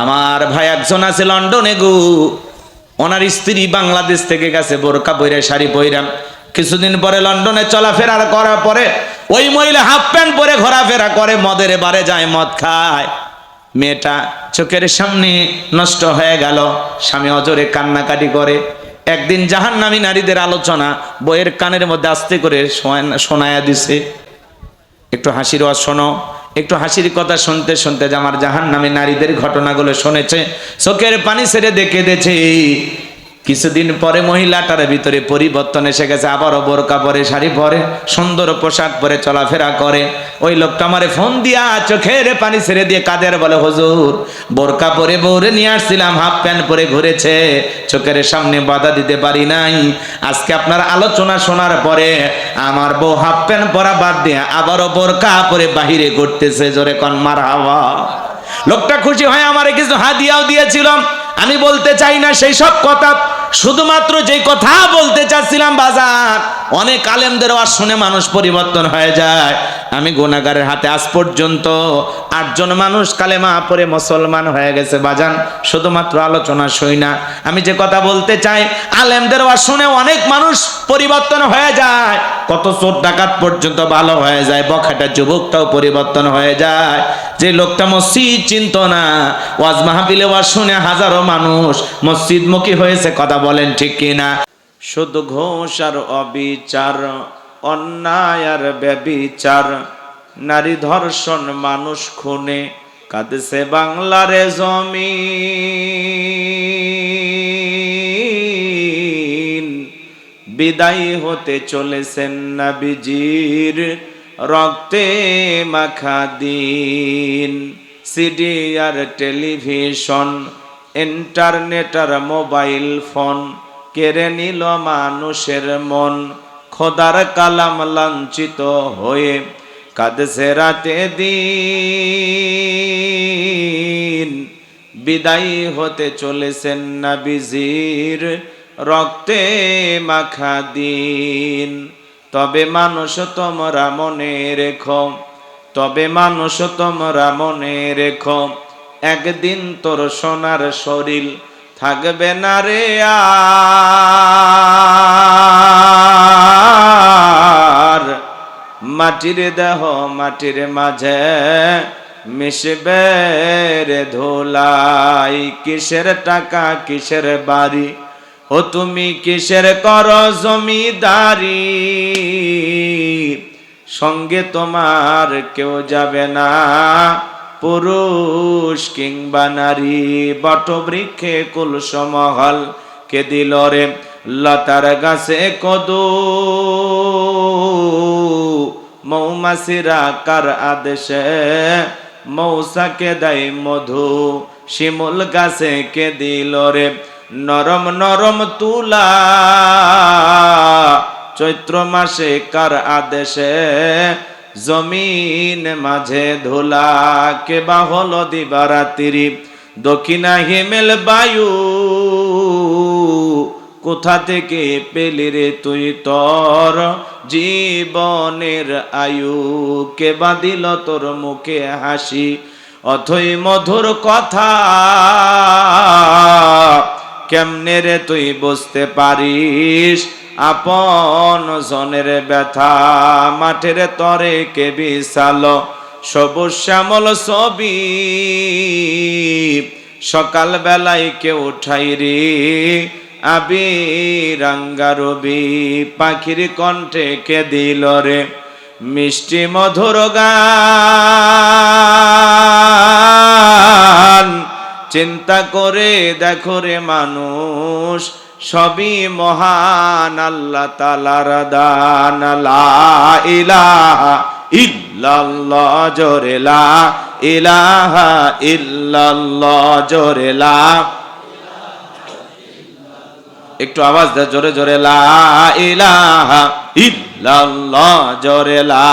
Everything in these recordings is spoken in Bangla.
আমার ভাই একজন আছে লন্ডনে গো, ওনার স্ত্রী বাংলাদেশ থেকে গেছে বোরকা পরে শাড়ি পরে। কিছুদিন পরে লন্ডনে চলাফেরা করার পরে ওই মহিলা হাফ প্যান্ট পরে ঘোরাফেরা করে, মদের বারে যায়, মদ খায়। মেয়েটা চোখের সামনে নষ্ট হয়ে গেল, স্বামী অজরে কান্নাকাটি করে। একদিন জাহান্নামী নারীদের আলোচনা বইয়ের কানের মধ্যে আস্তে করে শোনায়া দিছে, একটু হাসির ওয়াজ শোনো। একটু হাসির কথা শুনতে শুনতে যে আমার জাহান্নামী নারীদের ঘটনাগুলো শুনেছে, চোখের পানি ছেড়ে দেখে দিয়েছে। কিছুদিন পরে মহিলাটার ভিতরে পরিবর্তন এসে গেছে, আবারও বোরকা পরে শাড়ি পরে সুন্দর পোশাক পরে চলাফেরা করে। ওই লোকটা আমারে ফোন দিয়া চোখের পানি ছেড়ে দিয়ে কাদের বলে, হুজুর বোরকা পরে বউরে নিয়ে আসছিলাম, হাফ প্যান্ট পরে ঘুরেছে, চোখের সামনে বাধা দিতে পারি নাই। আজকে আপনার আলোচনা শোনার পরে আমার বউ হাফ প্যান্ট পরা বাদ দিয়ে আবারও বোরকা পরে বাহিরে ঘুরতেছে। জোরে কোন মারহাবা। লোকটা খুশি হয়, আমারে কিছু হাদিয়াও দিয়েছিল। আমি বলতে চাই না সেই সব কথা, শুধুমাত্র যেই কথা বলতে চাচ্ছিলাম, বাজার অনেক আলেমদের ওয়াজ শুনে মানুষ পরিবর্তন হয়ে যায়। আমি গুনাহগারের হাতে আজ পর্যন্ত 8 জন মানুষ কালেমা পড়ে মুসলমান হয়ে গেছে বাজান, শুধুমাত্র আলোচনা শুই না। আমি যে কথা বলতে চাই, আলেমদের ওয়াজ শুনে অনেক মানুষ পরিবর্তন হয়ে যায়। কত চোর ডাকাত পর্যন্ত ভালো হয়ে যায়, বখাটা যুবকটাও পরিবর্তন হয়ে যায়। যে লোকটা মসজিদ চিনত না, ওয়াজ মাহফিলে ওয়াজ শুনে হাজারো মানুষ মসজিদমুখী হয়েছে। কথা বলেন ঠিক কিনা? শুধু ঘোষ আর অবিচার, অন্যায় আর ব্যভিচার, নারী ধর্ষণ, মানুষ খুনে কাঁদছে বাংলারে জমিন। বিদায় হতে চলেছেন নবীজির রক্তে মাখা দিন। সিডি আর টেলিভিশন, ইন্টারনেট আর মোবাইল ফোন কেড়ে নিল মানুষের মন। খোদার কালাম লাঞ্ছিত হয়ে কাঁদছে রাতে দিন। বিদায় হতে চলেছেন নবীজির রক্তে মাখা দিন। তবে মানুষ তোমরা মনে রেখো, তবে মানুষ তোমরা মনে রেখো, একদিন তোর সোনার শরীর থাকবে না রে আর। মাটির দেহ মাটির মাঝে মিশবে রে ধুলাই। কিসের টাকা কিসের বাড়ি, ও তুমি কিসের কর জমিদারি। সঙ্গে তোমার কেউ যাবে না, পুরুষ কিংবা নারী। বটবৃক্ষে কুলসমহল কে দিল রে, লতার গাছে কদু। মৌমাছিরা কার আদেশে মৌসাকে দেয় মধু। শিমুল গাছে কে দিল রে নরম নরম তুলা। চৈত্র মাসে কার আদেশে জমিন মাঝে ধুলা। কে বা হলো দিবারাত্রি দক্ষিণা হিমেল বায়ু। কোথা থেকে পেলি রে তুই তোর জীবনের আয়ু। কে বা দিল তোর মুখে হাসি, অথই মধুর কথা। কেমনে রে তুই বুঝতে পারিস আপন জনের ব্যথা। মাঠের তরে কে বিছালো সবুজ শ্যামল ছবি। সকাল বেলায় কে উঠাই রে আবিরাঙ্গা রবি। পাখির কণ্ঠে কে দিল রে মিষ্টি মধুর গান। চিন্তা করে দেখো রে মানুষ, সবই মহান আল্লাহ তাআলার দান। লা ইলাহা ইল্লাল্লাহ, জোরে লা ইলাহা ইল্লাল্লাহ, জোরে লা। একটু আওয়াজ দে জোরে জোরে, লা ইলাহা ইল্লাল্লাহ, জোরে লা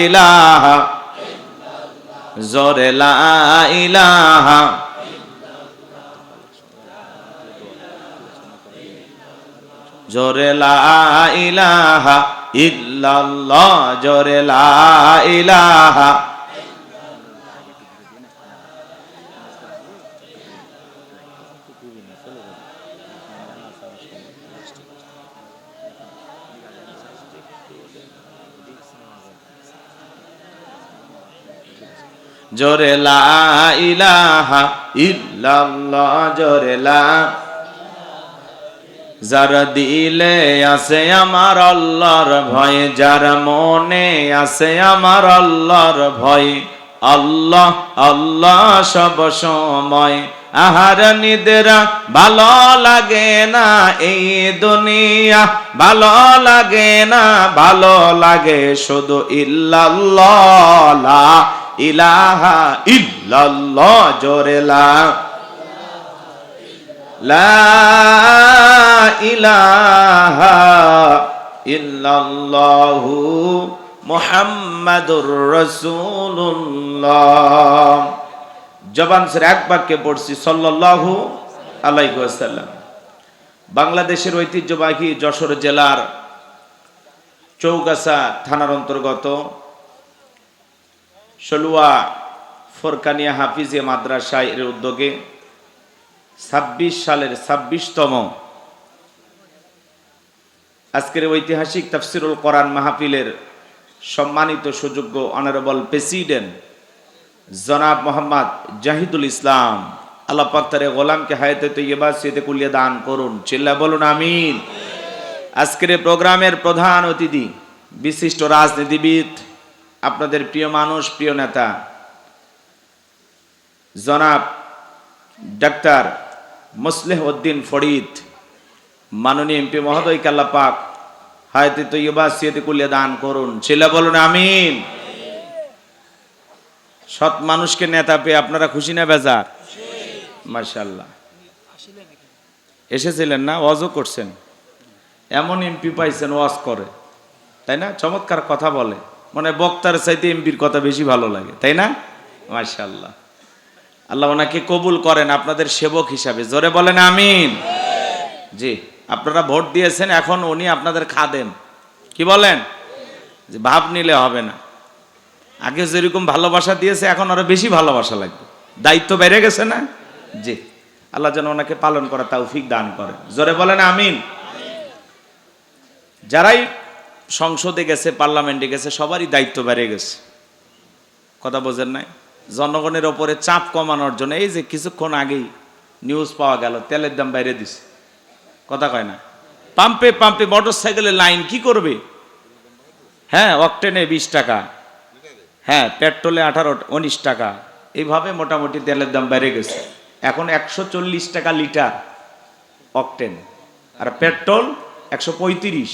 ইলাহা, জোরে লা ইলাহা। জোরে লা ইলাহা ইল্লাল্লাহ, জোরে লা ইলাহা। জোরে লা ইলাহা ইল্লাল্লাহ, জোরে লা। যার দিলে আছে আমার আল্লাহর ভয়, যার মনে আছে আমার আল্লাহর ভয়, আল্লাহ আল্লাহ সব সময়। আহার নিদ্রা ভালো লাগে না এই দুনিয়া, ভালো লাগে না, ভালো লাগে শুধু ইল্লাল্লাহ, লা ইলাহা ইল্লাল্লাহ, জোরে লা লা ইলাহা ইল্লাল্লাহু মুহাম্মাদুর রাসূলুল্লাহ। জবান ছেড়ে এক বাক্যে পড়ছি সাল্লাল্লাহু আলাইহি ওয়াসাল্লাম। বাংলাদেশের ঐতিহ্যবাহী যশোর জেলার চৌগাছা থানার অন্তর্গত সলুয়া ফোরকানিয়া হাফিজিয়া মাদ্রাসা এর উদ্যোগে 26 সালের 26তম আজকের ঐতিহাসিক তাফসিরুল কোরআন মাহফিলের সম্মানিত সুযোগ্য অনারেবল প্রেসিডেন্ট জনাব মোহাম্মদ জাহিদুল ইসলাম, আল্লাহ পাক তার গোলামকে হায়াতে তৈয়বা সিয়াতে কুলিয়া দান করুন, চিল্লা বলুন আমিন। আজকের প্রোগ্রামের প্রধান অতিথি বিশিষ্ট রাজনীতিবিদ, আপনাদের প্রিয় মানুষ, প্রিয় নেতা জনাব ডাক্তার মুসলিহ উদ্দিন ফরিদ, মাননীয় এমপি মহোদয়কে আল্লাহ পাক হায়াতে তৈয়বা সিয়াতে কুলিয়া দান করুন, চিল্লা বলুন আমিন। সৎ মানুষকে নেতা পেয়ে আপনারা খুশি না বেজার? মাশাআল্লাহ। এসেছিলেন না, ওয়াজও করছেন, এমন এমপি পাইছেন ওয়াজ করে, তাই না? চমৎকার কথা বলে, মানে বক্তার চাইতে এমপির কথা বেশি ভালো লাগে, তাই না? মাশাআল্লাহ। আল্লাহ ওনাকে কবুল করেন আপনাদের সেবক হিসাবে, জোরে বলেন আমিন। জি, আপনারা ভোট দিয়েছেন, এখন উনি আপনাদের খাদেম, কি বলেন? যে ভাব নিলে হবে না, আগে যেরকম ভালোবাসা দিয়েছে এখন আরো বেশি ভালোবাসা লাগবে, দায়িত্ব বেড়ে গেছে না? জি, আল্লাহ যেন ওনাকে পালন করা তৌফিক দান করে, জোরে বলেন আমিন। যারাই সংসদে গেছে, পার্লামেন্টে গেছে, সবারই দায়িত্ব বেড়ে গেছে, কথা বোঝেন নাই? জনগণের ওপরে চাপ কমানোর জন্য এই যে কিছুক্ষণ আগেই নিউজ পাওয়া গেল তেলের দাম বাইরে দিছে, কথা কয় না? পাম্পে পাম্পে মোটর সাইকেলের লাইন কি করবে? হ্যাঁ, অকটেনে 20 টাকা, হ্যাঁ পেট্রোলে 18-19 টাকা, এইভাবে মোটামুটি তেলের দাম বেড়ে গেছে। এখন 140 টাকা লিটার অকটেন, আর পেট্রোল 135,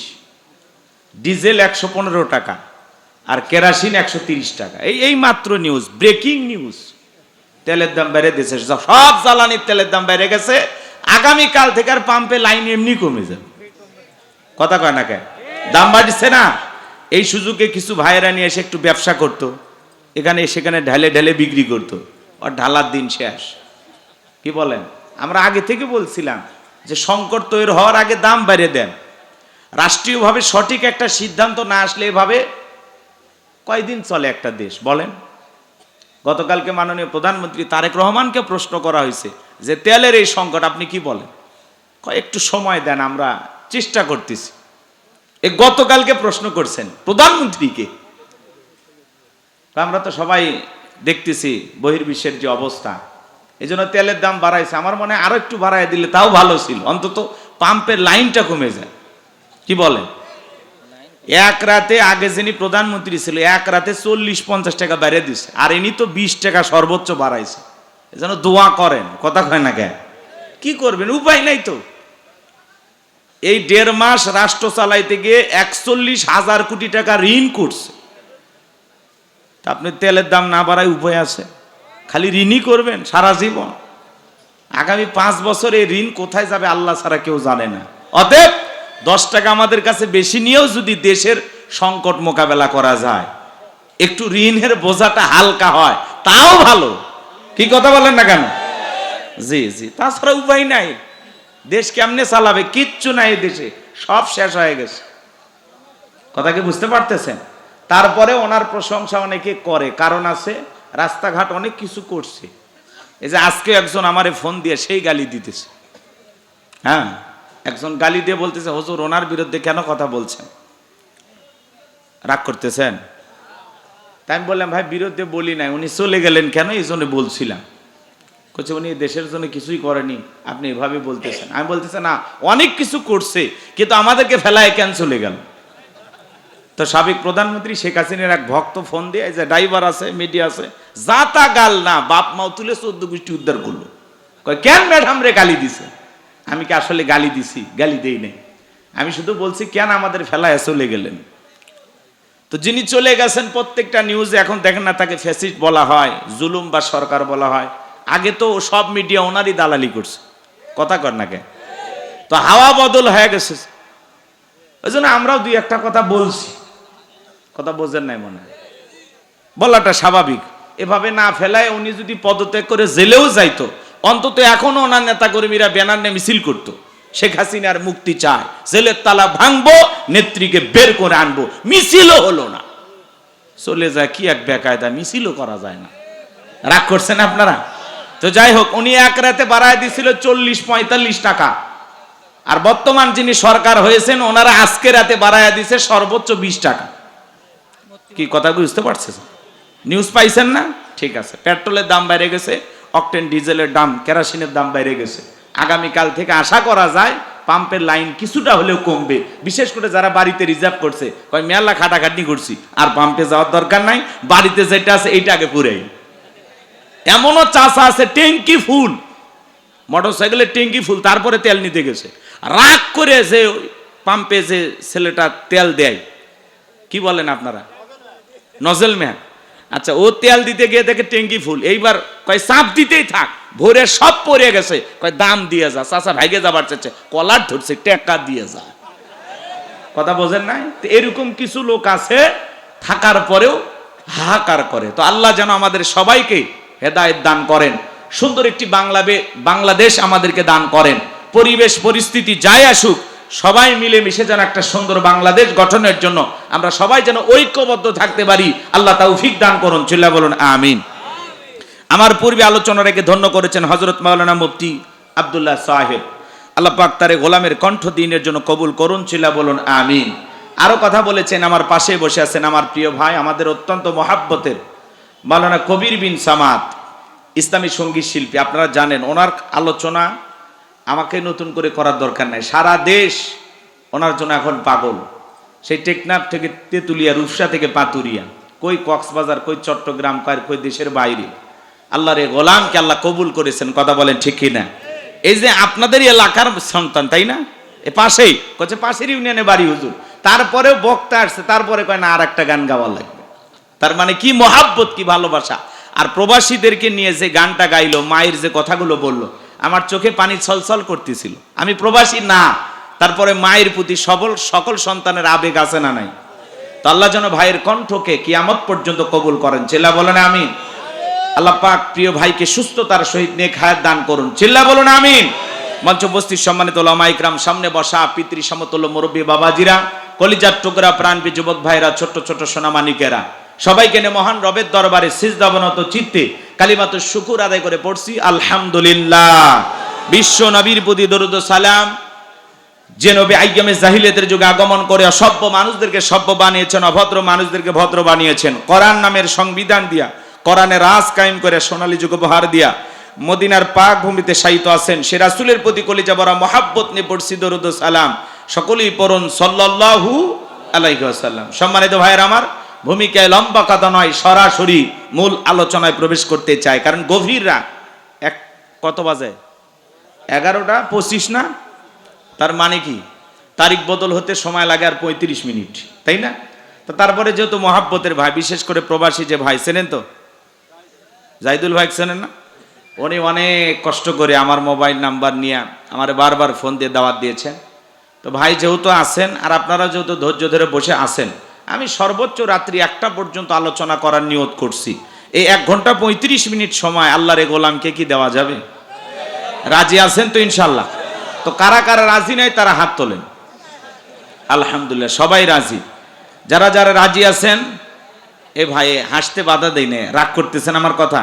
ডিজেল 115 টাকা, আর কেরাসিন 130 টাকা। এই মাত্র নিউজ, ব্রেকিং নিউজ, তেলের দাম বেড়ে দিয়েছে, সব জ্বালানির তেলের দাম বেড়ে গেছে। আগামীকাল থেকে আর পাম্পে লাইন এমনি কমে যাবে, কথা কয় না কেন? দাম বাড়ছে না। এই সুযোগে কিছু ভাইয়েরা নিয়ে এসে একটু ব্যবসা করতো, এখানে সেখানে ঢেলে ঢেলে বিক্রি করতো, আর ঢালার দিন শেষ, কি বলেন? আমরা আগে থেকে বলছিলাম যে সংকট তৈরি হওয়ার আগে দাম বাড়িয়ে দেন, রাষ্ট্রীয়ভাবে সঠিক একটা সিদ্ধান্ত না আসলে এভাবে কয়দিন চলে একটা দেশ বলেন? গতকালকে মাননীয় প্রধানমন্ত্রী তারেক রহমানকে প্রশ্ন করা হয়েছে যে তেলের এই সংকট আপনি কি বলেন? একটু সময় দেন, আমরা চেষ্টা করতেছি। এই গতকালকে প্রশ্ন করছেন প্রধানমন্ত্রীকে। আমরা তো সবাই দেখতেছি বহির্বিশ্বের যে অবস্থা, এই জন্য তেলের দাম বাড়াইছে। আমার মনে হয় আরো একটু বাড়াই দিলে তাও ভালো ছিল, অন্তত পাম্পের লাইনটা কমে যায়, কি বলেন? এক রাতে আগে যিনি প্রধানমন্ত্রী ছিল এক রাতে 40-50 টাকা বাড়িয়ে দিচ্ছে, আর ইনি তো 20 টাকা সর্বোচ্চ বাড়াইছে। এজন্য দোয়া করেন, কথা কয় না কেন? কি করবেন, উপায় নাই তো। এই 1.5 মাস রাষ্ট্র চালাইতে গিয়ে 41,000 কোটি টাকা ঋণ করছে। আপনি তেলের দাম না বাড়ায় উপায় আছে? খালি ঋণই করবেন সারা জীবন? আগামী 5 বছর এই ঋণ কোথায় যাবে আল্লাহ ছাড়া কেউ জানে না। অতএব 10 টাকা আমাদের কাছে বেশি নিয়েও যদি দেশের সংকট মোকাবেলা করা যায়, একটু ঋণের বোঝাটা হালকা হয়, তাও ভালো, কি কথা বলেন না কেন? জি জি, তাছাড়া উপায় নাই। দেশ কেমনে চালাবে? কিচ্ছু নাই দেশে, সব শেষ হয়ে গেছে। কথা কি বুঝতে পারতেছেন? তারপরে ওনার প্রশংসা অনেকে করে, কারণ আছে, রাস্তাঘাট অনেক কিছু করছে। এই যে আজকে একজন আমারে ফোন দিয়ে সেই গালি দিতেছে, হ্যাঁ, একজন গালি দিয়ে বলতেছে হুজুর ওনার বিরুদ্ধে কেন কথা বলছেন, রাগ করতেছেন? তাই আমি বললাম ভাই বিরুদ্ধে বলি নাই, উনি চলে গেলেন কেন এই জন্য বলছিলাম। বলছে উনি দেশের জন্য কিছুই করেনি, আপনি এভাবে বলতেছেন। আমি বলতেছি না, অনেক কিছু করছে, কিন্তু আমাদেরকে ফেলায় কেন চলে গেল। তো সাবেক প্রধানমন্ত্রী শেখ হাসিনার এক ভক্ত ফোন দিয়ে, যে ড্রাইভার আছে, মিডিয়া আছে, যা তা গাল না, বাপ মাও তুলে 14 গোষ্ঠী উদ্ধার করলো। কয় কেন ম্যাডাম রে গালি দিছে। আমি কি আসলে গালি দিছি? গালি দেই নাই, আমি শুধু বলছি কেন আমাদের ফেলায় চলে গেলেন। তো যিনি চলে গেছেন, প্রত্যেকটা নিউজে এখন দেখেন না, তাকে ফ্যাসিস্ট বলা হয়, জুলুম বা সরকার বলা হয়। আগে তো সব মিডিয়া ওনারই দালালি করছে, কথা কর না কে। তো হাওয়া বদল হয়ে গেছে, ওই জন্য আমরাও দুই একটা কথা বলছি। কথা বোঝেন নাই মনে হয়, বলাটা স্বাভাবিক। এভাবে না ফেলায় উনি যদি পদত্যাগ করে জেলেও যাইতো, অন্তত এখনো ওনার নেতা কর্মীরা ব্যানার নিয়ে মিছিল করতো, শেখ হাসিনার মুক্তি চায়, জেলের তালা ভাঙবো, নেত্রীকে বের করে আনবো। মিছিলও হলো না, চলে যায় কি এক বেকায়দা, মিছিলও করা যায় না। রাগ করছেন আপনারা? তো যাই হোক, উনি এক রাতে বাড়ায় দিছিল 40-45 টাকা, আর বর্তমান যিনি সরকার হয়েছেন ওনারা আজকে রাতে বাড়ায় দিছে সর্বোচ্চ 20 টাকা। কি কথা বুঝতে পারছেন? নিউজ পাইছেন না? ঠিক আছে। পেট্রোলের দাম বেড়ে গেছে, অকটেন ডিজেলের দাম, কেরোসিনের দাম বেড়ে গেছে। আগামীকাল থেকে আশা করা যায় পাম্পের লাইন কিছুটা হলেও কমবে। বিশেষ করে যারা বাড়িতে রিজার্ভ করছে, কয় মেলা খাটাখাটনি করছি, আর পাম্পে যাওয়ার দরকার নাই, বাড়িতে যেটা আছে এইটা আগে পুরাই। এমনও চাষা আছে ট্যাঙ্কি ফুল, মোটরসাইকেলের ট্যাঙ্কি ফুল, তারপরে তেল নিতে গেছে। রাগ করে যে পাম্পে যে ছেলেটা তেল দেয়, কি বলেন আপনারা, নজল ম্যান, আচ্ছা, ও তেল দিতে গিয়ে দেখে ট্যাঙ্কি ফুল। এইবার কয় চাপ দিতেই থাক, ভোরে সব পড়ে গেছে। কয় দাম দিয়ে যা, চাচা ভাইগে যাবার চাচ্ছে, কলার ধরছে, টাকা দিয়ে যা। কথা বোঝেন নাই? তো এরকম কিছু লোক আছে, থাকার পরেও হাহাকার করে। তো আল্লাহ যেন আমাদের সবাইকে হেদায়েত দান করেন, সুন্দর একটি বাংলাদেশ আমাদেরকে দান করেন। পরিবেশ পরিস্থিতি যাই আসুক, সবাই মিলে মিশে যেন একটা সুন্দর বাংলাদেশ গঠনের জন্য আমরা সবাই যেন ঐক্যবদ্ধ থাকতে পারি, আল্লাহ তৌফিক দান করুন। চিল্লা বলুন আমিন। আমার পূর্বে আলোচনা রেখে ধন্য করেছেন হযরত মাওলানা মুফতি আব্দুল্লাহ সাহেব, আল্লাহ পাক তারে গোলামের কণ্ঠ দ্বীনের জন্য কবুল করুন। চিল্লা বলুন আমিন। আরো কথা বলেছেন, আমার পাশে বসে আছেন আমার প্রিয় ভাই, আমাদের অত্যন্ত মহাব্বতের মাওলানা কবির বিন সামাদ, ইসলামী সঙ্গীত শিল্পী। আপনারা জানেন ওনার আলোচনা আমাকে নতুন করে করার দরকার নাই, সারা দেশ ওনার জন্য এখন পাগল। সেই টেকনাফ থেকে তেতুলিয়া, রূপসা থেকে পাতুরিয়া, কই কক্সবাজার, কই চট্টগ্রাম, কই দেশের বাইরে, আল্লাহর এই গোলামকে আল্লাহ কবুল করেছেন। কথা বলেন ঠিক কিনা? এই যে আপনাদের এলাকার সন্তান, তাই না? এ পাশেই, কচ্ছে পাশের ইউনিয়নে বাড়ি হুজুর, তারপরেও বক্তা আসছে, তারপরে কয় না আর একটা গান গাওয়া লাগবে। তার মানে কি মহাব্বত, কি ভালোবাসা। আর প্রবাসীদেরকে নিয়ে যে গানটা গাইলো, মায়ের যে কথাগুলো বললো, আমার চোখে পানি ছলছল করতেছিল। আমি প্রবাসী না, তারপরে মায়ের প্রতি সকল সন্তানের আবেগ আছে না নাই? তো আল্লাহ যেন ভাইয়ের কণ্ঠকে কিয়ামত পর্যন্ত কবুল করেন। চিল্লা বলেন আমিন। আল্লাহ পাক প্রিয় ভাইকে সুস্থতার সহিত নেক হায়াত দান করুন। চিল্লা বলুন আমিন। মঞ্চ উপস্থিত সম্মানিত উলামা ইকরাম, সামনে বসা পিতৃ সমতুল্য মুরব্বী বাবাজিরা, কলিজার টুকরা প্রাণপ্রিয় যুবক ভাইরা, ছোট্ট ছোট্ট সোনামানিকেরা, সবাইকে নিয়ে মহান রবের দরবারে সিজদাবনত চিত্তে কালিমাতুশ শুকুর আদায় করে পড়ছি আলহামদুলিল্লাহ। বিশ্ব নবীর প্রতি দরুদ ও সালাম, যে নবী আইয়ামে জাহিলিয়াতের যুগে আগমন করে অসভ্য মানুষদেরকে সভ্য বানিয়েছেন, অভদ্র মানুষদেরকে ভদ্র বানিয়েছেন, কোরআন নামের সংবিধান দিয়া, কোরআনের রাজ কায়েম করে সোনালী যুগ উপহার দিয়া মদিনার পাক ভূমিতে শায়িত আছেন, সে রাসূলের প্রতি কলিজা ভরা মহাব্বত নিয়ে পড়ছি দরুদ ও সালাম। সকলেই পড়ুন সাল্লাল্লাহু আলাইহি ওয়াসাল্লাম। সম্মানিত ভাইয়ের আমার, ভূমিকায় লম্বা কথা নয়, সরাসরি মূল আলোচনায় প্রবেশ করতে চাই, কারণ গভীর রাত। কত বাজে? 11:25 না? তার মানে কি তারিখ বদল হতে সময় লাগে আর 35 মিনিট, তাই না? তো তারপরে যেহেতু মহাব্বতের ভাই, বিশেষ করে প্রবাসী যে ভাই, চেনেন তো জাহিদুল ভাই, চেনেন না? উনি অনেক কষ্ট করে আমার মোবাইল নাম্বার নিয়ে আমার বারবার ফোন দিয়ে দাওয়াত দিয়েছেন। তো ভাই যেহেতু আছেন, আর আপনারা যেহেতু ধৈর্য ধরে বসে আছেন, আমি সর্বোচ্চ রাত্রি 1টা পর্যন্ত আলোচনা করার নিয়ত করছি। এই 1 ঘন্টা 35 মিনিট সময় আল্লাহর গোলামকে কি দেওয়া যাবে? রাজি আছেন তো ইনশাল্লাহ? তো কারা কারা রাজি নাই তারা হাত তোলেন। আলহামদুলিল্লাহ, সবাই রাজি। যারা যারা রাজি আছেন, এ ভাই হাসতে বাধা দেই না, রাগ করতেছেন আমার কথা?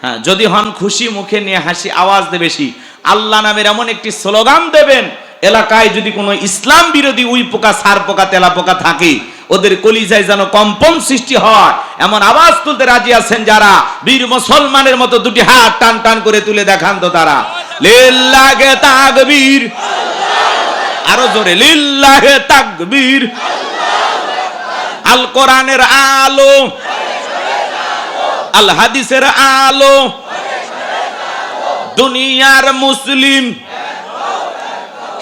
হ্যাঁ, যদি হন খুশি মুখে নিয়ে হাসি আওয়াজ দে বেশি, আল্লাহ নামের এমন একটি স্লোগান দেবেন, এলাকায় যদি কোনো ইসলাম বিরোধী উই পোকা, সার পোকা, তেলা পোকা থাকে, ওদের কলিজায় যেন কম্পন সৃষ্টি হয় এমন আওয়াজ তুলতে রাজি আছেন যারা? বীর মুসলমানের মতো দুটি হাত টান টান করে তুলে দেখান তো তারা। লিল্লাহে তাকবীর, আরো জোরে লিল্লাহে তাকবীর। আল কোরআনের আলো, আল হাদিসের আলো, দুনিয়ার মুসলিম,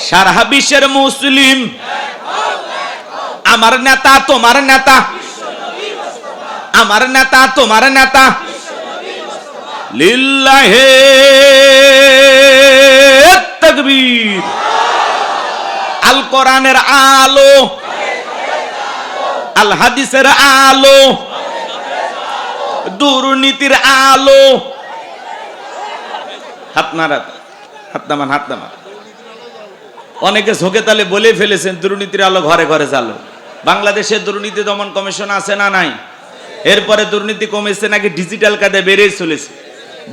সারা বিশ্বের মুসলিম, আমার নেতা তোমার নেতা, আমার নেতা তোমার নেতা। লিল্লাহে তাকবীর। আল কোরআনের আলো, আল হাদিসের আলো, দুর্নীতির আলো। হাত নাড়া, হাত নামান, হাত নামান। অনেকে ঝোঁকে তালে বলে ফেলেছেন দুর্নীতির আলো ঘরে ঘরে চালো। বাংলাদেশে দুর্নীতি দমন কমিশন আছে না নাই? এরপরে দুর্নীতি কমেছে নাকি ডিজিটাল কাজে বেড়েই চলেছে।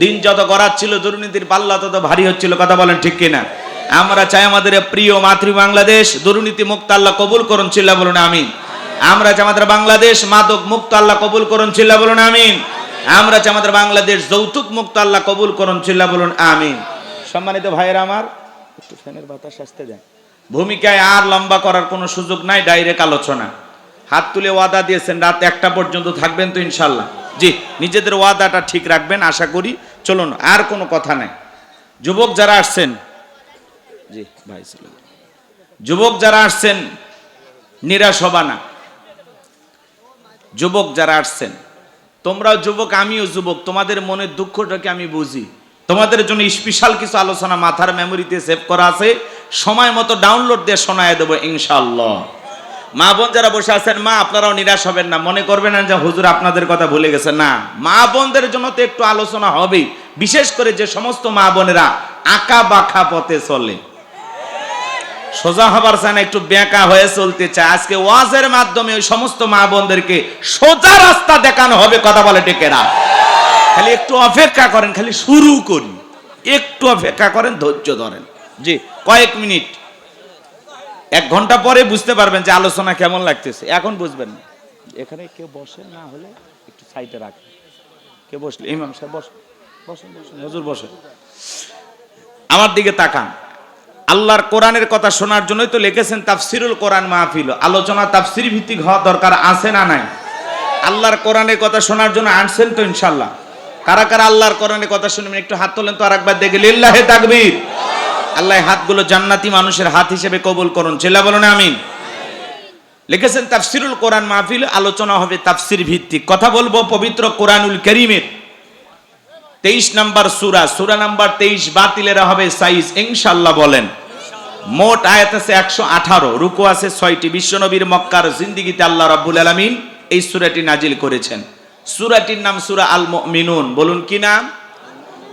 দিন যত গড়াচ্ছিল দুর্নীতির পাল্লা তত ভারী হচ্ছিল। কথা বলেন ঠিক কিনা? আমরা চাই আমাদের প্রিয় মাতৃ বাংলাদেশ দুর্নীতি মুক্ত আল্লাহ কবুল করুন, চিল্লা বলুন আমিন। আমরা চাই আমাদের বাংলাদেশ মাদক মুক্ত আল্লাহ কবুল করুন, চিল্লা বলুন আমিন। আমরা চাই আমাদের বাংলাদেশ যৌতুক মুক্ত আল্লাহ কবুল করুন, চিল্লা বলুন আমিন। সম্মানিত ভাইয়েরা আমার, একটু ফ্যানের বাতাস আসতে দেন। ভূমিকায় আর লম্বা করার কোনো সুযোগ নাই, ডাইরেক্ট আলোচনা। হাত তুলে ওয়াদা দিয়েছেন রাত 1টা পর্যন্ত থাকবেন তো ইনশাল্লাহ? জি, নিজেদের ওয়াদাটা ঠিক রাখবেন আশা করি। চলুন, আর কোনো কথা নাই। যুবক যারা আসছেন, জি ভাই, যুবক যারা আসছেন নিরাশ হবা না। যুবক যারা আসছেন, তোমরাও যুবক আমিও যুবক, তোমাদের মনের দুঃখটাকে আমি বুঝি। তোমাদের জন্য স্পেশাল কিছু আলোচনা মাথার মেমোরিতে সেভ করা আছে, সময় মতো ডাউনলোড দিয়ে শোনায় দেবো ইনশাআল্লাহ। মা বোন যারা বসে আছেন, মা আপনারাও নিরাশ হবেন না, মনে করবেন না যে হুজুর আপনাদের কথা ভুলে গেছে। না, মা বোনদের জন্য তো একটু আলোচনা হবে, বিশেষ করে যে সমস্ত মা বোনেরা আঁকা বাঁকা পথে চলে, সোজা হবার চায় না, একটু বেঁকা হয়ে চলতে চায়। আজকে ওয়াজের মাধ্যমে ওই সমস্ত মা বোনদেরকে সোজা রাস্তা দেখানো হবে। কথা বলে টেকেরা, খালি একটু অপেক্ষা করেন, খালি শুরু করি, একটু অপেক্ষা করেন, ধৈর্য ধরেন। জি, কয়েক মিনিট, 1 ঘন্টা পরে বুঝতে পারবেন যে আলোচনা কেমন লাগতেছে। এখন বুঝবেন না। এখানে কেউ বসে না হলে একটু সাইডে রাখেন। কেউ বসলে ইমাম সাহেব বসেন, বসেন বসেন, হুজুর বসেন। আমার দিকে তাকান। আল্লাহর কোরআনের কথা শোনার জন্যই তো লিখেছেন তাফসিরুল কোরআন মাহফিল। আলোচনা তাফসির ভিত্তিক হওয়া দরকার আছে না নাই? আল্লাহর কোরআনের কথা শোনার জন্য আনছেন তো ইনশাআল্লাহ? কারা কারা আল্লাহর কোরআনের কথা শুনবেন একটু হাত তোলেন তো আরেকবার দেখে। লিল্লাহে তাকবীর। আল্লাহ হাতগুলো জান্নাতি মানুষের হাত হিসেবে কবুল করুন, চিল্লা বলুন আমিন। লিখেছেন তাফসিরুল কোরআন মাহফিল, আলোচনা হবে তাফসির ভিত্তিক। কথা বলবো পবিত্র কোরআনুল কারীমের 23 নম্বর সূরা, সূরা নাম্বার 23। বাতিলেরা হবে সাইজ ইনশাআল্লাহ বলেন। মোট আয়াত আছে 118, রুকু আছে 6টি। বিশ্বনবীর মক্কার জিন্দেগিতে আল্লাহ রাব্বুল আলামিন এই সূরাটি নাজিল করেছেন। সূরাটির নাম সূরা আল মুমিনুন। বলুন কি নাম?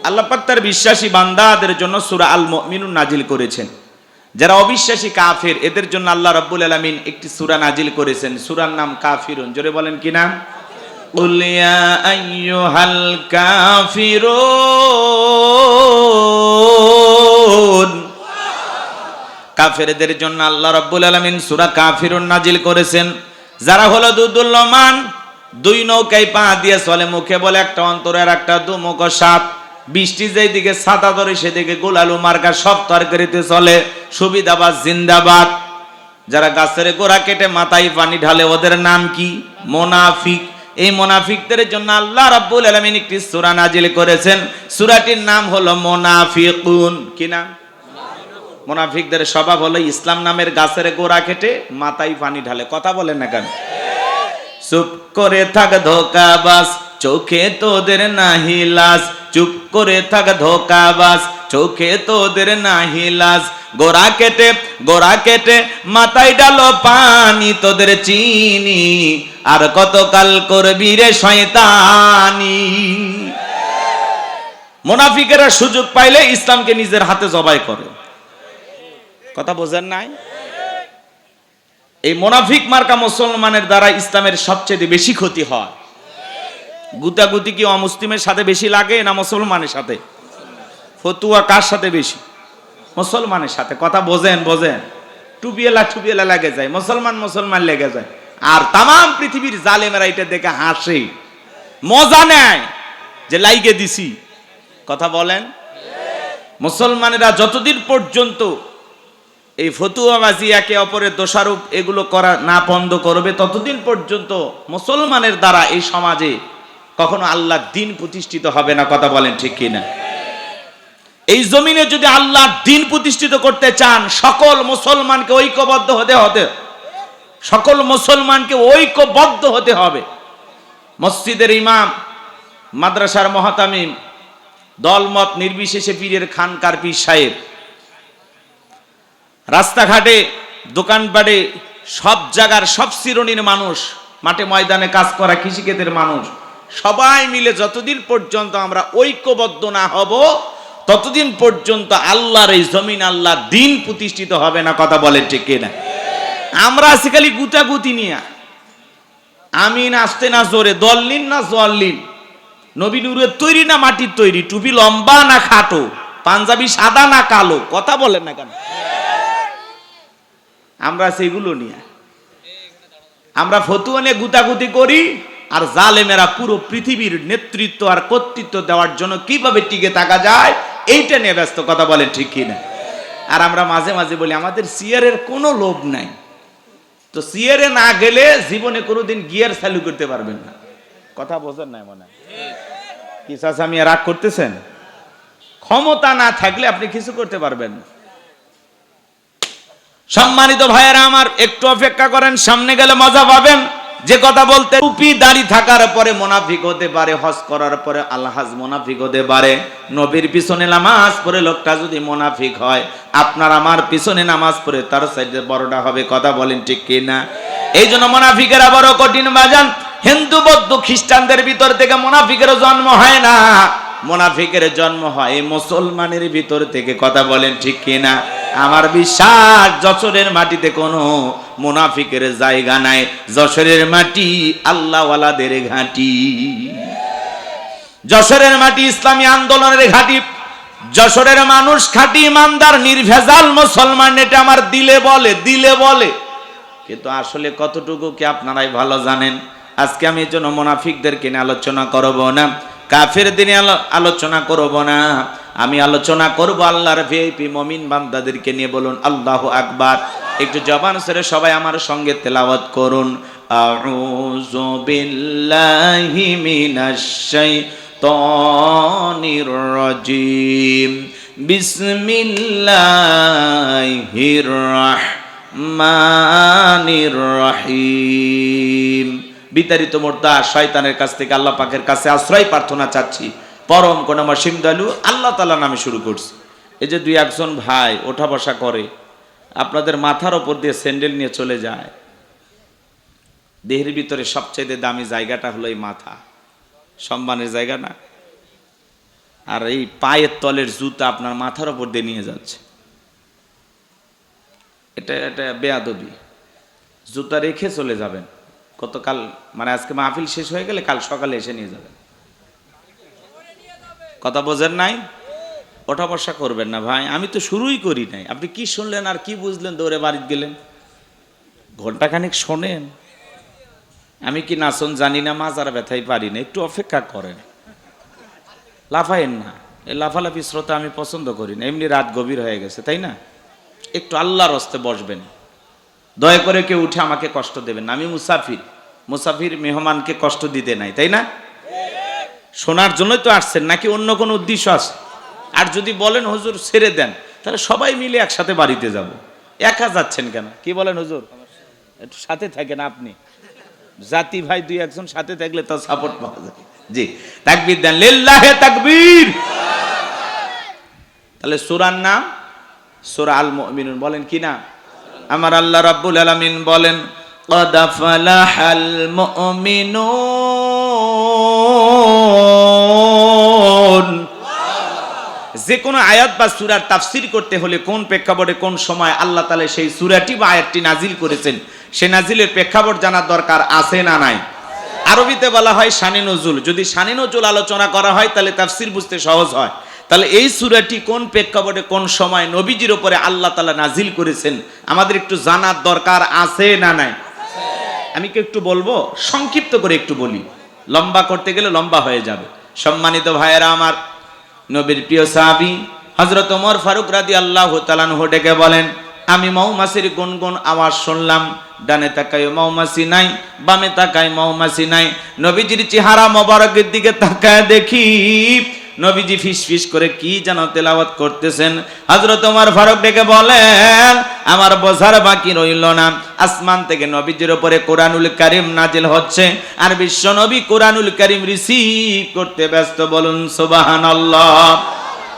আল্লাহ পাক তার বিশ্বাসী বান্দাদের জন্য সূরা আল মুমিনুন নাজিল করেছেন। যারা অবিশ্বাসী কাফের এদের জন্য আল্লাহ রাব্বুল আলামিন একটি সূরা নাজিল করেছেন, সূরার নাম কাফিরুন। জোরে বলেন কি নাম? কুল ইয়া আইয়ুহাল কাফিরুন। কাফেরদের জন্য আল্লাহ রাব্বুল আলামিন সূরা কাফিরুন নাজিল করেছেন। যারা হলো দুদুল্যমান, 2 নৌকায় পা দিয়ে চলে, মুখে বলে একটা, অন্তরের একটা, দুমুখ সাপ। বৃষ্টি যেই দিকে ছাতা ধরে সেদিকে গোলালু মার্কা সব তরকারিতে চলে। সুবিধাবাদ জিন্দাবাদ। যারা গাছের গোড়া কেটে মাথায় পানি ঢালে ওদের নাম কি? মুনাফিক। এই মুনাফিকদের জন্য আল্লাহ রাব্বুল আলামিন একটি সূরা নাজিল করেছেন। সূরাটির নাম হলো মুনাফিকুন। কি নাম? মুনাফিকদের স্বভাব হলো ইসলাম নামের গাছের গোড়া কেটে মাথায় পানি ঢালে। কথা বলেন না কেন? চুপ করে থাক ধোঁকাবাজ, চোখে তোদের নাহি লাজ। চুপ করে থাক ধোঁকাবাজ, চোখে তোদের নাহি লাজ। গোড়া কেটে মাথায় ডালো পানি, তোদের চিনি আর কতকাল করবি রে শয়তানি। মুনাফিকেরা সুযোগ পাইলে ইসলামকে নিজের হাতে জবাই করে। কথা বোঝেন নাই? এই মুনাফিক মার্কা মুসলমানের দ্বারা ইসলামের সবচেয়ে বেশি ক্ষতি হয়। গুতাগুতি কি অমুসলিমের সাথে বেশি লাগে না মুসলমানের সাথে? ফতুয়া কার সাথে বেশি? মুসলমানের সাথে। কথা বোঝেন? টুপিয়েলা লাগে যায়, মুসলমান লেগে যায়। আর তামাম পৃথিবীর জালেমেরা এটা দেখে হাসে, মজা নেয় যে লাইগে দিছি। কথা বলেন। মুসলমানেরা যতদিন পর্যন্ত এই ফতুয়াবাজি, একে অপরের দোষারোপ এগুলো করা না বন্ধ করবে, ততদিন পর্যন্ত মুসলমানের দ্বারা এই সমাজে কখনো আল্লাহর দ্বীন প্রতিষ্ঠিত হবে না। কথা বলেন ঠিক কিনা? এই জমিনে যদি আল্লাহর দ্বীন প্রতিষ্ঠিত করতে চান, সকল মুসলমানকে ঐক্যবদ্ধ হতে হবে, সকল মুসলমানকে ঐক্যবদ্ধ হতে হবে। মসজিদের ইমাম, মাদ্রাসার মুহতামিম, দলমত নির্বিশেষে পীরের খানকার পীর সাহেব, রাস্তাঘাটে দোকানপাটে সব জায়গার সব শ্রেণীর মানুষ, মাঠে ময়দানে কাজ করা কৃষিক্ষেতের মানুষ, সবাই মিলে যতদিন পর্যন্ত আমরা ঐক্যবদ্ধ না হব, ততদিন পর্যন্ত আল্লাহর এই জমিন, আল্লাহর দ্বীন প্রতিষ্ঠিত হবে না। কথা বলেন ঠিক কিনা? আমরা আছি খালি গুতাগুতি নিয়ে, আমিন আসতে না জোরে, দল নিন না জল নিন, নবী নূরের তৈরি না মাটির তৈরি, টুপি লম্বা না খাটো, পাঞ্জাবি সাদা না কালো, কথা বলেন না কেন? আমরা সেগুলো নিয়ে আমরা ফতুয়া নিয়ে গুতাগুতি করি, আর জালেমেরা পুরো পৃথিবীর নেতৃত্ব আর কর্তৃত্ব দেওয়ার জন্য কিভাবে টিকে থাকা যায় এইটা নিয়ে ব্যস্ত। কথা বলেন ঠিক কিনা? আর আমরা মাঝে মাঝে বলি আমাদের সিয়ারের কোনো লোভ নাই। তো সিয়ারে না গেলে জীবনে কোনোদিন গিয়ার চালু করতে পারবেন না। কথা বোঝেন না মনে হয়? কি চাচা আমি রাগ করতেছেন? ক্ষমতা না থাকলে আপনি কিছু করতে পারবেন না। সম্মানিত ভাইয়েরা আমার, একটু অপেক্ষা করেন, সামনে গেলে মজা পাবেন। যে কথা বলতে, টুপি দাড়ি থাকার পরে মুনাফিক হতে পারে, হজ করার পরে আলহাজ মুনাফিক হতে পারে। নবীর পিছনে নামাজ পড়ে লোকটা যদি মুনাফিক হয়, আপনার আমার পিছনে নামাজ পড়ে তার সাইডে বড়টা হবে। কথা বলেন ঠিক কিনা? এই জন্য মুনাফিকেরা বড় কঠিন বাজান। হিন্দু বৌদ্ধ খ্রিস্টানদের ভিতর থেকে মুনাফিকের জন্ম হয় না, মুনাফিকের জন্ম হয় মুসলমানের ভিতর থেকে। কথা বলেন ঠিক কিনা? আমার বিশ্বাস যশোরের মাটিতে কোনো মুনাফিকের জায়গা নাই। যশোরের মাটি আল্লাহওয়ালাদের ঘাঁটি, যশোরের মাটি ইসলামী আন্দোলনের ঘাঁটি। যশোরের মানুষ খাঁটি ইমানদার নির্ভেজাল মুসলমান, এটা আমার দিলে বলে, দিলে বলে, কিন্তু আসলে কতটুকু কি আপনারাই ভালো জানেন। আজকে আমি এই জন্য মুনাফিকদেরকে নিয়ে আলোচনা করব না, কাফের দিনে আলোচনা করব না, আমি আলোচনা করব আল্লাহর ভিআইপি মুমিন বান্দাদেরকে নিয়ে। বলুন আল্লাহু আকবার। একটু জবান ছেড়ে সবাই আমার সঙ্গে তেলাওয়াত করুন। আউযু বিল্লাহি মিনাশ শাইতানির রাজিম, বিসমিল্লাহির রাহমানির রহিম। বিতাড়িত মোর্দা শয়তানের কাছ থেকে আল্লাহ পাকের কাছে আশ্রয় প্রার্থনা চাচ্ছি। পরম করুণাময় দয়ালু আল্লাহ তাআলা নামে শুরু করছি। এই যে দুই একজন ভাই ওঠা বসা করে, আপনাদের মাথার ওপর দিয়ে স্যান্ডেল নিয়ে চলে যায়। দেহের ভিতরে সবচেয়ে দামি জায়গাটা হলো এই মাথা, সম্মানের জায়গা না? আর এই পায়ের তলের জুতা আপনার মাথার ওপর দিয়ে নিয়ে যাচ্ছে, এটা এটা বেয়াদবি। জুতা রেখে চলে যাবেন। গতকাল মানে আজকে মাহফিল শেষ হয়ে গেলে কাল সকালে এসে নিয়ে যাবেন। কথা বোঝেন নাই? ওঠা বসা করবেন না ভাই, আমি তো শুরুই করি নাই। আপনি কি শুনলেন আর কি বুঝলেন? দৌড়ে বাড়িতে গেলেন, ঘন্টাখানেক শোনেন। আমি কি নাচন জানি না, মাজার ব্যথাই পারি না, একটু অপেক্ষা করেন, লাফায়েন না। এই লাফালাফি শ্রোতা আমি পছন্দ করি না। এমনি রাত গভীর হয়ে গেছে, তাই না? একটু আল্লাহর হস্তে বসবেন। দয়া করে কেউ উঠে আমাকে কষ্ট দেবেন না। আমি মুসাফির, মুসাফির মেহমানকে কষ্ট দিতে নাই, তাই না? শোনার জন্যই তো আসছেন, নাকি অন্য কোনো উদ্দেশ্য আছে? আর যদি বলেন হুজুর ছেড়ে দেন, তাহলে সবাই মিলে একসাথে বাড়িতে যাব। একা যাচ্ছেন কেন? কি বলেন হুজুর? একটু সাথে থাকেন আপনি, জাতি ভাই দুই একজন সাথে থাকলে তো সাপোর্ট পাওয়া যায়। জি, তাকবীর দেন, লিল্লাহে তাকবীর। তাহলে সূরার নাম সূরা আল মুমিনুন। বলেন কি না? আমার আল্লাহ রাব্বুল আলামিন বলেন, ক্বাদ ফালাহাল মুমিনুন। যে কোনো আয়াত বা সূরার তাফসীর করতে হলে কোন প্রেক্ষাপটে কোন সময় আল্লাহ তাআলা সেই সূরাটি বা আয়াতটি নাজিল করেছেন, সে নাজিলের প্রেক্ষাপট জানার দরকার আছে না নাই? আরবিতে বলা হয় শানে নজুল। যদি শানে নজুল আলোচনা করা হয় তাহলে তাফসীর বুঝতে সহজ হয়। তাহলে এই সূরাটি কোন প্রেক্ষাপটে কোন সময় নবীজির উপরে আল্লাহ তাআলা নাজিল করেছেন আমাদের একটু জানার দরকার আছে না নাই? আমি কি একটু বলবো, সংক্ষিপ্ত করে একটু বলি, লম্বা করতে গেলে লম্বা হয়ে যাবে। সম্মানিত ভাইয়েরা আমার, নবীর প্রিয় সাহাবী হযরত ওমর ফারুক রাদিয়াল্লাহু তাআলা আনহু ডেকে বলেন, আমি মৌমাছির গুনগুন আওয়াজ শুনলাম। ডানে তাকাই মৌমাছি নাই, বামে তাকাই মৌমাছি নাই। নবীজির চেহারা মোবারকের দিকে তাকায় দেখি নবীজি ফিসফিস করে কি যেন তেলাওয়াত করতেছেন। হযরত ওমর ফারুক ডেকে বলেন, আমার বোঝার বাকি রইল না, আসমান থেকে নবীজির উপরে কোরআনুল কারীম নাজিল হচ্ছে, আর বিশ্ব নবী কোরআনুল কারীম রিসিভ করতে ব্যস্ত। বলুন সুবহানাল্লাহ।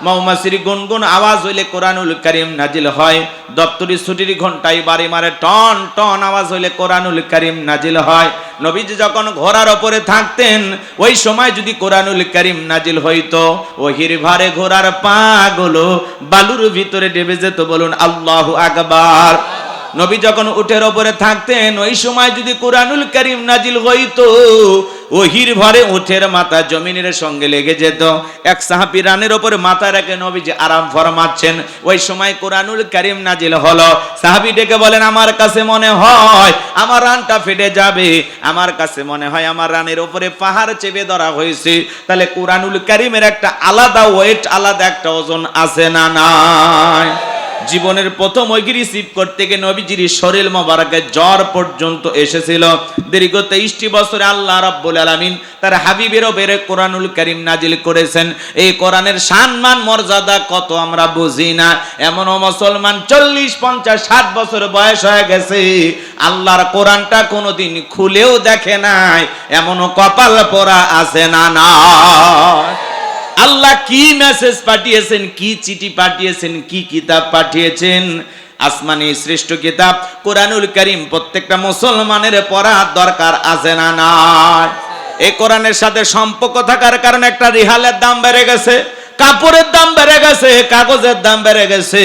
মৌমাছির গুনগুন আওয়াজ হইলে কোরআনুল কারীম নাজিল হয়। দপ্তরি ছুটির ঘন্টায় বাড়ি মারে টন টন আওয়াজ হইলে কোরআনুল কারীম নাজিল হয়। নবীজি যখন ঘোড়ার উপরে থাকতেন, ওই সময় যদি কোরআনুল কারীম নাজিল হইতো, ওহির ভারে ঘোড়ার পা গুলো বালুর ভিতরে ডেবে যেত। বলুন আল্লাহু আকবার। নবী যখন উটের উপরে থাকতেন, ওই সময় যদি কোরআনুল কারীম নাজিল হইতো, ওহির ভরে উটের মাথা জমিনের সঙ্গে লেগে যেত। এক সাহাবী রানের উপরে মাথা রেখে নবীজি আরাম ফরমাচ্ছেন, ওই সময় কোরআনুল কারীম নাজিল হলো। সাহাবী ডেকে বলেন, আমার কাছে মনে হয় আমার রানটা ফেটে যাবে, আমার কাছে মনে হয় আমার রানের উপরে পাহাড় চেপে ধরা হয়েছে। তাহলে কোরআনুল কারীমের একটা আলাদা ওয়েট, আলাদা একটা ওজন আছে না নাই? জীবনের প্রথম ওই রিসিভ করতে গিয়ে নবীজির শরীর মোবারকে জ্বর পর্যন্ত এসেছিল। দীর্ঘ 23টি বছরে আল্লাহ রাব্বুল আলামিন তার হাবিবের উপরে কোরআনুল কারীম নাজিল করেছেন। এই কোরআনের সম্মান মর্যাদা কত আমরা বুঝি না। এমন মুসলমান 40, 50, 60 বছর বয়স হয়ে গেছে, আল্লাহর কোরআনটা কোনোদিন খুলেও দেখে নাই, এমনও কপাল পোড়া আছে না না? আল্লাহ কি মেসেজ পাঠিয়েছেন, কি চিঠি পাঠিয়েছেন, কি কিতাব পাঠিয়েছেন? আসমানি শ্রেষ্ঠ কিতাব কোরআনুল কারীম প্রত্যেকটা মুসলমানের পড়া দরকার আছে না নাই? এই কোরআনের সাথে সম্পর্ক থাকার কারণে একটা রিহালের দাম বেড়ে গেছে, কাপড়ের দাম বেড়ে গেছে, কাগজের দাম বেড়ে গেছে।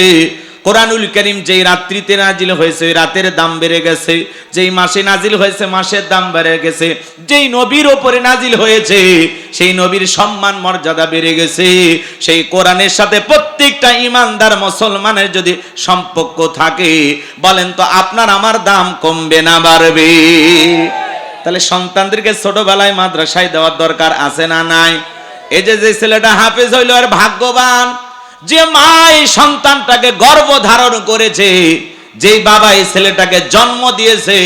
কোরআনুল কারীম যেই রাত্রিতে নাজিল হয়েছে, রাতের দাম বেড়ে গেছে। যেই মাসে নাজিল হয়েছে, মাসের দাম বেড়ে গেছে। যেই নবীর উপরে নাজিল হয়েছে, সেই নবীর সম্মান মর্যাদা বেড়ে গেছে। সেই কোরআনের সাথে প্রত্যেকটা ঈমানদার মুসলমানের যদি সম্পর্ক থাকে, বলেন তো আপনার আমার দাম কমবে না বাড়বে? তাহলে সন্তানদেরকে ছোটবেলায় মাদ্রাসায় দেওয়ার দরকার আছে না নাই? এই যে ছেলেটা হাফেজ হইল, আর ভাগ্যবান যে মা এই সন্তানটাকে গর্ভ ধারণ করেছে, যেই বাবা এই ছেলেটাকে জন্ম দিয়েছে,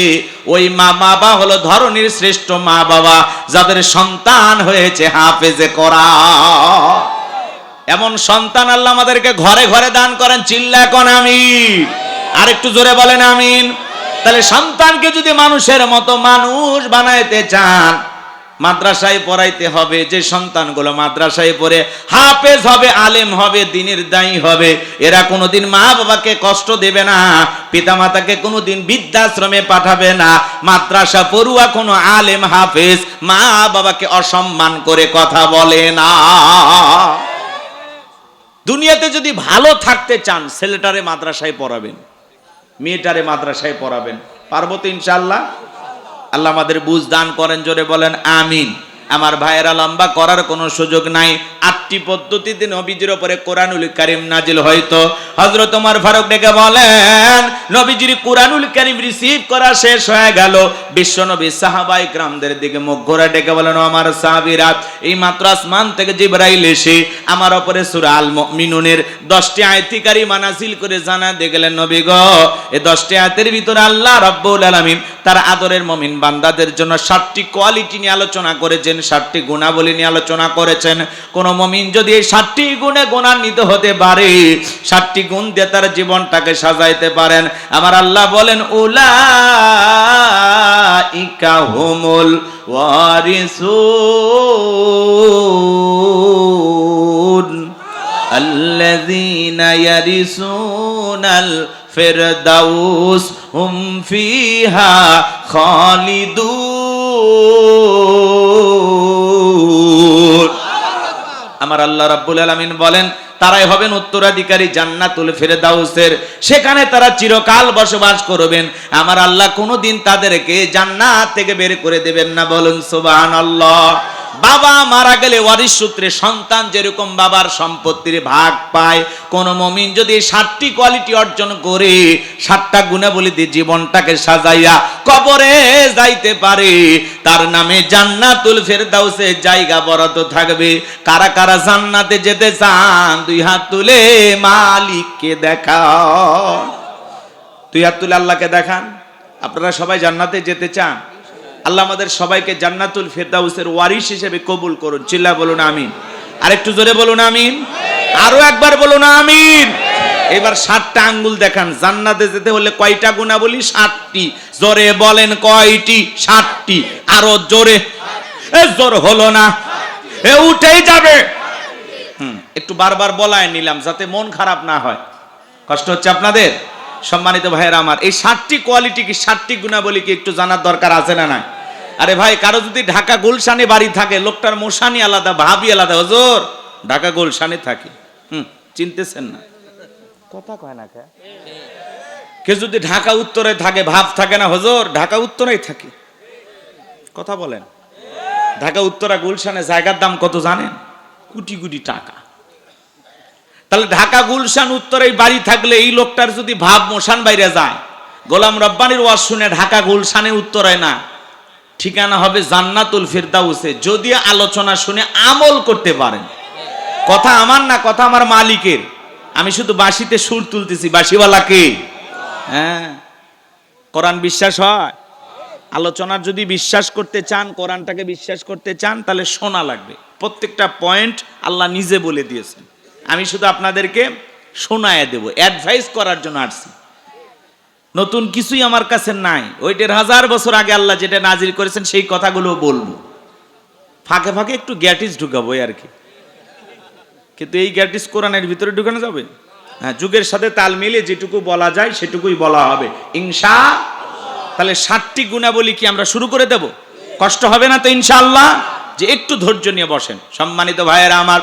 ওই মা বাবা হলো ধরনীর শ্রেষ্ঠ মা বাবা, যাদের সন্তান হয়েছে হাফেজে কোরআন। এমন সন্তান আল্লাহ আমাদেরকে ঘরে ঘরে দান করেন। চিল্লা কোন আমিন? আর একটু জোরে বলেন আমিন। তাহলে সন্তানকে যদি মানুষের মতো মানুষ বানাইতে চান, মাদ্রাসায় পড়াইতে হবে। যে সন্তানগুলো মাদ্রাসায় পড়ে হাফেজ হবে, আলেম হবে, দ্বীনের দায়ী হবে, এরা কোনোদিন মা বাবাকে কষ্ট দেবে না, পিতামাতাকে কোনোদিন বৃদ্ধাশ্রমে পাঠাবে না। মাদ্রাসা পড়ুয়া কোনো আলেম হাফেজ মা বাবাকে অসম্মান করে কথা বলে না। দুনিয়াতে যদি ভালো থাকতে চান, ছেলেটারে মাদ্রাসায় পড়াবেন, মেয়েটারে মাদ্রাসায় পড়াবেন। পারবো তো ইনশাআল্লাহ? আল্লাহ আমাদের বুঝ দান করেন, জোরে বলেন আমিন। আমার ভাইয়েরা, লম্বা করার কোনো সুযোগ নাই। 8টি পদ্ধতিতে নবীজির উপরে কোরআনুল কারীম নাজিল হয়তো। হযরত ওমর ফারুক ডেকে বলেন, নবীজির কোরআনুল কারীম রিসিভ করা শেষ হয়ে গেল। বিশ্ব নবী সাহাবায়ে কিরামদের দিকে মুখ ঘোরা ডেকে বলেন, আমার সাহাবীরা, এই মাত্র আসমান থেকে জিবরাইল এসে আমার উপরে সূরা আল মুমিনুনের 10টি আয়াতি কারিমা নাযিল করে জানা দিয়ে গেলেন, নবী গো, এই 10টি আয়াতের ভিতরে আল্লাহ রাব্বুল আলামিন তার আদরের মুমিন বান্দাদের জন্য 7টি কোয়ালিটি নিয়ে আলোচনা করেছেন, 7টি গুণাবলী নিয়ে আলোচনা করেছেন। কোন মুমিন যদি এই 7টি গুণে গুণান্বিত হতে পারে, 7টি গুণ দিয়ে তার জীবনটাকে সাজাইতে পারেন, আমার আল্লাহ বলেন, উলাইকা হুমুল ওয়ারিসুন আল্লাযীনা ইয়ারিসুনাল ফিরদাউস হুম ফিহা খালিদুন। আমার আল্লাহ রাব্বুল আলামিন বলেন, তারাই হবেন উত্তরাধিকারী জান্নাতুল ফিরদাউসের, সেখানে তারা চিরকাল বসবাস করবেন। আমার আল্লাহ কোনোদিন তাদেরকে জান্নাত থেকে বের করে দেবেন না। বলুন সুবহানাল্লাহ। বাবা মারা গেলে ওয়ারিশ সূত্রে সন্তান যেরকম বাবার সম্পত্তির ভাগ পায়, কোন মুমিন যদি 7টি কোয়ালিটি অর্জন করে 7টা গুণাবলী দিয়ে জীবনটাকে সাজাইয়া কবরে যাইতে পারে, তার নামে জান্নাতুল ফেরদাউসে জায়গা বরাদ্দ থাকবে। কারা কারা জান্নাতে যেতে চান? 2 হাত তুলে মালিককে দেখাও। 2 হাত তুলে আল্লাহকে দেখান। আপনারা সবাই জান্নাতে যেতে চান? আল্লাহ আমাদের সবাইকে জান্নাতুল ফেরদাউসের ওয়ারিশ হিসেবে কবুল করুন। চিল্লা বলুন আমিন। আরেকটু জোরে বলুন আমিন। আরো একবার বলুন আমিন। এবার 7টা আঙ্গুল দেখান। জান্নাতে যেতে হলে কয়টা গুণাবলী? 7টি। জোরে বলেন কয়টি? 7টি। আরো জোরে। জোর হলো না, উঠেই যাবে। একটু বারবার বলায় নিলাম যাতে মন খারাপ না হয়। কষ্ট হচ্ছে আপনাদের? সম্মানিত ভাইয়েরা আমার, এই 7টি কোয়ালিটি কি, 7টি গুণাবলী কি একটু জানার দরকার আছে না? না? আরে ভাই, কারো যদি ঢাকা গুলশানে বাড়ি থাকে, লোকটার মোশানি আলাদা, ভাবি আলাদা। হুজুর ঢাকা গুলশানে থাকি, চিনতেছেন না? কথা কয় না কে? কেউ যদি ঢাকা উত্তরে থাকে, ভাব থাকে না হুজুর ঢাকা উত্তরেই থাকে। কথা বলেন। ঢাকা উত্তরা গুলশানে জায়গার দাম কত জানেন? কোটি কোটি টাকা। তাহলে ঢাকা গুলশান উত্তরে বাড়ি থাকলে এই লোকটার যদি ভাব মোশান বাইরে যায়, গোলাম রব্বানির ওয়াজ শুনে ঢাকা গুলশানে উত্তরায় না, ঠিকানা হবে জান্নাতুল ফেরদাউসে, যদি আলোচনা শুনে আমল করতে পারেন। কথা আমার না, কথা আমার মালিকের। আমি শুধু বাঁশিতে সুর তুলতেছি, বাঁশিওয়ালাকে। হ্যাঁ, কোরআন বিশ্বাস হয়? আলোচনার যদি বিশ্বাস করতে চান, কোরআনটাকে বিশ্বাস করতে চান, তাহলে শোনা লাগবে। প্রত্যেকটা পয়েন্ট আল্লাহ নিজে বলে দিয়েছেন। আমি শুধু আপনাদেরকে শোনায় দেব, অ্যাডভাইস করার জন্য আসছি। নতুন কিছুই আমার কাছে নাই। ওইটার 1000 বছর আগে আল্লাহ যেটা নাজিল করেছেন সেই কথাগুলো বলবো। ফাঁকে ফাঁকে একটু গ্যাটিস ঢুকাবো আর কি। কিন্তু এই গ্যাটিস কোরআনের ভিতরে ঢুকানো যাবে? হ্যাঁ, যুগের সাথে তাল মিলিয়ে যেটুকু বলা যায় সেটুকুই বলা হবে ইনশাআল্লাহ। তাহলে 7টি গুণাবলী কি আমরা শুরু করে দেব? কষ্ট হবে না তো ইনশাআল্লাহ? যে একটু ধৈর্য নিয়ে বসেন। সম্মানিত ভাইয়েরা আমার,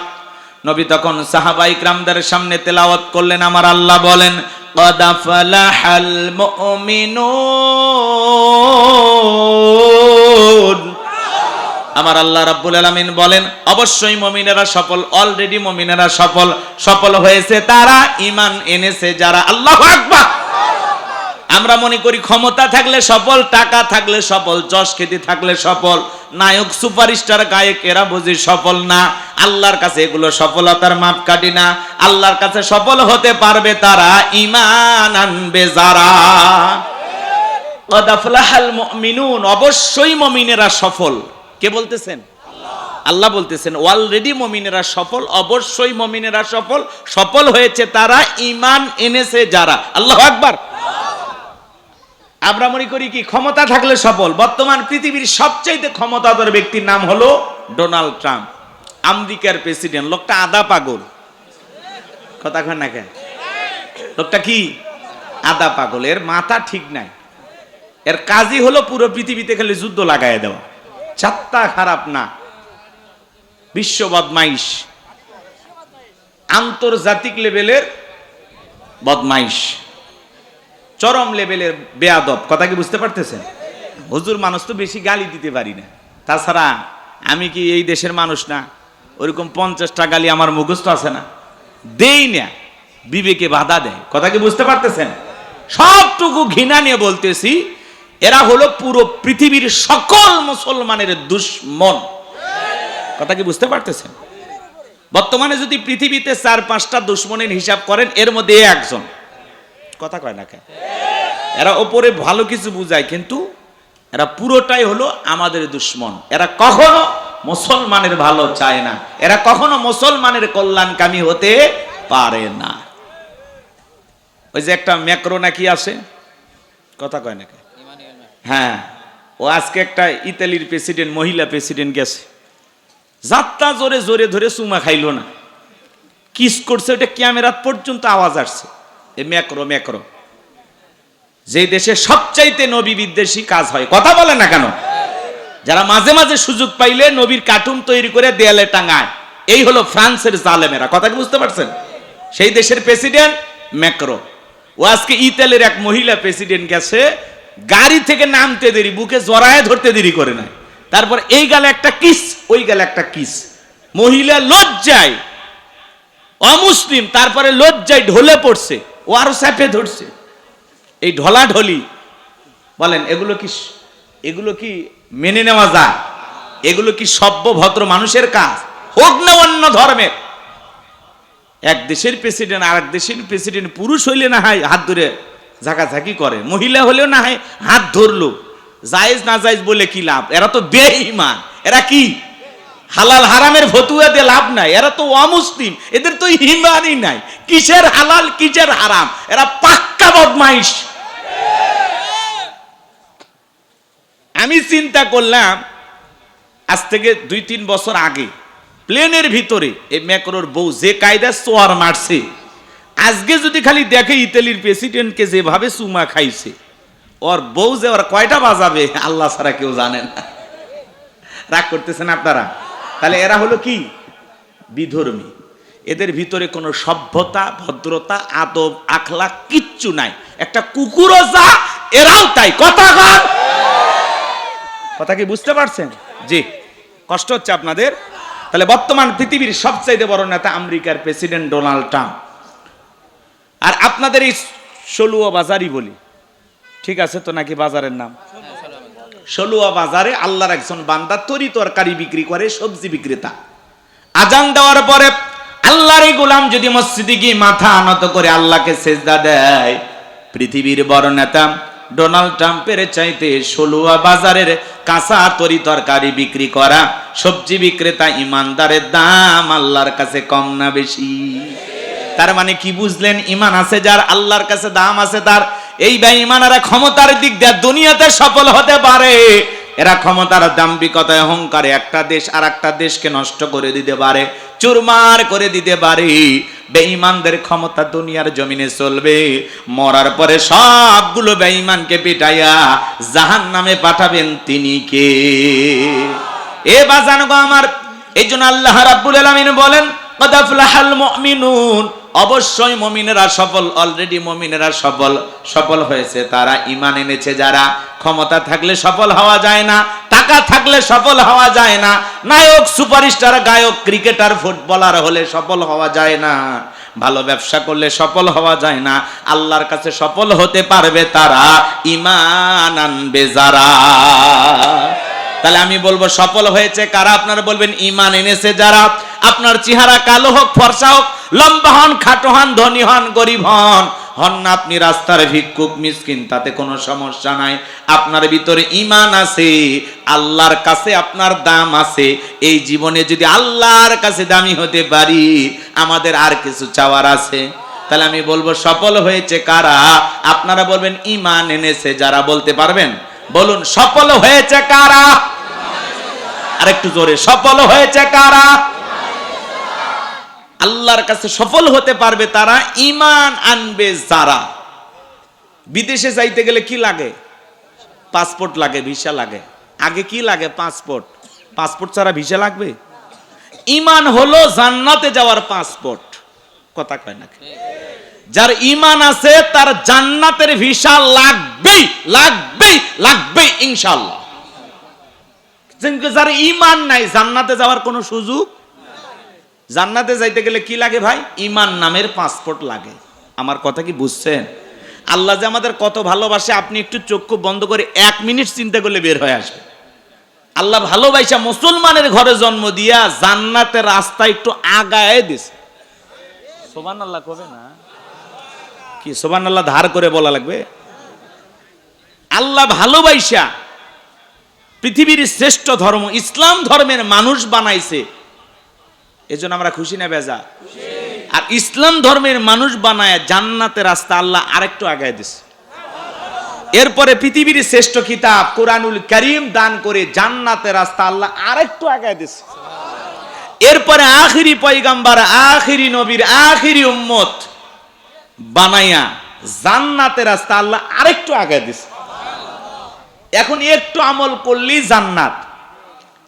নবী তখন সাহাবা ইকরামদের সামনে তেলাওয়াত করলেন। আমার আল্লাহ বলেন, قد أفلح المؤمنون। আমার আল্লাহ রাব্বুল আলামিন বলেন, অবশ্যই মুমিনেরা সফল। অলরেডি মুমিনেরা সফল। সফল হয়েছে তারা, ঈমান এনেছে যারা। আল্লাহু আকবার। আমরা মনে করি ক্ষমতা থাকলে সফল, টাকা থাকলে সফল, যশ খ্যাতি থাকলে সফল, নায়ক সুপারস্টার গায়ক এরা বুঝি সফল না। আল্লাহর কাছে এগুলো সফলতার মাপকাঠি না। আল্লাহর কাছে সফল হতে পারবে তারা, ঈমান আনবে যারা। কদ আফলাহাল মুমিনুন, অবশ্যই মুমিনেরা সফল। কে বলতেছেন? আল্লাহ বলতেছেন অলরেডি মুমিনেরা সফল, অবশ্যই মুমিনেরা সফল। সফল হয়েছে তারা, ঈমান এনেছে যারা। আল্লাহু আকবার। আমরা মনে করি কি ক্ষমতা থাকলে সফল। বর্তমান পৃথিবীর সবচেয়ে ক্ষমতাধর ব্যক্তির নাম হলো ডোনাল্ড ট্রাম্প, আমেরিকার প্রেসিডেন্ট। লোকটা আধা পাগল। কথা কয় না কেন? লোকটা কি আধা পাগল, এর মাথা ঠিক নাই। এর কাজই হলো পুরো পৃথিবীতে খালি যুদ্ধ লাগায় দেওয়া। চাত্তা খারাপ না, বিশ্ব বদমাইশ, আন্তর্জাতিক লেভেলের বদমাইশ, চরম লেভেলের বেয়াদব। কথা কি বুঝতে পারতেছেন? হুজুর মানুষ তো বেশি গালি দিতে পারি না। তাছাড়া আমি কি এই দেশের মানুষ না? ওরকম 50টা গালি আমার মুখস্থ আছে না? দেই না, বিবেকে বাধা দেয়। কথা কি বুঝতে পারতেছেন? সবটুকু ঘৃণা নিয়ে বলতেছি, এরা হলো পুরো পৃথিবীর সকল মুসলমানের দুশমন। কথা কি বুঝতে পারতেছেন? বর্তমানে যদি পৃথিবীতে 4-5টা দুশমনের হিসাব করেন, এর মধ্যে একজন। কথা কয় না কেন? এরা ওপরে ভালো কিছু বুঝায়, কিন্তু এরা পুরোটাই হলো আমাদের দুশমন। এরা কখনো মুসলমানের ভালো চায় না, এরা কখনো মুসলমানের কল্যাণকামী হতে পারে না। ওই যে একটা ম্যাক্রো নাকি আছে, কথা কয় না কেন? হ্যাঁ, ও আজকে একটা ইতালির প্রেসিডেন্ট, মহিলা প্রেসিডেন্ট গেছে, যাত্রা জোরে জোরে ধরে চুমা খাইলো না, কিস করছে, ওটা ক্যামেরা পর্যন্ত আওয়াজ আসছে। এই ম্যাক্রো যে দেশে সবচাইতে নবী বিদ্বেষী কাজ হয়। কথা বলে না কেন? যারা মাঝে মাঝে সুযোগ পাইলে নবীর কার্টুন তৈরি করে দেয়ালে টাঙায়, এই হলো ফ্রান্সের জালেমেরা। কথা কি বুঝতে পারছেন? সেই দেশের প্রেসিডেন্ট ম্যাক্রো। ও আজকে ইতালির এক মহিলা প্রেসিডেন্ট গেছে, গাড়ি থেকে নামতে দেরি, বুকে জড়ায় ধরতে দেরি করে নাই, তারপর এই গালে একটা কিস, ওই গালে একটা কিস। মহিলা লজ্জায়, অমুসলিম, তারপরে লজ্জায় ঢলে পড়ছে, ও আরো চাপে ধরছে। এই ঢলা ঢলি বলেন এগুলো কি মেনে নেওয়া যায়? এগুলো কি সভ্য ভদ্র মানুষের কাজ? হোক না অন্য ধর্মের। এক দেশের প্রেসিডেন্ট আর এক দেশের প্রেসিডেন্ট পুরুষ হইলে না হয় হাত ধরে ঝাঁকাঝাঁকি করে, মহিলা হলেও না হয় হাত ধরলো। জায়েজ না জায়েজ বলে কি লাভ? এরা তো বেঈমান। এরা কি হালাল হারামের ফতুয়া দিয়ে লাভ নাই। এরা তো অমুসলিম, এদের তো ঈমানই নাই। কিসের হালাল কিসের হারাম? এরা পাক্কা বদমাইশ। আমি চিন্তা করলাম আজ থেকে 2-3 বছর আগে প্লেনের ভিতরে এই ম্যাক্রোর বউ যে কায়দা চোয়ার মারছে, আজকে যদি খালি দেখে ইতালির প্রেসিডেন্টকে যেভাবে চুমা খাইছে, ওর বউ যে ওর কয়টা বাজাবে আল্লাহ ছাড়া কেউ জানে না। রাগ করতেছেন আপনারা? তাহলে এরা হলো কি? বিধর্মী। এদের ভিতরে কোনো সভ্যতা, ভদ্রতা, আদব, আখলাক কিচ্ছু নাই। একটা কুকুরও যা, এরাও তাই। কথা কি বুঝতে পারছেন? জি, কষ্ট হচ্ছে আপনাদের? তাহলে বর্তমান পৃথিবীর সবচাইতে বড় নেতা আমেরিকার প্রেসিডেন্ট ডোনাল্ড ট্রাম্প। আর আপনাদের এই সলুয়া বাজারই বলি, ঠিক আছে তো নাকি? বাজারের নাম সলুয়া বাজারে আল্লাহর একজন বান্দা তরি তরকারি বিক্রি করে, সবজি বিক্রেতা। আজান দেওয়ার পরে আল্লাহর এই গোলাম যদি মসজিদে গিয়ে মাথা আনত করে আল্লাহকে সেজদা দেয়, পৃথিবীর বড় নেতা ডোনাল্ড ট্রাম্পের চাইতে সলুয়া বাজারের কাঁচা তরি তরকারি বিক্রি করা সবজি বিক্রেতা ইমানদারের দাম আল্লাহর কাছে কম না বেশি? তার মানে কি বুঝলেন? ইমান আছে যার, আল্লাহর কাছে দাম আছে তার। এই বেঈমানেরা ক্ষমতার দিক দিয়ে দুনিয়াতে সফল হতে পারে। এরা ক্ষমতার দাম্ভিকতায় অহংকারে একটা দেশ আর একটা দেশকে নষ্ট করে দিতে পারে, চুরমার করে দিতে পারে। বেঈমানদের ক্ষমতা দুনিয়ার জমিনে চলবে, মরার পরে সবগুলো বেঈমানকে পিটাইয়া জাহান্নামে পাঠাবেন তিনি কে? এ বাজানগো আমার, এইজন্য আল্লাহ রাব্বুল আলামিন বলেন কদ আফলাহাল মুমিনুন, অবশ্যই মুমিনেরা সফল। অলরেডি মুমিনেরা সফল হয়েছে তারা, ঈমান এনেছে যারা। ক্ষমতা থাকলে সফল হওয়া যায় না, টাকা থাকলে সফল হওয়া যায় না, নায়ক, সুপারস্টার, গায়ক, ক্রিকেটার, ফুটবলার হলে সফল হওয়া যায় না, ভালো ব্যবসা করলে সফল হওয়া যায় না। আল্লাহর কাছে সফল হতে পারবে তারা, ঈমান আনবে যারা। তাহলে আমি বলবো সফল হয়েছে কারা? আপনারা বলবেন ঈমান এনেছে যারা। আপনার চেহারা কালো হোক, ফর্সা হোক, লম্বা হন, খাটো হন, ধনী হন, গরিব হন না আপনি রাস্তার ভিক্ষুক, মিসকিন, তাতে কোনো সমস্যা নাই। আপনার ভিতরে ঈমান আছে, আল্লাহর কাছে আপনার দাম আছে। এই জীবনে যদি আল্লাহর কাছে দামি হতে পারি, আমাদের আর কিছু চাওয়ার আছে? তাহলে আমি বলবো সফল হয়েছে কারা? আপনারা বলবেন ঈমান এনেছে যারা। বলতে পারবেন? বলুন সফল হয়েছে কারা? আরেকটু জোরে, সফল হয়েছে কারা? আল্লাহর কাছে সফল হতে পারবে তারা, ঈমান আনবে যারা। বিদেশে যাইতে গেলে কি লাগে? পাসপোর্ট লাগে, ভিসা লাগে। আগে কি লাগে? পাসপোর্ট। পাসপোর্ট ছাড়া ভিসা লাগবে? ঈমান হলো জান্নাতে যাওয়ার পাসপোর্ট। কথা কয় না? যার ঈমান আছে তার জান্নাতের ভিসা লাগবেই, লাগবেই, লাগবেই ইনশাআল্লাহ। যার ঈমান নাই জান্নাতে যাওয়ার কোনো সুযোগ। জান্নাতে যাইতে গেলে কি লাগে ভাই? ঈমান নামের পাসপোর্ট লাগে। আমার কথা কি বুঝছেন? আল্লাহ যে আমাদের কত ভালোবাসে, আপনি একটু চক্ষু বন্ধ করে 1 মিনিট চিন্তা করলে বের হয়ে আসবে। আল্লাহ ভালোবাসা মুসলমানের ঘরে জন্ম দিয়া জান্নাতের রাস্তা একটু আগায় দিছে। সুবহানাল্লাহ কবে না? কি সুবহানাল্লাহ ধার করে বলা লাগবে? আল্লাহ ভালোবাসা পৃথিবীর শ্রেষ্ঠ ধর্ম ইসলাম ধর্মের মানুষ বানাইছে, এজন্য আমরা খুশি না বেজা? আর ইসলাম ধর্মের মানুষ বানায় জান্নাতের রাস্তা আল্লাহ আরেকটু আগায় দিছে। এরপরে পৃথিবীর শ্রেষ্ঠ কিতাব কোরআনুল কারীম দান করে জান্নাতের রাস্তা আল্লাহ আরেকটু আগায় দিছে। এরপরে আখিরি পয়গাম্বার, আখিরি নবীর আখিরি উম্মত বানাইয়া জান্নাতের রাস্তা আল্লাহ আরেকটু আগায় দিছে। এখন একটু আমল করলেই জান্নাত।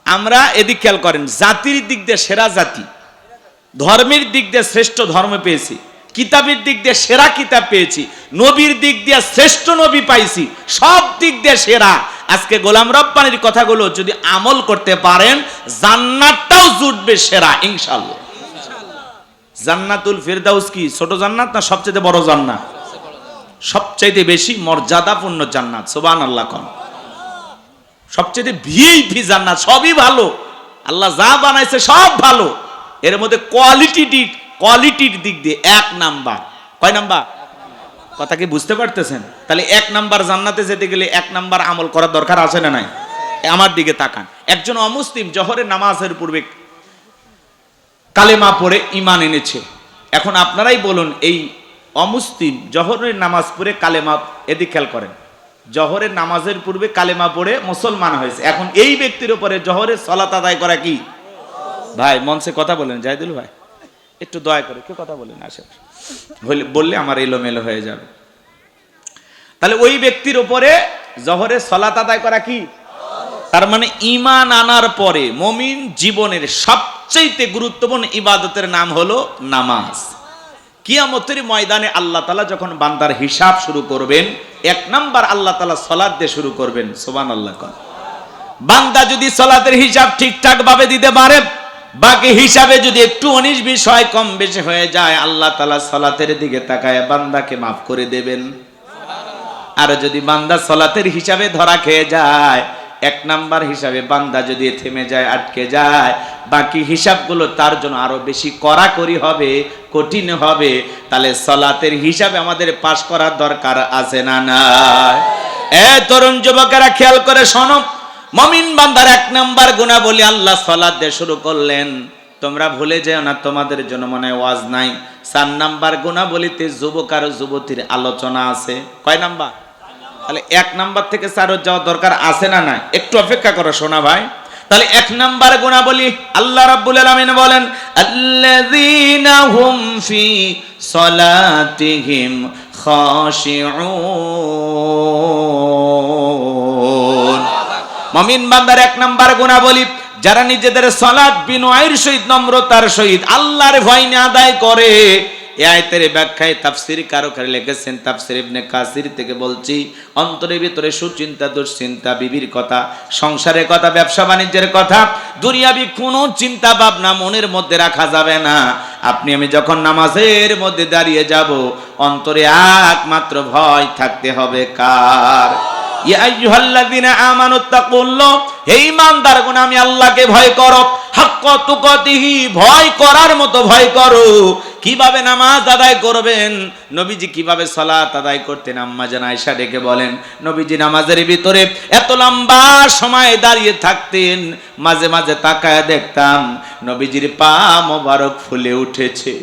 আমরা এদিক খেয়াল করেন, জাতির দিক দিয়ে সেরা জাতি, ধর্মের দিক দিয়ে শ্রেষ্ঠ ধর্ম পেয়েছি, কিতাবের দিক দিয়ে সেরা কিতাব পেয়েছি, নবীর দিক দিয়ে শ্রেষ্ঠ নবী পাইছি, সব দিক দিয়ে সেরা। আজকে গোলাম রব্বানির কথাগুলো যদি আমল করতে পারেন জান্নাতটাও জুটবে সেরা ইনশাআল্লাহ। জান্নাতুল ফেরদাউস কি ছোট জান্নাত না সবচেয়ে বড় জান্নাত? সবচাইতে বেশি মর্যাদাপূর্ণ জান্নাত, সুবহানাল্লাহ কোন। সবচেয়ে ভিআইপি জান্নাত, সবই ভালো, আল্লাহ যা বানাইছে সব ভালো, এর মধ্যে কোয়ালিটির দিক দিয়ে এক নাম্বার। কয় নাম্বার? কথা কি বুঝতে পারতেছেন? তাহলে এক নাম্বার জান্নাতে যেতে গেলে এক নাম্বার আমল করার দরকার আছে না নাই? আমার দিকে তাকান। একজন অমুসলিম জোহরের নামাজের পূর্বে কালেমা পড়ে ঈমান এনেছে। এখন আপনারাই বলুন, এই অমুসলিম জোহরের নামাজ পড়ে কালেমা, এদিকে খেয়াল করেন, জোহরের নামাজের পূর্বে কালেমা পড়ে মুসলমান হয়েছে। এখন এই ব্যক্তির উপরে জোহরের সালাত আদায় করা কি? ভাই মঞ্চে কথা বলেন, জাহিদুল ভাই একটু দয়া করে কেউ কথা বলেন, আসে বললে আমার এলোমেলো হয়ে যাবে। তাহলে ওই ব্যক্তির উপরে জোহরের সালাত আদায় করা কি? তার মানে ঈমান আনার পরে মুমিন জীবনের সবচেয়ে গুরুত্বপূর্ণ ইবাদতের নাম হলো নামাজ। কিয়ামতের ময়দানে আল্লাহ তাআলা যখন বান্দার হিসাব শুরু করবেন, এক নাম্বার আল্লাহ তাআলা সালাত দিয়ে শুরু করবেন, সুবহানাল্লাহ। বান্দা যদি সালাতের হিসাব ঠিকঠাক ভাবে দিতে পারে, বাকি হিসাবে যদি একটু 19-20 হয়, কম বেশি হয়ে যায়, আল্লাহ তাআলা সালাতের দিকে তাকায় বান্দাকে মাফ করে দেবেন। আর যদি বান্দা সালাতের হিসাবে ধরা খেয়ে যায়, এক নাম্বার হিসাবে বান্দা যদি থেমে যায়, আটকে যায়, বাকি হিসাবগুলো তার জন্য আরো বেশি কড়াকড়ি হবে, কঠিন হবে। তাহলে সালাতের হিসাবে আমাদের পাশ করার দরকার আছে না নাই? তরুণ যুবকেরা খেয়াল করে শোনো, মুমিন বান্দার এক নাম্বার গুনাহবলী আল্লাহ সালাত দিয়ে শুরু করলেন। তোমরা ভুলে যেও না, তোমাদের জন্য মনে হয় ওয়াজ নাই। 4 নাম্বার গুনাহবলীতে যুবক আর যুবতীর আলোচনা আছে। কয় নাম্বার? তাহলে 1 নাম্বার থেকে 4 যাওয়া দরকার আছে না নাই? একটু অপেক্ষা করো সোনা ভাই। তাহলে 1 নাম্বার গুনাহবলী আল্লাহ রাব্বুল আলামিন বলেন, আল্লাযীনা হুম ফি সালাতিহিম খাশিউন। মুমিন বান্দার 1 নাম্বার গুনাহবলী যারা নিজেদের সালাত বিনয়ের সহিত, নম্রতার সহিত আল্লাহর ভয় নিয়ে আদায় করে। এই আয়াতের ব্যাখ্যায় তাফসীরকাররা লিখেছেন, তাফসীর ইবনে কাসির থেকে বলছি, অন্তরের ভিতরে সুচিন্তা, দুশ্চিন্তা, বিবির কথা, সংসারের কথা, ব্যবসা বাণিজ্যের কথা, দুনিয়াবি কোনো চিন্তা ভাবনা মনের মধ্যে রাখা যাবে না। আপনি আমি যখন নামাজের মধ্যে দাঁড়িয়ে যাব, অন্তরে একমাত্র ভয় থাকতে হবে কার? ইয়া আইয়ুহাল্লাযীনা আমানুত্তাকুল্লাহ, হে ঈমানদারগণ আমি আল্লাহকে ভয় করো, হাক্কা তুকাতিহি, ভয় করার মতো ভয় করো। কিভাবে নামাজ আদায় করবেন? নবীজি কিভাবে সালাত আদায় করতেন? আম্মা জান আয়েশা ডেকে বলেন, নবীজি নামাজের ভিতরে এত লম্বা সময় দাঁড়িয়ে থাকতেন, মাঝে মাঝে তাকায় দেখতাম নবীজির পা মোবারক ফুলে উঠেছে।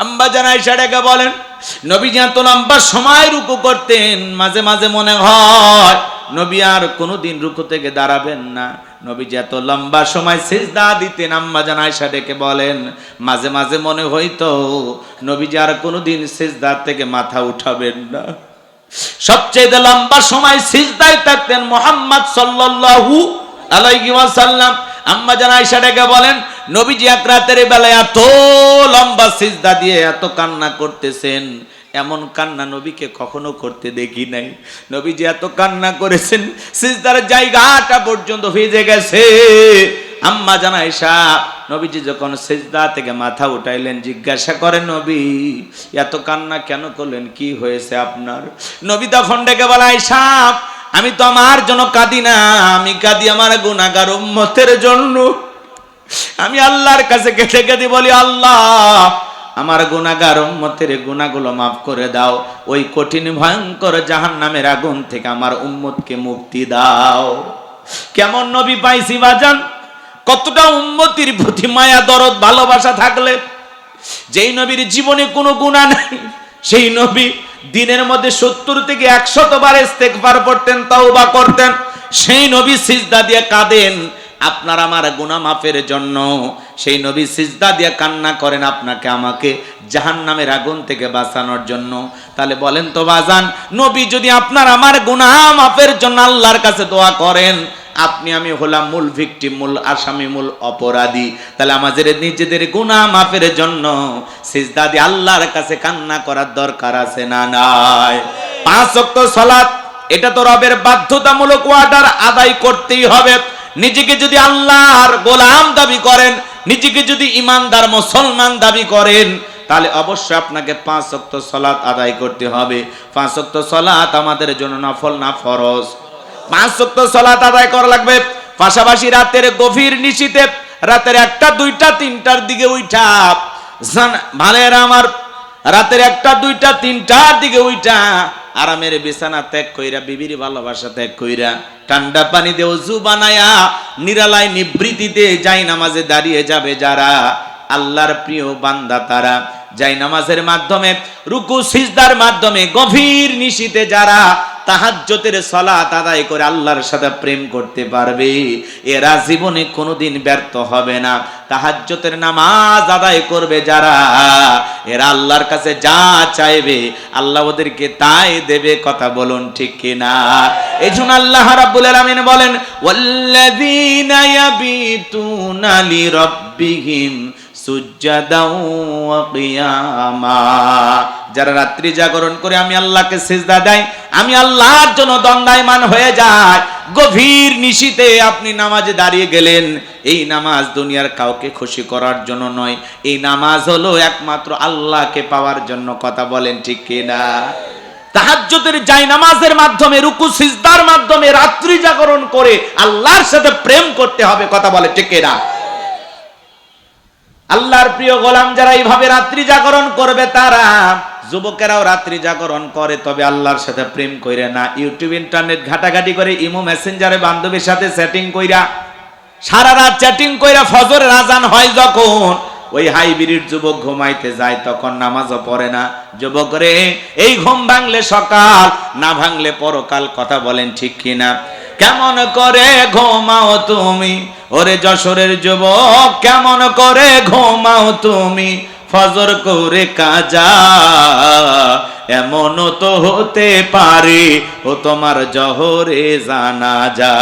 আম্মা জান আয়েশা ডেকে বলেন, নবীজি এত লম্বা সময় রুকু করতেন, মাঝে মাঝে মনে হয় নবী আর কোনোদিন রুকু থেকে দাঁড়াবেন না। নবীজি এত লম্বা সময় সিজদা দিতেন। আম্মা জান আয়েশা ডেকে বলেন, মাঝে মাঝে মনে হইতো নবীজি আর কোনোদিন সিজদা থেকে মাথা উঠাবেন না। সবচেয়ে লম্বা সময় সিজদায় থাকতেন মুহাম্মদ সাল্লাল্লাহু আলাইহি ওয়াসাল্লাম। আম্মা জান আয়েশা ডেকে বলেন, নবীজি এক রাতের বেলায় এত লম্বা সিজদা দিয়ে এত কান্না করতেছেন, এমন কান্না নবীকে কখনো করতে দেখি নাই। নবীজি এত কান্না করেছেন, সিজদার জায়গাটা পর্যন্ত ভিজে গেছে। আম্মা জান আয়েশা নবীজি যখন সিজদা থেকে মাথা উঠাইলেন, জিজ্ঞাসা করেন, নবী এত কান্না কেন করলেন, কি হয়েছে আপনার? নবী তখন ডেকে বলে, আয়েশা আমি তো আমার জন্য কাঁদি না, আমি কাঁদি আমার গুনাহগার উম্মতের জন্য। আমি আল্লাহর কাছে কেঁদে কেঁদে বলি, আল্লাহ আমার গুনাহগার উম্মতের গুনাহগুলো মাফ করে দাও, ওই কঠিন ভয়ঙ্কর জাহান্নামের আগুন থেকে আমার উম্মতকে মুক্তি দাও। কেমন নবী পাইছি বাজান, কতটা উম্মতির প্রতি মায়া, দরদ, ভালোবাসা থাকলে। যেই নবীর জীবনে কোনো গুনাহ নাই, সেই নবী দিনের মধ্যে 70 থেকে 100 বার ইস্তেগফার পড়তেন, তওবা করতেন। সেই নবী সিজদা দিয়ে কাঁদেন আপনার আমার গুনাহ মাফের জন্য। সেই নবী সিজদা দিয়ে কান্না করেন আপনাকে আমাকে জাহান্নামের আগুন থেকে বাঁচানোর জন্য। তাহলে বলেন তো বাজান, নবী যদি আপনার আমার গুনাহ মাফের জন্য আল্লাহর কাছে দোয়া করেন, আপনি আমি হলাম মূল ভিকটিম, মূল আসামি, মূল অপরাধী। তাহলে আমাদের নিজেদের গুনাহ মাফের জন্য সিজদা দিয়ে আল্লাহর কাছে কান্না করার দরকার আছে না নাই? 5 ওয়াক্ত সালাত এটা তো রবের বাধ্যতামূলক ওয়ার্ডার, আদায় করতেই হবে। নিজেকে যদি আল্লাহর গোলাম দাবি করেন, নিজেকে যদি ইমানদার মুসলমান দাবি করেন, তাহলে অবশ্যই আপনাকে 5 ওয়াক্ত সালাত আদায় করতে হবে। 5 ওয়াক্ত সালাত আমাদের জন্য নফল না ফরজ। 5 ওয়াক্ত সালাত আদায় করা লাগবে। পাশাপাশি রাতের গভীর নিশিতে, রাতের 1টা 2টা 3টার দিকে উঠা, ভালের আমার রাতের 1টা 2টা 3টার দিকে উঠা আরামের বিছানা ত্যাগ কইরা, বিবির ভালোবাসা ত্যাগ কইরা, ঠান্ডা পানি দিয়ে ওযু বানায়া নিরালায় নিবৃত্তিতে যাই নামাজে দাঁড়িয়ে যাবে যারা, আল্লাহর প্রিয় বান্দা তারা যাই নামাজের মাধ্যমে, রুকু সিজদার মাধ্যমে গভীর নিশিতে যারা তাহাজ্জুদের সালাত আদায় করে আল্লাহর সাথে প্রেম করতে পারবে, এরা জীবনে কোনোদিন ব্যর্থ হবে না। তাহাজ্জুদের নামাজ আদায় করবে যারা, এরা আল্লাহর কাছে যা চাইবে আল্লাহ ওদেরকে তাই দেবে। কথা বলুন ঠিক কিনা? এজন্য আল্লাহ রাব্বুল আলামিন বলেন, ওয়াল্লাযীনা ইয়াবিতুনা লিরাব্বিহিম সুজ্জাদাও ওয়া কিয়ামা, যারা রাত্রি জাগরণ করে আমি আল্লাহকে সিজদা দেয়, আমি আল্লাহর জন্য দণ্ডায়মান হয়ে যায়। গভীর নিশিতে আপনি নামাজে দাঁড়িয়ে গেলেন, এই নামাজ দুনিয়ার কাউকে খুশি করার জন্য নয়, এই নামাজ হলো একমাত্র আল্লাহকে পাওয়ার জন্য। কথা বলেন ঠিক কিনা? তাহাজ্জুদের জায় নামাজের মাধ্যমে, রুকু সিজদার মাধ্যমে রাত্রি জাগরণ করে আল্লাহর সাথে প্রেম করতে হবে। কথা বলে ঠিক কিনা? আল্লাহর প্রিয় গোলাম যারা এইভাবে রাত্রি জাগরণ করবে, তারা, যুবকেরাও রাত্রি জাগরণ করে, তবে আল্লাহর সাথে প্রেম কইরা না, ইউটিউব ইন্টারনেট ঘাটাঘাটি করে, ইমো মেসেঞ্জারে বান্ধবীর সাথে চ্যাটিং কইরা, সারা রাত চ্যাটিং কইরা ফজরের আজান হয় যখন, ওই হাইব্রিড যুবক ঘুমাইতে যায়, তখন নামাজও পড়ে না। যুবক রে, এই ঘুম ভাঙলে সকাল, না ভাঙলে পরকাল। কথা বলেন ঠিক কিনা? কেমন করে ঘুমাও তুমি, ওরে যশোরের যুবক, কেমন করে ঘুমাও তুমি, ফজর করে কাজা, এমন তো হতে পারে ও তোমার জহরে জানাজা,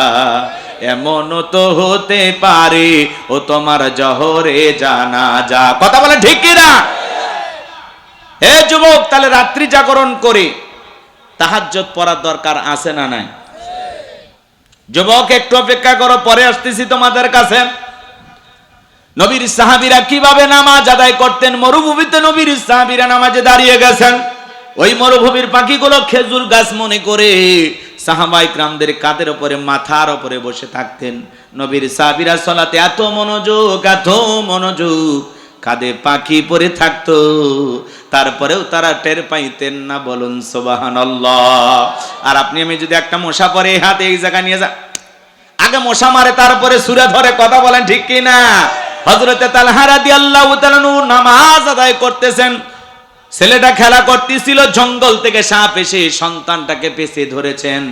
এমন তো হতে পারে ও তোমার জহরে জানাজা। কথা বলে ঠিক কিনা? হে যুবক, তাহলে রাত্রি জাগরণ করে তাহাজ্জুদ পড়ার দরকার আছে না নাই? যুবক, একটু অপেক্ষা করো, পরে আসতেছি তোমাদের কাছে। নবীর সাহাবীরা কিভাবে নামাজ আদায় করতেন? মরুভূমিতে নবীর সাহাবীরা নামাজে দাঁড়িয়ে গেছেন, ওই মরুভূমির পাখিগুলো খেজুর গাছ মনে করে সাহাবায়ে কিরামদের কাঁধের উপরে, মাথার উপরে বসে থাকতেন। নবীর সাহাবীরা সালাতে এত মনোযোগ, কাঁধে পাখি পরে থাকতো, তারপরেও তারা টের পাইতেন না। বলুন সুবহানাল্লাহ। আর আপনি আমি যদি একটা মশা পরে হাতে এই জায়গা নিয়ে যা, আগে মশা মারে তারপরে সূরা ধরে। কথা বলেন ঠিক কিনা? হযরতে তালহা রাদিয়াল্লাহু তাআলা নামাজ আদায় করতেছেন, ছেলেটা খেলা করতেছিল, জঙ্গল থেকে সাপ এসে সন্তানটাকে পেছে ধরেছেন।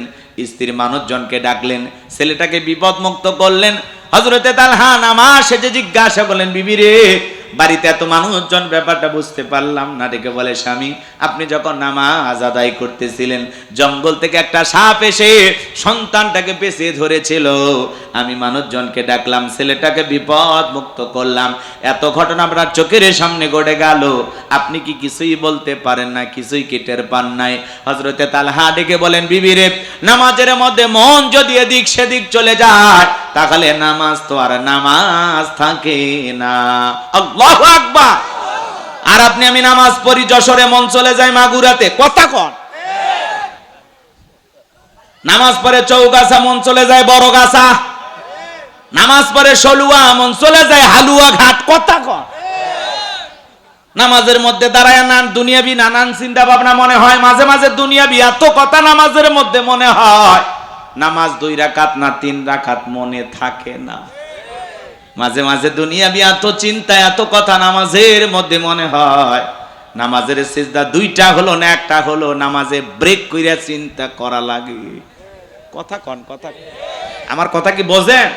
স্ত্রী মানুষজনকে ডাকলেন, ছেলেটাকে বিপদ মুক্ত করলেন। হযরতে তালহা নামাজ শেষে জিজ্ঞাসা করলেন, বিবি রে, বাড়িতে এত মানুষজন, ব্যাপারটা বুঝতে পারলাম না। ডেকে বলে, স্বামী, আপনি যখন নামাজ আদায় করতেছিলেন, জঙ্গল থেকে একটা সাপ এসে সন্তানটাকে পেঁচিয়ে ধরেছিল, আমি মানুষজনকে ডাকলাম, ছেলেটাকে বিপদ মুক্ত করলাম, এত ঘটনা আপনার চোখের সামনে ঘটে গেল, আপনি কি কিছুই বলতে পারেন না? কিছুই কি টের পান নাই? হযরতে তালহা ডেকে বলেন, বিবি রে, নামাজের মধ্যে মন যদি এদিক সেদিক চলে যায়, তাহলে নামাজ তো আর নামাজ থাকে না। আল্লাহু আকবার। আর আপনি আমি নামাজ পড়ি, যশোরে মন চলে যায় মাগুরাতে। কথা কন। নামাজ পড়ে চৌগাছা, মন চলে যায় বড়গাছা। নামাজ পড়ে সলুয়া, মন চলে যায় হালুয়া ঘাট। কথা কন। নামাজের মধ্যে দাঁড়ায় দুনিয়াবি নানান চিন্তা ভাবনা মনে হয়, মাঝে মাঝে দুনিয়াবি এত কথা নামাজের মধ্যে মনে হয়, নামাজ 2 রাকাত না 3 রাকাত মনে থাকে না। মাঝে মাঝে দুনিয়াবি এত চিন্তা, এত কথা নামাজের মধ্যে মনে হয়, নামাজের সিজদা 2টা হলো না 1টা হলো, নামাজে ব্রেক কইরা চিন্তা করা লাগে। কথা কন, কথা। আমার কথা কি বোঝেন?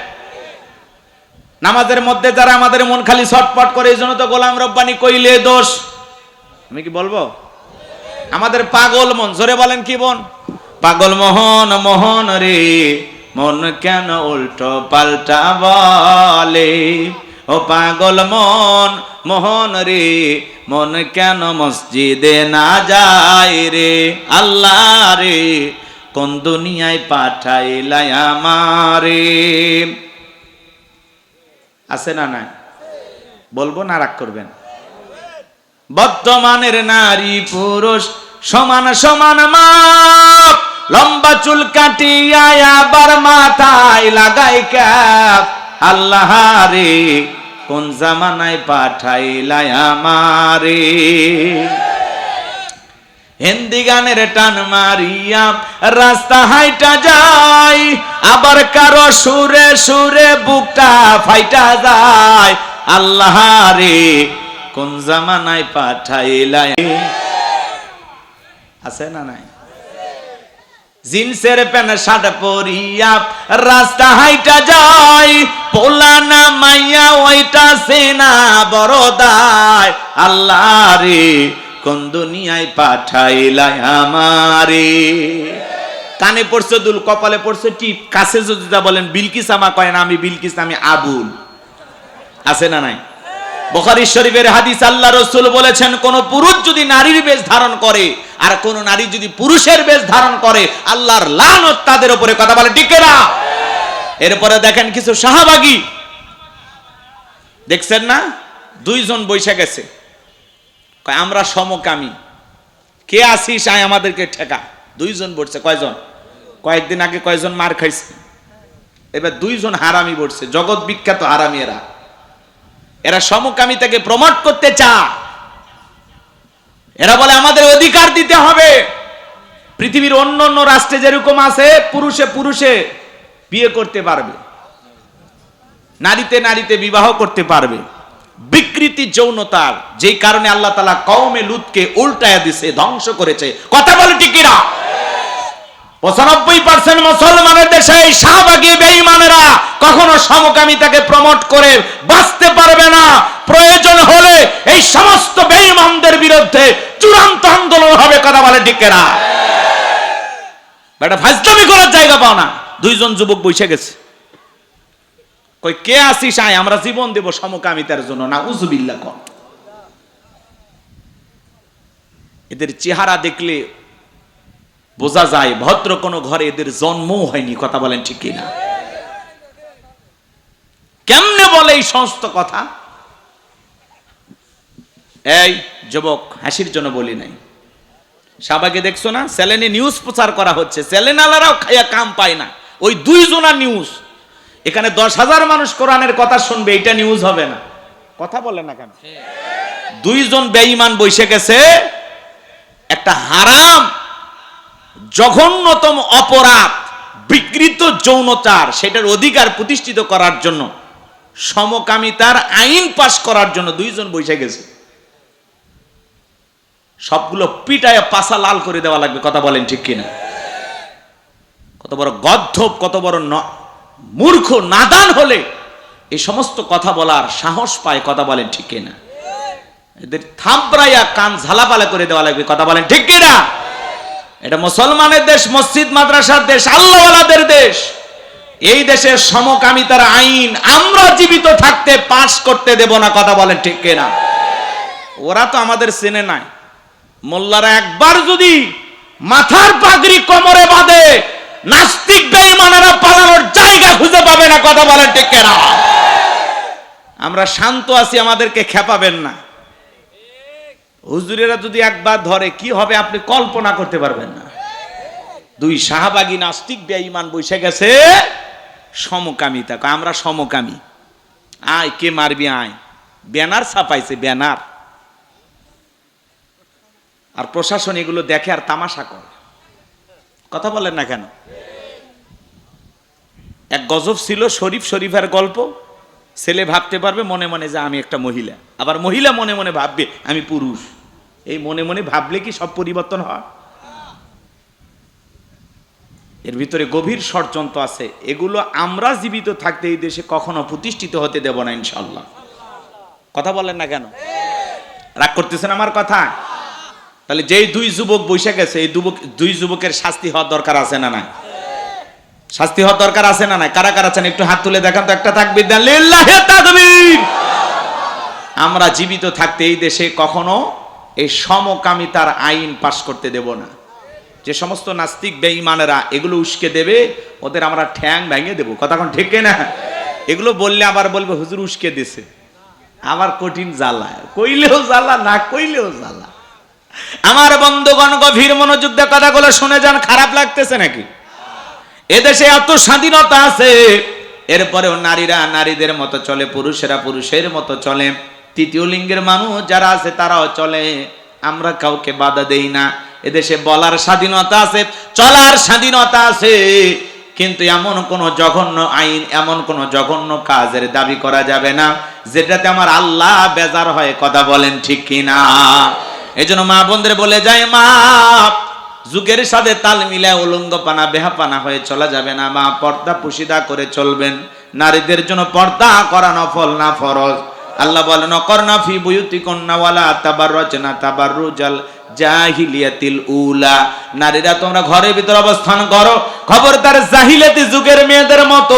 নামাজের মধ্যে যারা আমাদের মন খালি ছটপট করে, এই জন্য তো গোলাম রব্বানি কইলে দোষ। আমি কি বলবো? আমাদের পাগল মন, জোরে বলেন কি মন? পাগল মোহন, মোহন রে, মন কেন উল্টো পাল্টা বলে, ও পাগল মন, মোহন রে, মন কেন মসজিদে না যায় রে, আল্লাহ রে, কোন দুনিয়ায় পাঠাইলাই আমারে। আছে না নাই? বলবো না রাগ করবেন? বর্তমানের নারী পুরুষ সমান সমান মাপ, লম্বা চুল কাটিয়া আবার মাথায় লাগাই ক্যাপ। আল্লাহ রে কোন জামানায় পাঠাইলাই আমারে। হিন্দি গানের টান মারিয়া রাস্তা হাইটা যায়, আবার কারো সুরে সুরে বুকটা ফাইটা যায়। আল্লাহ রে কোন জামানায় পাঠাইলাই। আছে না নাই? জিন্সের প্যান্ট শার্ট পরিয়া রাস্তা হাইটা যায়, পোলা না মাইয়া ওইটা সেনা বড় দায়। আল্লাহ রে কোন দুনিয়ায় পাঠাইলাই আমারে। কানে পড়ছে দুল, কপালে পড়ছে টিপ, কাছে যদি যা বলেন বিলকিস আমা কয় না আমি বিলকিস, আমি আবুল। আছে না নাই? বুখারী শরীফের হাদিস, আল্লাহ রাসূল বলেছেন কোন পুরুষ যদি নারীর বেশ ধারণ করে আর কোন নারী যদি পুরুষের বেশ ধারণ করে আল্লাহর লানত তাদের উপরে। কথা বলে ঠিক না? এরপরে দেখেন কিছু সাহাবাগী, দেখছেন না, দুইজন বৈশা গেছে, কয় আমরা সমকামী, কে আসিস আয় আমাদেরকে ঠেকা। দুইজন বসছে। কয়জন? কয়েকদিন আগে কয়জন মার খাইছে, এবার দুইজন হারামি বসছে, জগৎ বিখ্যাত হারামি। এরা সমকামিতাকে প্রমোট করতে চায়। এরা বলে আমাদের অধিকার দিতে হবে। পৃথিবীর অন্য অন্য রাষ্ট্রে যেরকম আছে পুরুষে পুরুষে বিয়ে করতে পারবে, নারীতে নারীতে বিবাহ করতে পারবে। বিকৃতি যৌনতার যেই কারণে আল্লাহ তাআলা কওমে লুতকে উল্টায়া দিছে, ধ্বংস করেছে। কথা বলে ঠিক কিনা? 95% মুসলমানের দেশে এই শাহবাগী বেঈমানেরা কখনো সমকামিতাকে প্রমোট করে বাঁচতে পারবে না। প্রয়োজন হলে এই সমস্ত বেঈমানদের বিরুদ্ধে চূড়ান্ত আন্দোলন হবে। কথা বলে ঠিক কিনা? বেটা ফাজলামি করার জায়গা পাও না। দুইজন যুবক বসে গেছে, কই কে আসিস আয় আমরা জীবন দেব সমকামিতার জন্য। না উযুবিল্লাহ। কর এদের চেহারা দেখলে বোঝা যায় ভদ্র কোন ঘরে এদের জন্মও হয়নি। কথা বলেন ঠিক কিনা? কেমনে বলে এই সমস্ত কথা? এই যুবক, হাসির জন্য বলি নাই। শাহবাগে দেখছো না চ্যানেলে নিউজ প্রচার করা হচ্ছে, চ্যানেলারাও খাইয়া কাম পায় না। ওই দুইজনা নিউজ, এখানে 10,000 মানুষ কোরআনের কথা শুনবে, এটা নিউজ হবে না। কথা বলে না কেন? দুইজন বেঈমান বসে গেছে, একটা হারাম জঘন্যতম অপরাধ বিকৃত যৌনতার সেটার অধিকার প্রতিষ্ঠিত করার জন্য, সমকামিতার আইন পাশ করার জন্য দুইজন বসে গেছে। সবগুলো পিটায় পাছা লাল করে দেওয়া লাগবে। কথা বলেন ঠিক কিনা? কত বড় গদ্ধব, কত বড় মূর্খ নাদান হলে এই সমস্ত কথা বলার সাহস পায়। কথা বলেন ঠিক কিনা? এদের থাবড়াইয়া কান ঝালাপালা করে দেওয়া লাগবে। কথা বলেন ঠিক কিনা? এটা মুসলমানের দেশ, মসজিদ মাদ্রাসার দেশ, আল্লাহওয়ালাদের দেশ। এই দেশের সমকামিতার আইন আমরা জীবিত থাকতে পাশ করতে দেব না। কথা বলেন ঠিক কিনা? ওরা তো আমাদের চেনে নাই। মোল্লারা একবার যদি মাথার পাগড়ি কোমরে বাঁধে, নাস্তিক বেঈমানেরা পালানোর জায়গা খুঁজে পাবে না। কথা বলেন ঠিক কিনা? আমরা শান্ত আছি, আমাদেরকে খেপাবেন না। হুজুরেরা যদি একবার ধরে কি হবে আপনি কল্পনা করতে পারবেন না। দুই শাহবাগী নাস্তিক বেঈমান বসে গেছে সমকামিতা। আমরা সমকামী, আয় কে মারবি আয়। Banner ছাপাইছে, banner. আর প্রশাসন এগুলো দেখে আর তামাশা করে। কথা বলেন না কেন? এক গজব ছিল শরীফ শরীফের গল্প। ছেলে ভাবতে পারবে মনে মনে যে আমি একটা মহিলা, আবার মহিলা মনে মনে ভাববে আমি পুরুষ। এই মনে মনে ভাবলে কি সব পরিবর্তন হয়? এর ভিতরে গভীর ষড়যন্ত্র আছে। এগুলো আমরা জীবিত থাকতে এই দেশে কখনো প্রতিষ্ঠিত হতে দেব না ইনশাআল্লাহ। কথা বলেন না কেন? রাগ করতেছেন আমার কথা? তাহলে যেই দুই যুবক বসে গেছে, এই দুই যুবকের শাস্তি হওয়ার দরকার আছে না নাই? শাস্তি হওয়ার দরকার আছে না নাই? কারা কারা আছেন একটু হাত তুলে দেখান তো। একটা তাকবীর দেন, লিল্লাহি তাকবীর। আমরা জীবিত থাকতে এই দেশে কখনো এই সমকামিতার আইন পাশ করতে দেব না। যে সমস্ত নাস্তিক বেঈমানেরা এগুলো উস্কে দেবে, ওদের আমরা ঠ্যাং ভেঙে দেবো। কথা কোন ঠিক না? এগুলো বললে আবার বলবে হুজুর উস্কে দিছে, আবার কঠিন জ্বালা, কইলেও জ্বালা না কইলেও জ্বালা। আমার বন্ধুগণ গভীর মনোযোগ দিয়ে কথাগুলো শুনে যান। খারাপ লাগতেছে নাকি? এদেশে এত স্বাধীনতা আছে, এরপরেও নারীরা নারীদের মতো চলে, পুরুষেরা পুরুষের মতো চলে, তৃতীয় লিঙ্গের মানুষ যারা আছে তারাও চলে, আমরা কাউকে বাধা দেই না। এদেশে বলার স্বাধীনতা আছে, চলার স্বাধীনতা আছে, কিন্তু এমন কোন জঘন্য আইন, এমন কোন জঘন্য কাজের দাবি করা যাবে না যেটাতে আমার আল্লাহ বেজার হয়। কথা বলেন ঠিক কিনা? এজন্য মা বোনদের বলে যায়, মা যুগের সাথে তাল মিলায় উলঙ্গপানা বেহাপানা হয়ে চলা যাবে না। মা পর্দা পুশিদা করে চলবেন। নারীদের জন্য পর্দা করা নফল না ফরজ। আল্লাহ বলেন করনা ফি বুয়ুতিকুন্না ওয়ালা তাবাররাজনা তাবাররুজাল জাহিলিয়াতিল উলা। নারীরা তোমরা ঘরের ভিতর অবস্থান করো, খবরদার জাহিলিয়াতি যুগের মেয়েদের মতো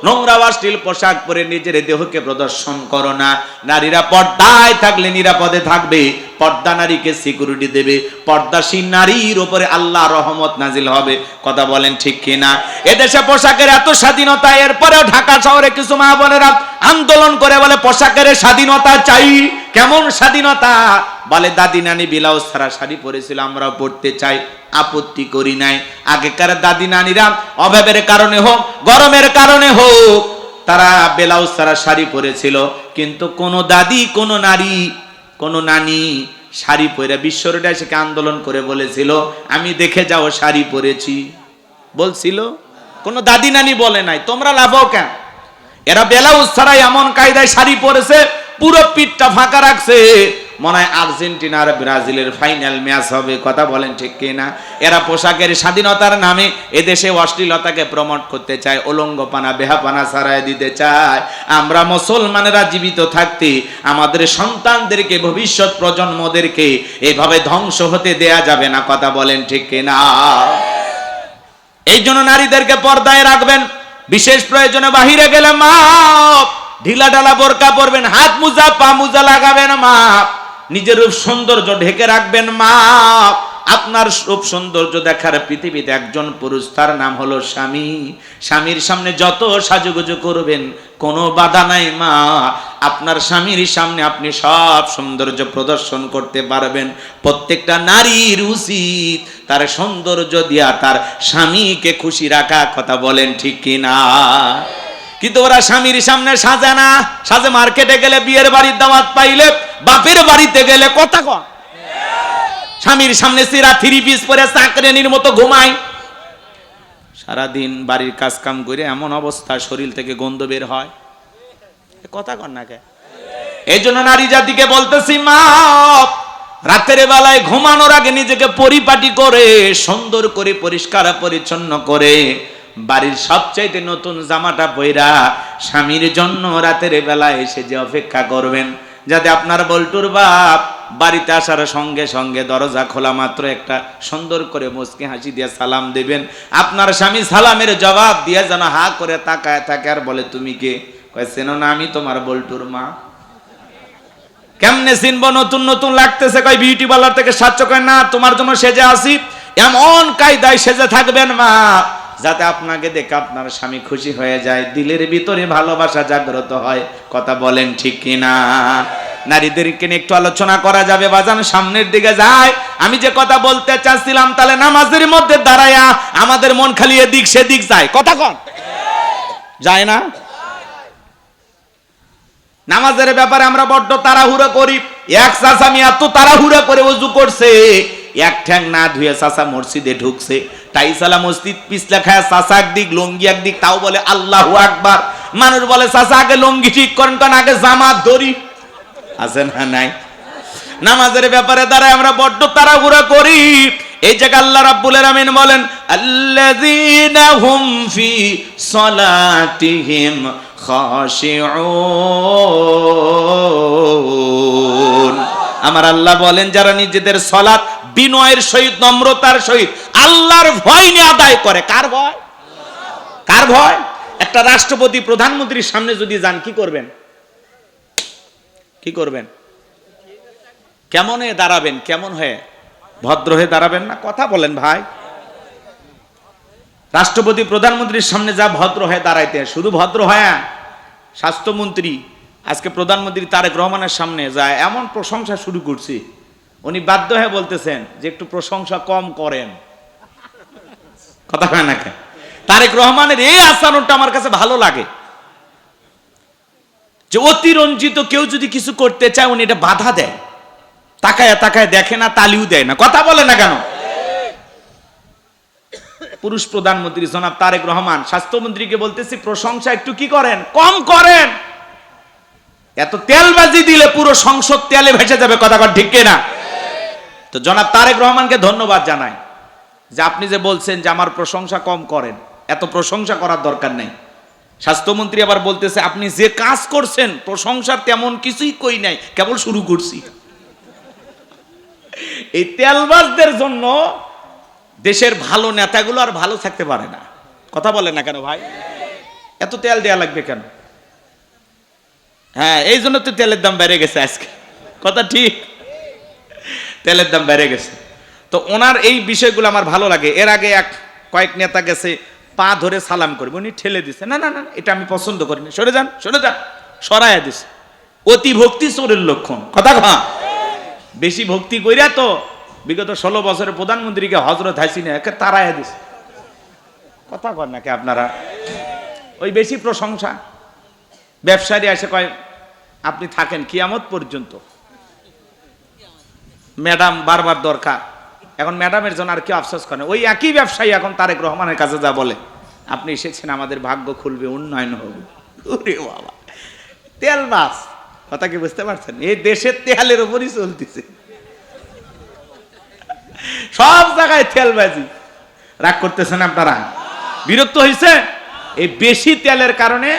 নোংরা অশ্লীল পোশাক পরে নিজের দেহকে প্রদর্শন করো না। নারীরা পর্দায় থাকলে নিরাপদে থাকবে, পর্দা নারীকে সিকিউরিটি দেবে, পর্দাশীল নারীর উপরে আল্লাহ রহমত নাজিল হবে। কথা বলেন ঠিক কিনা? এদেশে পোশাকের এত স্বাধীনতা, এরপরেও ঢাকা শহরে কিছু মা বোনেরা আন্দোলন করে বলে পোশাকের স্বাধীনতা চাই। কেমন স্বাধীনতা? বলে দাদি নানি ব্লাউজ ছাড়া শাড়ি পরেছিল, আমরাও পড়তে চাই, আপত্তি করি নাই। আগেকার দাদি নানিরা অভাবের কারণে হোক, গরমের কারণে হোক, তারা ব্লাউজ ছাড়া শাড়ি পরেছিল, কিন্তু কোন দাদি, কোন নারী, কোন নানি শাড়ি পরে বিশ্বরোডে এসে আন্দোলন করে বলেছিল আমি দেখে যাও শাড়ি পরেছি? বলছিল? কোন দাদি নানি বলে নাই। তোমরা লাফাও কেন? এরা ব্লাউজ ছাড়া এমন কায়দায় শাড়ি পরেছে, পুরো পিঠটা ফাঁকা রাখছে, মনে হয় আর্জেন্টিনা আর ব্রাজিলের ফাইনাল ম্যাচ হবে। কথা বলেন ঠিক কিনা? এরা পোশাকের স্বাধীনতার নামে এদেশে অশ্লীলতাকে প্রমোট করতে চায়, উলঙ্গপানা বেহাপানা ছাড়াই দিতে চায়। আমরা মুসলমানেরা জীবিত থাকতে আমাদের সন্তানদেরকে, ভবিষ্যৎ প্রজন্মদেরকে এভাবে ধ্বংস হতে দেয়া যাবে না। কথা বলেন ঠিক কিনা? এই জন্য নারীদেরকে পর্দায় রাখবেন। বিশেষ প্রয়োজনে বাহিরে গেলে মা ঢিলা ঢালা বোরকা পরবেন, হাত মোজা পা মোজা লাগাবেন মা, নিজের রূপ সৌন্দর্য ঢেকে রাখবেন মা। আপনার রূপ সৌন্দর্য দেখার পৃথিবীতে একজন পুরুষ, তার নাম হলো স্বামী। স্বামীর সামনে যত সাজুগুজু করবেন কোনো বাধা নাই মা। আপনার স্বামীর সামনে আপনি সব সৌন্দর্য প্রদর্শন করতে পারবেন। প্রত্যেকটা নারীর উচিত তার সৌন্দর্য দিয়া তার স্বামীকে খুশি রাখা। কথা বলেন ঠিক কিনা? কিন্তু ওরা স্বামীর সামনে সাজে না, সাজে মার্কেটে গেলে, বিয়ের বাড়ির দাওয়াত পাইলে, বাপের বাড়িতে গেলে। কথা কন? স্বামীর সামনে সিরা থ্রি পিস পরে চাকরানির মতো ঘুমায়, সারাদিন বাড়ির কাজ কাম করে এমন অবস্থা শরীর থেকে গন্ধ বের হয়। কথা কন না কে? এই জন্য নারী জাতিকে বলতেছি মা, রাতের বেলায় ঘুমানোর আগে নিজেকে পরিপাটি করে, সুন্দর করে, পরিষ্কার পরিচ্ছন্ন করে, বাড়ির সবচাইতে নতুন জামাটা পইরা স্বামীর জন্য রাতের বেলায় এসে যে অপেক্ষা করবেন, যাতে আপনার বল্টুর বাপ বাড়িতে আসার সঙ্গে সঙ্গে দরজা খোলা মাত্র একটা সুন্দর করে মুচকি হাসি দিয়ে সালাম দেবেন। আপনার স্বামী সালামের জবাব দিয়ে যেন হা করে তাকায় থাকে আর বলে তুমি কে? কয় চেনো না, আমি তোমার বল্টুর মা। কেমনে চিনবো? নতুন নতুন লাগতেছে, কয় বিউটি পার্লার থেকে সাহায্য করে না, তোমার জন্য সেজে আসি। এমন কায়দায় সেজে থাকবেন মা যাতে আপনাকে দেখে আপনার স্বামী খুশি হয়ে যায়, দিলের ভিতরে ভালোবাসা জাগ্রত হয়। কথা বলেন ঠিক কিনা? নারীদেরকে নিয়ে একটু আলোচনা করা যাবে বাজান, সামনের দিকে যায়। আমি যে কথা বলতে চাচ্ছিলাম, তাহলে নামাজের মধ্যে দাঁড়ায়া আমাদের মন খালি এদিক সেদিক যায়। কথা কন? যায় না? নামাজের ব্যাপারে আমরা বড্ড তাড়াহুড়ো করি। এক চাচা আমি এত তাড়াহুড়ো করে ওযু করছে, এক ঠ্যাং না ধুয়ে চাচা মসজিদে ঢুকছে, টাইসালা মসজিদ পিছলা খায়, চাচা একদিক লঙ্গি একদিক, তাও বলে আল্লাহু আকবার। মানুষ বলে চাচা আগে লঙ্গি ঠিক করেন, কারণ আগে জামাত ধরি। আছে না নাই? নামাজের ব্যাপারে দ্বারা আমরা বড্ড তাড়াহুড়ো করি। এই জায়গা আল্লাহ রাব্বুল আলামিন বলেন আল্লাযীনা হুম ফি সালাতিহিম খাশিউন। আমার আল্লাহ বলেন যারা নিজেদের সালাত বিনয়ের সহিত, নম্রতার সহিত, আল্লাহর ভয় নিয়ে আদায় করে। কার ভয়? কার ভয়? একটা রাষ্ট্রপতি প্রধানমন্ত্রীর সামনে যদি যান, কি করবেন? কি করবেন? কেমন হয়ে দাঁড়াবেন? কেমন হয়ে? ভদ্র হয়ে দাঁড়াবেন না? কথা বলেন ভাই। রাষ্ট্রপতি প্রধানমন্ত্রীর সামনে যা ভদ্র হয়ে দাঁড়াইতে, শুধু ভদ্র হয় স্বাস্থ্যমন্ত্রী আজকে প্রধানমন্ত্রী তারেক রহমানের সামনে যায় এমন প্রশংসা শুরু করছে, উনি বাধ্য হয়ে বলতেছেন যে একটু প্রশংসা কম করেন। কথা হয় না কেন? তারেক রহমানের এই আচরণটা আমার কাছে ভালো লাগে, যে অতিরঞ্জিত কেউ যদি কিছু করতে চায় উনি এটা বাধা দেয়, তাকায় তাকায় দেখে না, তালিও দেয় না। কথা বলে না কেন? পুরুষ প্রধানমন্ত্রী জনাব তারেক রহমান স্বাস্থ্যমন্ত্রীকে বলতেছি প্রশংসা একটু কি করেন, কম করেন। এত তেলবাজি দিলে পুরো সংসদ তেলে ভেসে যাবে। কথা কর ঠিক কিনা? তো জনাব তারেক রহমানকে ধন্যবাদ জানাই যে আপনি যে বলছেন যে আমার প্রশংসা কম করেন, এত প্রশংসা করার দরকার নেই। স্বাস্থ্যমন্ত্রী আবার বলতেছে আপনি যে কাজ করছেন প্রশংসার তেমন কিছুই কই নাই, কেবল শুরু করছি। এই তেলবাজদের জন্য দেশের ভালো নেতাগুলো আর ভালো থাকতে পারে না। কথা বলেন না কেন ভাই? এত তেল দেয়া লাগবে কেন? হ্যাঁ, এই জন্য তো তেলের দাম বেড়ে গেছে আজকে। কথা ঠিক, তেলের দাম বেড়ে গেছে। তো ওনার এই বিষয়গুলো আমার ভালো লাগে। এর আগে কয়েক নেতা গেছে, পা ধরে সালাম করবে, উনি ঠেলে দিছে, না না না এটা আমি পছন্দ করিনি, সরে যান সরে যান, সরাইয়া দিছে। অতি ভক্তি চোরের লক্ষণ। কথা কা বেশি ভক্তি কইরা তো বিগত 16 বছরের প্রধানমন্ত্রীকে হযরত হাসিনা একে তাড়াইয়া দিছে। কথা কন নাকি আপনারা? ওই বেশি প্রশংসা। ব্যবসায়ী এসে কয় আপনি থাকেন কিয়ামত পর্যন্ত, ম্যাডাম বারবার দরকার। এখন ম্যাডামের জন্য আর কি আফসোস করেন? ওই একই ব্যবসায়ী এখন তারেক রহমানের কাছে যা বলে, আপনি এসেছেন আমাদের ভাগ্য খুলবে, উন্নয়ন হবে। ওরে বাবা, তেলবাজ। কথা কি বুঝতে পারছেন? এই দেশের তেলের উপরই চলতেছে, সব জায়গায় তেলবাজি। রাগ করতেছেন আপনারা? বিরক্ত হয়েছে? এই বেশি তেলের কারণে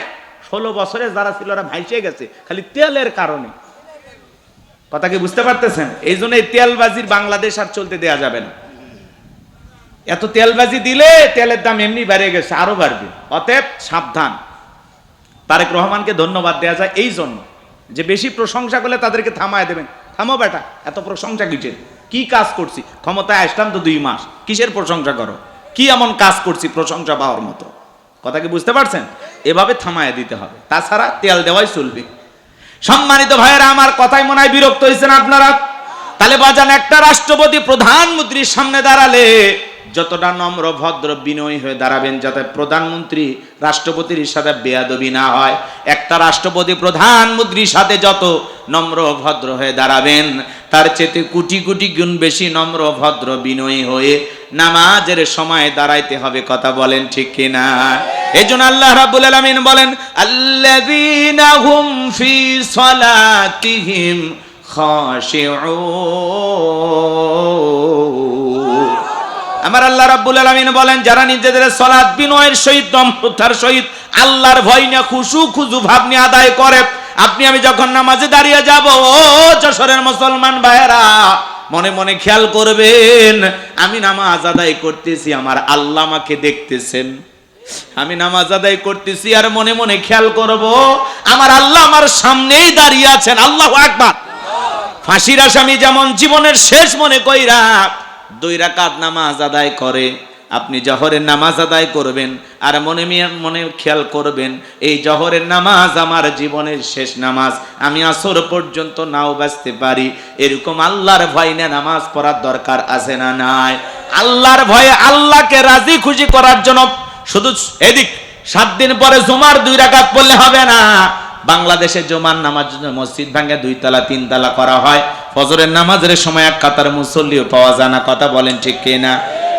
16 বছরে যারা ছিল ওরা ভাইসে গেছে, খালি তেলের কারণে। কথা কি বুঝতে পারতেছেন? এই জন্য এই তেলবাজির বাংলাদেশ আর চলতে দেয়া যাবে না। এত তেলবাজি দিলে তেলের দাম এমনি বেড়ে গেছে, আরো বাড়বে। অতএব সাবধান। তারেক রহমানকে ধন্যবাদ দেয়া যায় এই জন্য যে বেশি প্রশংসা করলে তাদেরকে থামায় দেবেন। থামো বেটা, এত প্রশংসা কিসের? কি কাজ করছি? ক্ষমতায় আসলাম তো 2 মাস, কিসের প্রশংসা করো? কি এমন কাজ করছি প্রশংসা পাওয়ার মতো? কথা কি বুঝতে পারছেন? এভাবে থামায় দিতে হবে, তাছাড়া তেল দেওয়াই চলবে। সম্মানিত ভাইয়েরা, আমার কথাই মনে হয় বিরক্ত হয়েছেন আপনারা। তাহলে বাজান, একটা রাষ্ট্রপতি প্রধানমন্ত্রীর সামনে দাঁড়ালে যতটা নম্র ভদ্র বিনয়ী হয়ে দাঁড়াবেন, যাতে প্রধানমন্ত্রী রাষ্ট্রপতির সাথে বেয়াদবি না হয়। একটা রাষ্ট্রপতি প্রধানমন্ত্রীর সাথে যত নম্র ভদ্র হয়ে দাঁড়াবেন, তার চেয়ে কোটি কোটি গুণ বেশি নম্র ভদ্র বিনয়ী হয়ে নামাজের সময় দাঁড়াইতে হবে। কথা বলেন ঠিক কিনা? এজন্য আল্লাহ রাব্বুল আলামিন বলেন, আল্লাযীনা হুম ফি সালাতিহিম খাশিউন। আমার আল্লাহ রাব্বুল আলামিন বলেন, যারা নিজেদের সালাত বিনয়ের সহিত নম্রতার সহিত আল্লাহর ভয় নিয়ে খুশু খুজু ভাব নিয়ে আদায় করে। আপনি আমি যখন নামাজে দাঁড়িয়ে যাব, ও যশোরের মুসলমান ভাইয়েরা, মনে মনে খেয়াল করবেন, আমি নামাজ আদায় করতেছি, আমার আল্লাহ আমাকে দেখতেছেন। আমি নামাজ আদায় করতেছি আর মনে মনে খেয়াল করব, আমার আল্লাহ আমার সামনেই দাঁড়িয়ে আছেন। আল্লাহু আকবার। ফাঁসির আসামি যেমন জীবনের শেষ মনে কইরা 2 রাকাত নামাজ আদায় করে, আপনি জহরের নামাজ আদায় করবেন আর মনে মনে খেয়াল করবেন, এই জহরের নামাজ আমার জীবনের শেষ নামাজ, আমি আসর পর্যন্ত নাও বাঁচতে পারি। এরকম আল্লাহর ভয় নিয়ে নামাজ পড়ার দরকার আছে না নাই? আল্লাহর ভয়ে আল্লাহকে রাজি খুশি করার জন্য শুধু এদিক 7 দিন পরে জুমার 2 রাকাত পড়লে হবে না। বাংলাদেশে জুমার নামাজ মসজিদ ভাঙে 2 তলা 3 তলা করা হয়। ফজরের নামাজের সময় এক কাতার মুসল্লিও পাওয়া যায় না। কথা বলেন ঠিক কিনা?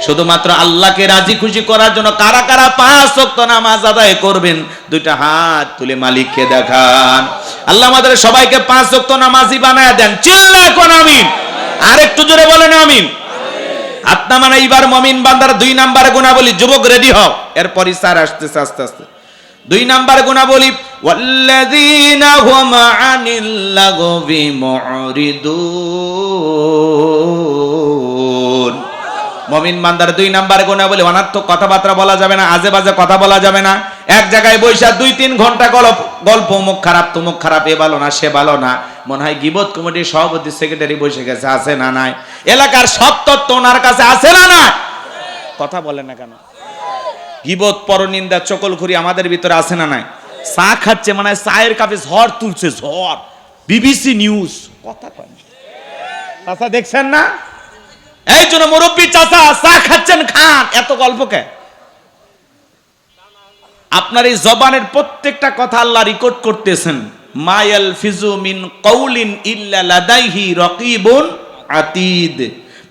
শুধুমাত্র আল্লাহকে রাজি খুশি করার জন্য কারা কারা 5 ওয়াক্ত নামাজ আদায় করবেন? 2টা হাত তুলে মালিককে দেখান। আল্লাহ আমাদের সবাইকে 5 ওয়াক্ত নামাজি বানায় দেন। চিল্লায় কোন আমিন। আর একটু জোরে বলেন আমিন। আত্মা মানে এবার মুমিন বান্দার 2 নম্বরে গুণাবলী। যুবক রেডি হও, এরপরই স্যার আসতেছে আস্তে আস্তে। 2 নম্বর গুণাবলী, ওয়াল্লাযীনা হুম আনিল লাগবি মুরিদুন। মুমিন বান্দার 2 নম্বর গুণাবলী, অনর্থক কথাবার্তা বলা যাবে না, আজে বাজে কথা বলা যাবে না। এক জায়গায় বৈশা 2-3 ঘন্টা গল্প গল্প অমুক খারাপ তমুক খারাপ, এ ভালো না সে ভালো না। মনে হয় গীবত কমিটির সভাপতি সেক্রেটারি বসে গেছে, আছে না নাই? এলাকার সব তত্ত্ব ওনার কাছে আছে না নাই? কথা বলে না কেন? গীবত, পরনিন্দা, চকলখুরি আমাদের ভিতরে আছে না নাই? চা খাচ্ছে, মানে চায়ের কাপে ঝড় তুলছে, ঝড়। বিবিসি নিউজ, কথা কয় না। চাচা দেখছেন না? এই জন্য মুরব্বী চাচা, চা খাচ্ছেন, খান, এত গল্প কে? আপনার এই জবানের প্রত্যেকটা কথা আল্লাহ রেকর্ড করতেছেন। মায়াল ফিজু মিন কওলিন ইল্লা লাদাইহি রাকিবুন আতীদ।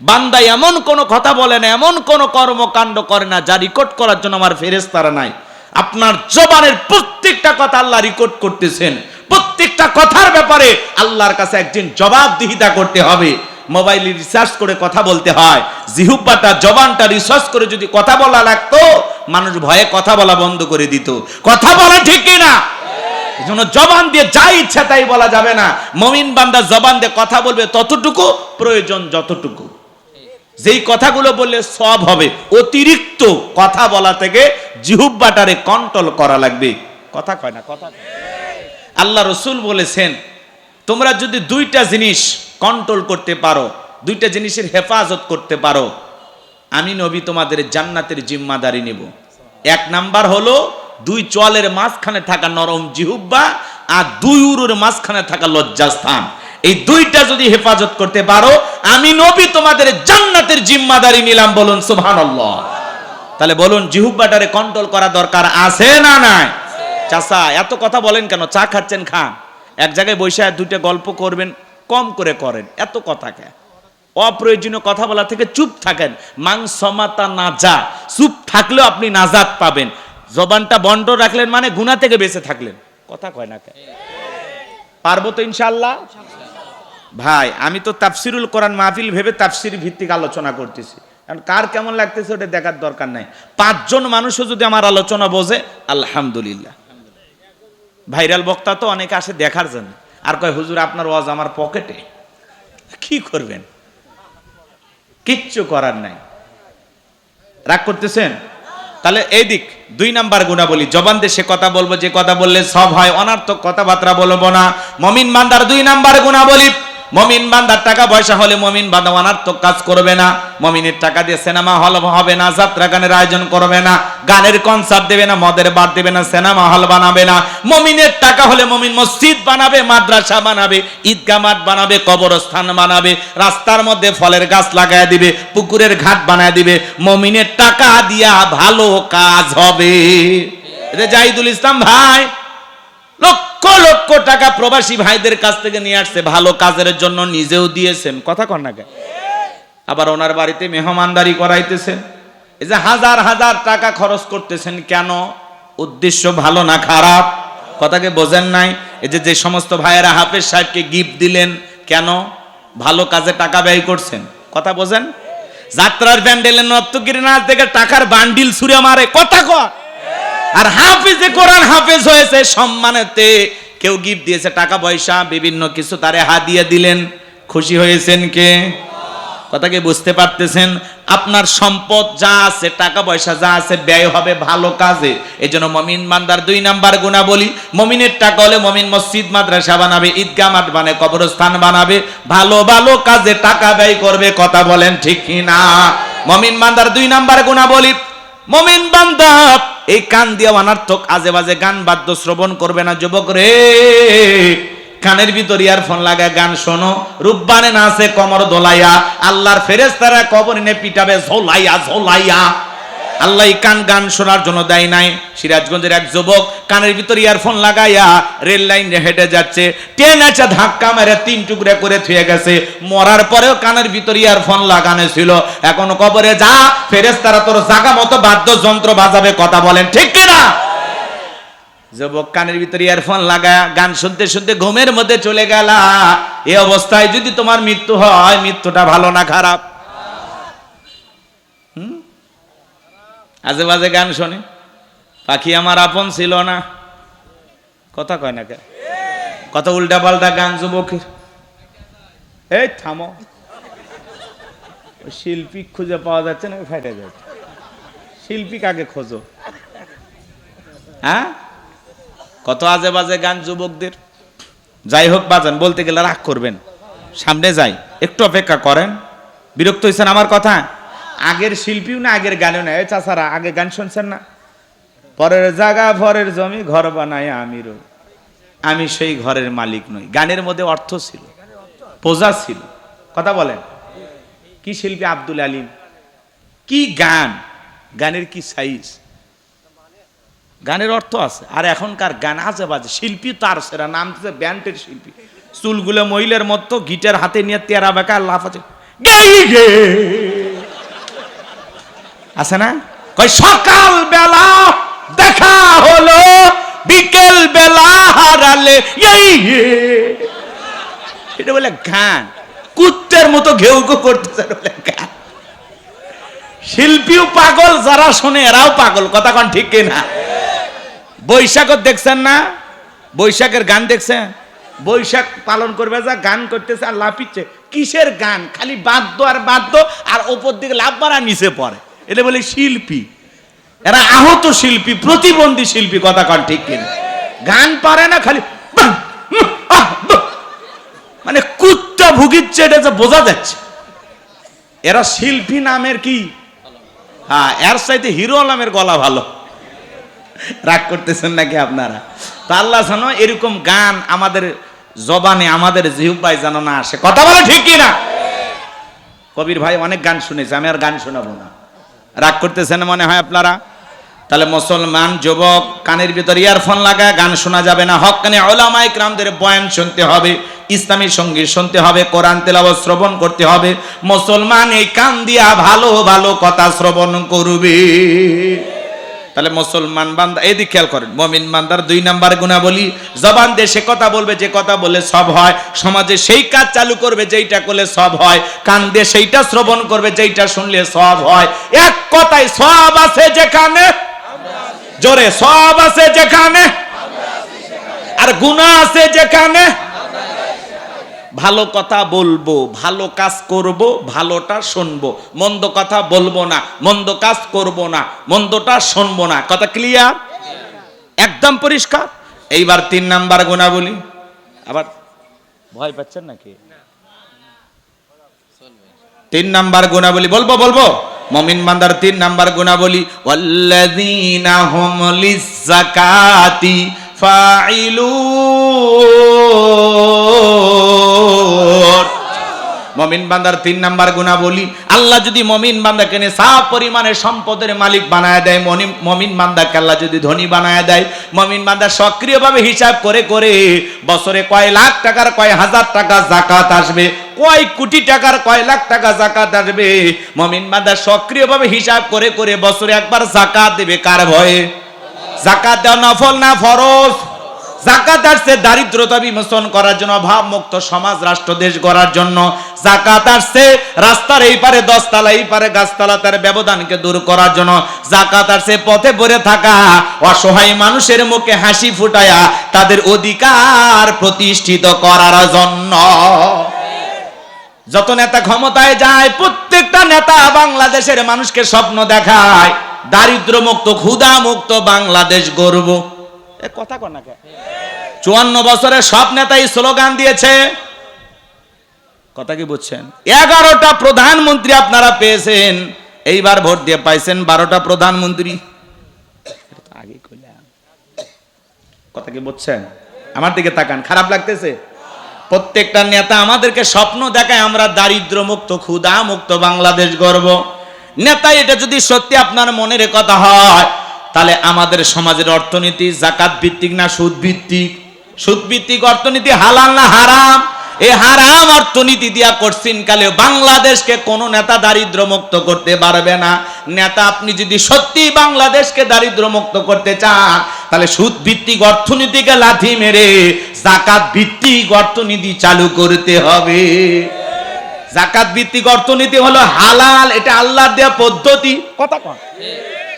বান্দা এমন কোন কথা বলে না, এমন কোন কর্মকাণ্ড করে না যা রেকর্ড করার জন্য আমার ফেরেশতারা নাই। আপনার জবানের প্রত্যেকটা কথা আল্লাহ রেকর্ড করতেছেন। প্রত্যেকটা কথার ব্যাপারে আল্লাহর কাছে একদিন জবাবদিহিতা করতে হবে। মোবাইলে রিসার্চ করে কথা বলতে হয়। জিহ্বাটা, জবানটা রিসার্চ করে যদি কথা বলা লাগতো, মানুষ ভয়ে কথা বলা বন্ধ করে দিত। কথা বলা ঠিক কিনা? এজন্য জবান দিয়ে যা ইচ্ছা তাই বলা যাবে না। মুমিন বান্দা জবান দিয়ে কথা বলবে ততটুকু, প্রয়োজন যতটুকু। যেই কথাগুলো বললে সব হবে, অতিরিক্ত কথা বলা থেকে জিহ্বাটারে কন্ট্রোল করা লাগবে। কথা কয় না? কথা। আল্লাহ রাসূল বলেছেন, তোমরা যদি দুইটা জিনিস কন্ট্রোল করতে পারো, দুইটা জিনিসের হেফাজত করতে পারো, আমি নবী তোমাদের জান্নাতের জিম্মাদারি নেব। এক নাম্বার হলো দুই চলের মাঝখানে থাকা নরম জিহ্বা, আর দুই উরুর মাঝখানে থাকা লজ্জাস্থান। এই দুইটা যদি হেফাজত করতে পারো, আমি নবী তোমাদের জান্নাতের জিম্মাদারি নিলাম। বলুন সুবহানাল্লাহ। তাহলে বলুন, জিহ্বাটারে কন্ট্রোল করা দরকার আছে না নাই? চাচা এত কথা বলেন কেন? চা খাচ্ছেন, খান। এক জায়গায় বসে দুইটা গল্প করবেন, কম করে করেন, এত কথা কে? অপ্রয়োজনীয় কথা বলা থেকে চুপ থাকেন। মাংসমাতা নাজা, চুপ থাকলেও আপনি নাজাত পাবেন। জবানটা বন্ধ রাখলেন মানে গুনাহ থেকে বেঁচে থাকলেন। কথা কয় না কে? পারবো তো ইনশাআল্লাহ? ভাই, আমি তো তাফসিরুল কোরআন মাহফিল ভেবে তাফসির ভিত্তিক আলোচনা করতেছি। কারণ কার কেমন লাগতেছে ওটা দেখার দরকার নাই। 5 জন মানুষও যদি আমার আলোচনা বোঝে, আলহামদুলিল্লাহ। ভাইরাল বক্তা তো অনেকে আসে দেখার জন্য, আর কয় হুজুর আপনার ওয়াজ আমার পকেটে। কি করবেন? কিচ্ছু করার নাই। রাগ করতেছেন? তাহলে এই দিক 2 নাম্বার গুণাবলী, জবান দিয়ে সে কথা বলবো যে কথা বললে সব হয়, অনার্থক কথাবার্তা বলবো না। মুমিন বান্দার 2 নাম্বার গুণাবলী, মুমিন বান্দার টাকা পয়সা হলে মুমিন বান্দা অনার্থক কাজ করবে না। মুমিনের টাকা দিয়ে সিনেমা হল হবে না, যাত্রা গানের আয়োজন করবে না, গানের কনসার্ট দেবে না, মদের বার দেবে না, সিনেমা হল বানাবে না। মুমিনের টাকা হলে মুমিন মসজিদ বানাবে, মাদ্রাসা বানাবে, ঈদগাহ মাঠ বানাবে, কবরস্থান বানাবে, রাস্তার মধ্যে ফলের গাছ লাগায় দিবে, পুকুরের ঘাট বানায় দিবে। মুমিনের টাকা দিয়া ভালো কাজ হবে। এটা জাহিদুল ইসলাম ভাই লক্ষ লক্ষ টাকা প্রবাসী ভাইদের কাছ থেকে নিয়ে আসছে, ভালো কাজের জন্য, নিজেও দিয়েছেন। কথা কন না কেন? আবার ওনার বাড়িতে মেহমানদারি করাইতেছেন। এই যে হাজার হাজার টাকা খরচ করতেছেন, কেন? উদ্দেশ্য ভালো না খারাপ? কথাকে বোঝেন নাই? এই যে সমস্ত ভাইয়েরা হাফেজ সাহেবকে গিফট দিলেন, কেন? ভালো কাজে টাকা ব্যয় করছেন। কথা বোঝেন? যাত্রার প্যান্ডেলে নর্তকীর নাচ দেখে টাকার বান্ডিল ছুঁড়ে মারে। কথা কয়। আর হাফেজে কোরআন হাফেজ হয়েছে সম্মানেতে, কেউ গিফট দিয়েছে, টাকা পয়সা বিভিন্ন কিছু তারে হাদিয়া দিলেন, খুশি হয়েছেন কে? কথাকে বুঝতে পারতেছেন? আপনার সম্পদ যা আছে, টাকা পয়সা যা আছে, ব্যয় হবে ভালো কাজে। এই জন্য মুমিন বান্দার 2 নাম্বার গুণাবলী, মুমিনের টাকা হলে মুমিন মসজিদ মাদ্রাসা বানাবে, ঈদগাহ মাঠ বানাবে, কবরস্থান বানাবে, ভালো ভালো কাজে টাকা ব্যয় করবে। কথা বলেন ঠিক কি না? মুমিন বান্দার 2 নাম্বার গুণাবলী, মুমিন বান্দা এই কান দিয়ে অনার্থক আজে বাজে গান বাদ্য শ্রবণ করবে না। যুবক রে, কানের ভিতর ইয়ারফোন লাগায় গান শোনো, রূপবানে নাচে কমর দোলাইয়া, আল্লাহর ফেরেশতারা কবর এনে পিটাবে ঝোলাইয়া ঝোলাইয়া। আল্লাহ কান গান শোনার জন্য দেয় নাই। সিরাজগঞ্জের এক যুবক কানের ভিতর ইয়ারফোন লাগাইয়া রেল লাইন হেঁটে যাচ্ছে, ট্রেন এসে ধাক্কা মেরে 3 টুকরা করে থুয়ে গেছে। মরার পরেও কানের ভিতর ইয়ারফোন লাগানো ছিল। এখন কবরে যা, ফেরেশতারা তোর জায়গা মতো বাদ্যযন্ত্র বাজাবে। কথা বলেন ঠিক কিনা? যুবক কানের ভিতর ইয়ারফোন লাগায় গান শুনতে শুনতে ঘুমের মধ্যে চলে গেল। এই অবস্থায় যদি তোমার মৃত্যু হয়, মৃত্যুটা ভালো না খারাপ? আজে বাজে গান শোনে, পাখি আমার আপন ছিল না। কথা কয় না কে? কত উল্টা পাল্টা গান যুবকের। এই থামো, শিল্পী খুঁজে পাওয়া যাচ্ছে না, ফেটে যাচ্ছে। শিল্পী কাকে খোঁজো? হ্যাঁ, কত আজে বাজে গান যুবকদের। যাই হোক বাজান, বলতে গেলে রাগ করবেন, সামনে যাই, একটু অপেক্ষা করেন। বিরক্ত হয়েছেন আমার কথা? আগের শিল্পীও না, আগের গানও না। এই চাচারা আগে গান শুনছেন না? পরের জায়গা পরের জমি ঘর বানায় আমিরও, আমি সেই ঘরের মালিক নই। গানের মধ্যে অর্থ ছিল, পোজা ছিল। কথা বলেন, কি শিল্পী আব্দুল আলিম, কি গান, গানের কি সাইজ, গানের অর্থ আছে। আর এখনকার গান আজে বাজে। শিল্পী তার সেরা নাম দিচ্ছে ব্যান্ডের শিল্পী। চুলগুলো মহিলার মতো, গিটার হাতে নিয়ে তেরা বেকা লাফাচ্ছে, আছে না? কই সকাল বেলা দেখা হলো, বিকেল বেলা হারালে, এটা বলে গান। কুত্তের মতো ঘেউ ঘেউ করতেছে বলে গান। শিল্পীও পাগল, যারা শোনে এরাও পাগল। কথা কোন ঠিক কিনা? বৈশাখ দেখছেন না? বৈশাখের গান দেখছেন? বৈশাখ পালন করবে যা গান করতেছে আর লাফিচ্ছে। কিসের গান? খালি বাদ্য আর বাদ্য, আর ওপর দিকে লাভ মারা নিচে পড়ে। এটা বলে শিল্পী। এরা আহত শিল্পী, প্রতিবন্ধী শিল্পী। কথা কন ঠিক কিনা? গান পারে না, খালি মানে কুত্তা ভুগিচ্ছে, এটা যে বোঝা যাচ্ছে। এরা শিল্পী নামের কি? হ্যাঁ, এর চাইতে হিরো আলমের গলা ভালো। রাগ করতেছেন নাকি আপনারা? তা আল্লাহ জানো এরকম গান আমাদের জবানে, আমাদের জিহ্বায় যেন না আসে। কথা বলে ঠিক কিনা? কবির ভাই অনেক গান শুনেছে, আমি আর গান শোনাবো না। রাগ করতেছেন মনে হয় আপনারা? তাহলে মুসলমান যুবক, কানের ভিতর ইয়ারফোন লাগায় গান শোনা যাবে না। হক্কানি উলামায়ে কেরামদের বয়ান শুনতে হবে, ইসলামী সঙ্গীত শুনতে হবে, কোরআন তেলাওয়াত শ্রবণ করতে হবে। মুসলমান এই কান দিয়া ভালো ভালো কথা শ্রবণ করবে। তাহলে মুসলমান বান্দা, এদিকে খেয়াল করেন, মুমিন বান্দার 2 নাম্বার গুণাবলী, জবান দিয়ে সে কথা বলবে যে কথা বলে সব হয়। সমাজে সেই কাজ চালু করবে যেইটা করলে সব হয়। কান দিয়ে সেইটা শ্রবণ করবে যেইটা শুনলে সব হয়। এক কথায় সব আছে যেখানে, জোরে সব আছে যেখানে, আর গুনাহ আছে যেখানে। ভালো কথা বলবো, ভালো কাজ করব, ভালোটা শুনবো। মন্দ কথা বলবো না, মন্দ কাজ করব না, মন্দটা শুনবো না। কথা ক্লিয়ার? একদম পরিষ্কার। এইবার 3 নাম্বার গুণাবলী। আবার ভয় পাচ্ছেন নাকি? 3 নাম্বার গুণাবলী বলবো। মুমিন বান্দার 3 নাম্বার গুণাবলী, ওয়াল্লাযীনা হুম লিয-যাকাতি ফাইলুন। মুমিন বান্দার 3 নাম্বার গুণাবলী, আল্লাহ যদি মুমিন বান্দাকে নিসাব পরিমাণের সম্পদের মালিক বানায় দেয়, মুমিন বান্দাকে আল্লাহ যদি ধনী বানায় দেয়, মুমিন বান্দা সক্রিয়ভাবে হিসাব করে করে বছরে কয় লাখ টাকার, কয় হাজার টাকা যাকাত আসবে, কয় কোটি টাকার, কয় লাখ টাকা যাকাত আসবে। মুমিন বান্দা সক্রিয়ভাবে হিসাব করে করে বছরে একবার যাকাত দেবে। কার ভয়ে? যাকাত দেওয়া নফল না ফরজ? যাকাত আসছে দারিদ্রতা বিমোচন করার জন্য, অভাব মুক্ত সমাজ রাষ্ট্র দেশ গড়ার জন্য। যাকাত আসছে রাস্তার এই পারে 10 তলা, এই পারে গাছতলা, তার ব্যবধানকে দূর করার জন্য। যাকাত আসছে পথে পড়ে থাকা অসহায় মানুষের মুখে হাসি ফুটায়া তাদের অধিকার প্রতিষ্ঠিত করার জন্য। যত নেতা ক্ষমতায় যায়, প্রত্যেকটা নেতা বাংলাদেশের মানুষকে স্বপ্ন দেখায় দারিদ্র মুক্ত, ক্ষুধা মুক্ত বাংলাদেশ গড়ব। এ কথা কন না কে? 54 বছরের সব নেতাই স্লোগান দিয়েছে। কথা কি বুঝছেন? 11টা প্রধানমন্ত্রী আপনারা পেয়েছেন, এইবার ভোট দিয়ে পাইছেন 12টা প্রধানমন্ত্রী। আগে কইলাম। কথা কি বুঝছেন? আমার দিকে তাকান, খারাপ লাগতেছে? প্রত্যেকটা নেতা আমাদেরকে স্বপ্ন দেখায় আমরা দারিদ্র মুক্ত, ক্ষুধা মুক্ত বাংলাদেশ গড়ব। নেতা এটা যদি সত্যি আপনার মনের কথা হয়, তাহলে আমাদের সমাজের অর্থনীতি যাকাত ভিত্তিক না সুদ ভিত্তিক? সুদ ভিত্তিক অর্থনীতি হালাল না হারাম? এই হারাম অর্থনীতি দিয়া কোশ্চিন কালে বাংলাদেশকে কোন নেতা দারিদ্র মুক্ত করতে পারবে না। নেতা আপনি যদি সত্যি বাংলাদেশকে দারিদ্র মুক্ত করতে চান, তাহলে সুদ ভিত্তিক অর্থনীতিকে লাথি মেরে যাকাত ভিত্তিক অর্থনীতি চালু করতে হবে। যাকাত ভিত্তিক অর্থনীতি হলো হালাল, এটা আল্লাহর দেয়া পদ্ধতি। কথা কন।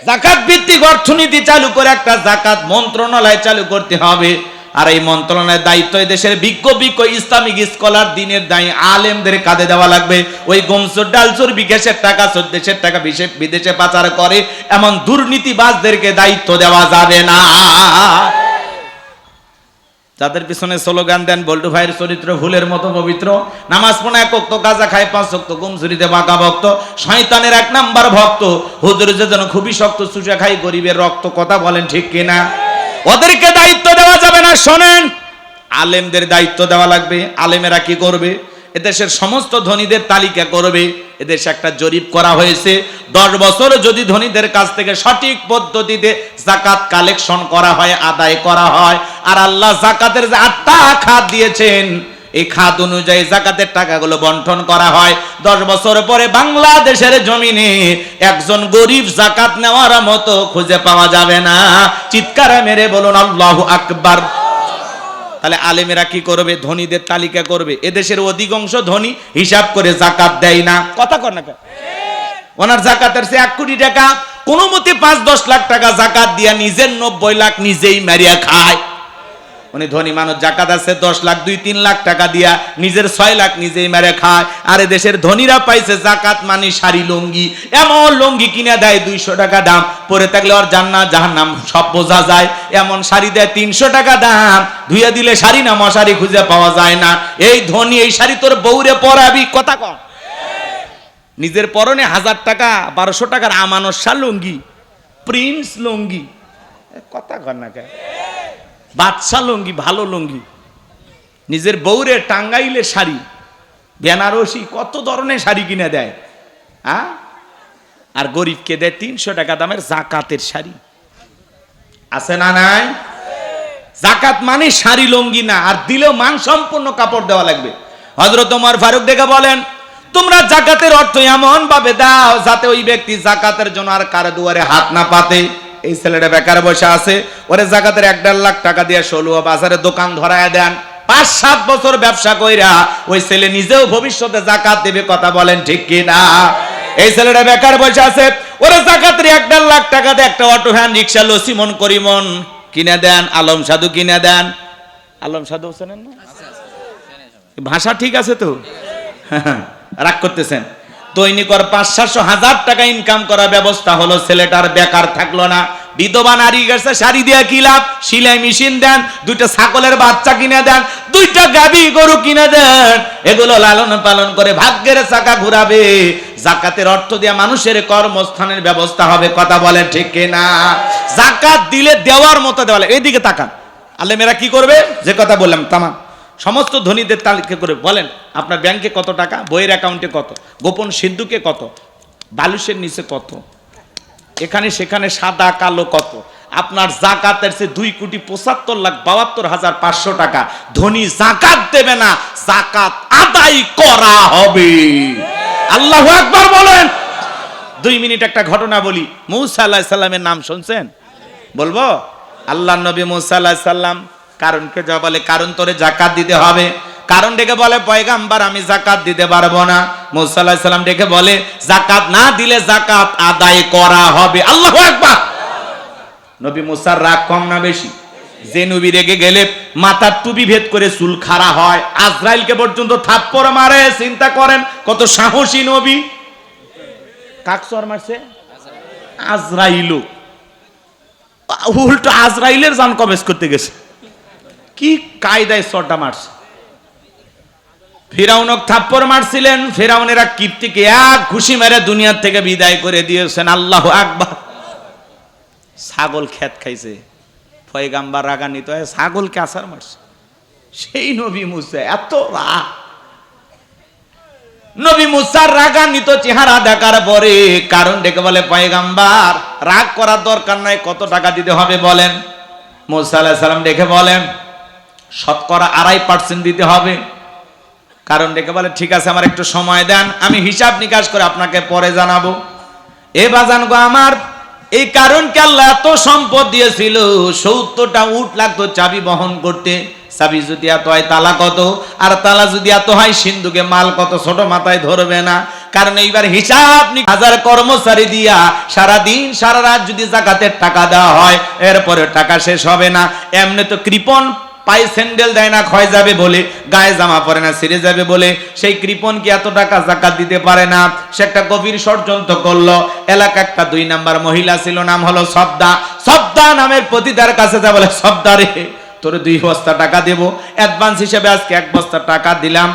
যাকাত ভিত্তিক অর্থনীতি চালু করে একটা যাকাত মন্ত্রণালয় চালু করতে হবে। আর এই মন্ত্রণালয়ের দায়িত্ব দেশের বিজ্ঞ ইসলামিক স্কলার, দিনের দায়ী আলেমদের কাঁধে দেওয়া লাগবে। ওই গমসুর ডালচুর বিকাশের টাকা, দেশের টাকা বিদেশে পাচার করে এমন দুর্নীতিবাজদেরকে দায়িত্ব দেওয়া যাবে না। যাদের পিছনে স্লোগান দেন বল্টু ভাইয়ের চরিত্র ফুলের মতো পবিত্র, নামাজ পড়ে এক ওয়াক্ত, গাঁজা খায় 5 ওয়াক্ত, গুমচুরিতে বাঁকা ভক্ত, শয়তানের 1 নাম্বার ভক্ত, হুজুর যেন খুবই শক্ত, চুষা খাই গরিবের রক্ত। কথা বলেন ঠিক কিনা? ওদেরকে দায়িত্ব দেওয়া যাবে না। শোনেন, আলেমদের দায়িত্ব দেওয়া লাগবে। আলেমেরা কি করবে? এদেশের সমস্ত ধনীদের তালিকা করবে। এদেশে একটা জরিপ করা হয়েছে, 10 বছর যদি ধনীদের কাছ থেকে সঠিক পদ্ধতিতে যাকাত কালেকশন করা হয়, আদায় করা হয়, আর আল্লাহ যাকাতের যে 8টা খাত দিয়েছেন, এই খাত অনুযায়ী যাকাতের টাকাগুলো বন্টন করা হয়, 10 বছর পরে বাংলাদেশের জমিনে একজন গরিব যাকাত নেওয়ার মতো খুঁজে পাওয়া যাবে না। চিৎকার মেরে বলুন আল্লাহু আকবার। তাহলে আলেমেরা কি করবে? ধনীদের তালিকা করবে। এদেশের অধিকাংশ ধনী হিসাব করে যাকাত দেয় না। কথা কর না, ওনার যাকাতের চেয়ে 1 কোটি টাকা কোনো মতে 5-10 লাখ টাকা যাকাত দিয়া নিজের 90 লাখ নিজেই মারিয়া খায়। উনি ধনী মানুষ, যাকাত আছে 10 লাখ, 2-3 লাখ টাকা দিয়া নিজের 6 লাখ নিজেই মেরে খায়। আর এদেশের ধনীরা পাইছে যাকাত মানে শাড়ি লুঙ্গি, এমন লুঙ্গি কিনে দেয় 200 টাকা দাম, পরে থাকলে ওর জান্নাত জাহান্নাম সব বোঝা যায়। এমন শাড়ি দেয় 300 টাকা দাম, ধুয়ে দিলে শাড়ি না মশারি খুঁজে পাওয়া যায় না। এই ধনী, এই শাড়ি তোর বউরে পরাবি। কথা কর। নিজের পরনে 1000 টাকা 1200 টাকার আমানত শাল লুঙ্গি, প্রিন্স লুঙ্গি। কথা কর না কে? বাদশা লুঙ্গি, ভালো লুঙ্গি। নিজের বউরে টাঙ্গাইলে শাড়ি, বেনারসি, কত ধরনের শাড়ি কিনে দেয়। আর গরিবকে দেয় 300 টাকা দামের যাকাতের শাড়ি। আছে না নাই? যাকাত মানে শাড়ি লুঙ্গি না, আর দিলেও মান সম্পূর্ণ কাপড় দেওয়া লাগবে। হযরত ওমর ফারুক দেখে বলেন, তোমরা যাকাতের অর্থ এমন ভাবে দাও যাতে ওই ব্যক্তি যাকাতের জন্য আর কারো দুয়ারে হাত না পাতে। এই ছেলেটা বেকার বসে আছে, ওরে যাকাতের 1.5 লাখ টাকা দিয়ে ষোলুয়া বাজারে দোকান ধরায় দেন, 5-7 বছর ব্যবসা কইরা ওই ছেলে নিজেও ভবিষ্যতে যাকাত দেবে। কথা বলেন ঠিক কি না? এই ছেলেটা বেকার বসে আছে, ওরে যাকাতের 1.5 লাখ টাকা দিয়ে একটা অটো ভ্যান, রিক্সা, লসিমন করিমন কিনে দেন, আলম সাধু কিনে দেন। আলম সাধু চেনেন না? ভাষা ঠিক আছে তো? রাগ করতেছেন? দৈনিকর 500-700 টাকা ইনকাম করার ব্যবস্থা হলো, ছেলেটার বেকার থাকলো না। বিধবা নারী গেছে, শাড়ি দিয়ে কি লাভ? সেলাই মেশিন দেন, 2টা ছাগলের বাচ্চা কিনে দেন, 2টা গাভী গরু কিনে দেন, এগুলো লালন পালন করে ভাগ্যের চাকা ঘুরাবে। যাকাতের অর্থ দিয়ে মানুষের কর্মস্থানের ব্যবস্থা হবে। কথা বলে ঠিক কিনা? যাকাত দিলে দেওয়ার মতো দেওয়া। এইদিকে তাকান, আলেমেরা কি করবে? যে কথা বললাম তামাম সমস্ত ধনীদের তালিকা করে বলেন, আপনার ব্যাংকে কত টাকা, বইয়ের অ্যাকাউন্টে কত, গোপন সিন্ধুকে কত, বালুসের নিচে কত, এখানে সেখানে সাদা কালো কত। আপনার যাকাতের চেয়ে 2,75,72,500 টাকা ধনী যাকাত দেবে না, যাকাত আদায় করা হবে। আল্লাহু আকবার বলেন। 2 মিনিট একটা ঘটনা বলি। মূসা আলাইহিস সালামের নাম শুনছেন? বলবো? আল্লাহর নবী মূসা আলাইহিস সালাম কারণকে যা বলে, কারণ তোরে যাকাত দিতে হবে। কারণ ডেকে বলে, পয়গাম্বার আমি যাকাত দিতে পারবো না। মূসা আলাইহিস সালাম ডেকে বলে, যাকাত না দিলে যাকাত আদায় করা হবে। আল্লাহু আকবার। নবী মূসার রাগ কম না বেশি? যে নবী রেগে গেলে মাথার টুপি ভেদ করে চুল খাড়া হয়, আজরাইলকে পর্যন্ত থাপ্পড় মারে। চিন্তা করেন কত সাহসী নবী। কাক চর মারছে? আজরাইল। উল্টো আজরাইলের জান কবজ করতে গেছে। কি কায়দায় চরটা মারছে। ফিরাউনক থাপ্পড় মারছিলেন, ফিরাউনেরা কিপ্তিকে এক ঘুষি মেরে দুনিয়ার থেকে বিদায় করে দিয়েছেন। আল্লাহু আকবার। ছাগল খেত খাইছে, পয়গাম্বার রাগান্বিত হয়ে ছাগলকে আছাড় মারছে। সেই নবী মুসা এত রাগ। নবী মুসার রাগান্বিত চেহারা দেখার পরে কারণ ডেকে বলে, পয়গাম্বার রাগ করার দরকার নাই, কত টাকা দিতে হবে বলেন। মুসা আলাইহিস সালাম ডেকে বলেন, শতকরা 2.5% দিতে হবে। কারণ ডেকে বলে, ঠিক আছে আমার একটু সময় দেন, আমি হিসাব নিকাশ করে আপনাকে পরে জানাবো। এ বাজান গো আমার, এই কারণকে আল্লাহ এত সম্পদ দিয়েছিল, 70টা উট লাগতো চাবি বহন করতে। চাবি যদি এত হয় তালা কত, আর তালা যদি এত হয় সিন্ধুকে মাল কত, ছোট মাথায় ধরবে না। কারণ এইবার হিসাব 1000 কর্মচারী দিয়া সারাদিন সারা রাত যদি যাকাতের টাকা দেওয়া হয়, এরপরে টাকা শেষ হবে না। এমনি তো কৃপণ পায়ে স্যান্ডেল দেয় না, ক্ষয় যাবে বলে, গায়ে জামা পরে না, ছিঁড়ে যাবে বলে, সেই কৃপণ কি এত টাকা যাকাত দিতে পারে না? সে একটা গভীর ষড়যন্ত্র করলো। এলাকা একটা 2 নাম্বার মহিলা ছিল, নাম হলো সবদা। সবদা নামের পতিতার কাছে যা বলে, সবদা রে তোর 2 বস্তা টাকা দেব, অ্যাডভান্স হিসেবে আজকে 1 বস্তা টাকা দিলাম,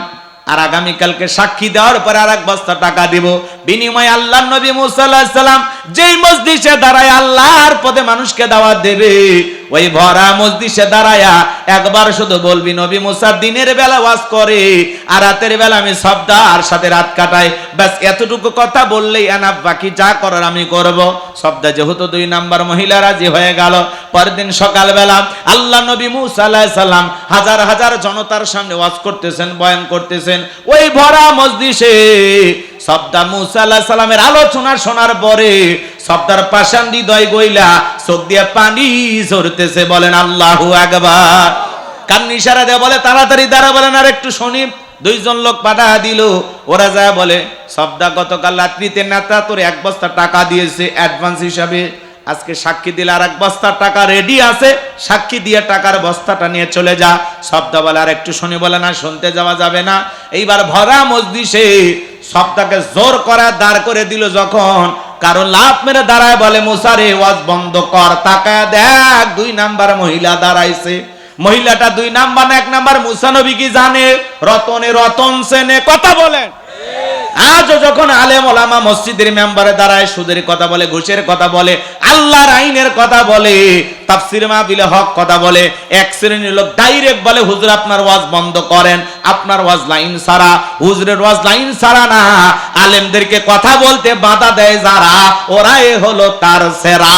আর আগামীকালকে সাক্ষী দেওয়ার পরে আর 1 বস্তা টাকা দিব। বিনিময়ে আল্লাহর নবী মুসা আলাইহিস সালাম যেই মজলিসে দাঁড়ায় আল্লাহর পথে মানুষকে দাওয়াত দেবে, ওই ভরা মজলিসে দাঁড়ায়া একবার শুধু বলবি, নবী মুসা দিনের বেলা ওয়াজ করে আর রাতের বেলা আমি সবদার সাথে রাত কাটাই, ব্যাস এতটুকু কথা বললেই এনাফ, বাকি যা করার আমি করব। সবদা যেহেতু 2 নাম্বার মহিলা রাজি হয়ে গেল। পরের দিন সকালবেলা আল্লাহ নবী মুসা আলাইহিস সালাম হাজার হাজার জনতার সামনে ওয়াজ করতেছেন, বয়ান করতেছেন। ওই ভরা মজলিসে সবদা মুসা আলাইহিস সালামের আলোচনা শোনার পরে সবদার পাষাণ হৃদয় গইলা চোখ দিয়ে পানি ঝরতেছে। বলেন আল্লাহু আকবার। কান্নি ইশারা দিয়ে বলে তাড়াতাড়ি দাঁড়া, বলেন আর একটু শুনি। 2 জন লোক পাঠা দিল, ওরা যায় বলে সবদা গতকাল রাত্রিতে নেতা তোর 1 বস্তা টাকা দিয়েছে অ্যাডভান্স হিসাবে, আজকে সাক্ষী দিলে আর 1 বস্তা টাকা রেডি আছে, সাক্ষী দিয়ে টাকার বস্তাটা নিয়ে চলে যা। সবদা বলে আর একটু শুনি, বলে না শুনতে যাওয়া যাবে না। এইবার ভরা মজলিসে সবদাকে জোর করা দাঁড় করে দিল, যখন কারণ লাভ মেরে দাঁড়ায় বলে মুসা রে ওয়াজ বন্ধ কর, তাকায় দেখ 2 নাম্বার মহিলা দাঁড়াইছে। মহিলাটা 2 নাম্বার না 1 নাম্বার মুসা নবী কি জানে? রতনে রতন সেনে। কথা বলেন। আজও যখন আলেম ওলামা মসজিদের মেম্বারে দাঁড়ায় সুদের কথা বলে, ঘুষের কথা বলে, আল্লাহর আইনের কথা বলে, তাফসীর মাহফিলে হক কথা বলে, এক শ্রেণীর লোক ডাইরেক্ট বলে হুজুর আপনার ওয়াজ বন্ধ করেন, আপনার ওয়াজ লাইন ছাড়া। হুজুরের ওয়াজ লাইন ছাড়া না, আলেমদেরকে কথা বলতে বাধা দেয় যারা, ওরাই হলো তার সেরা।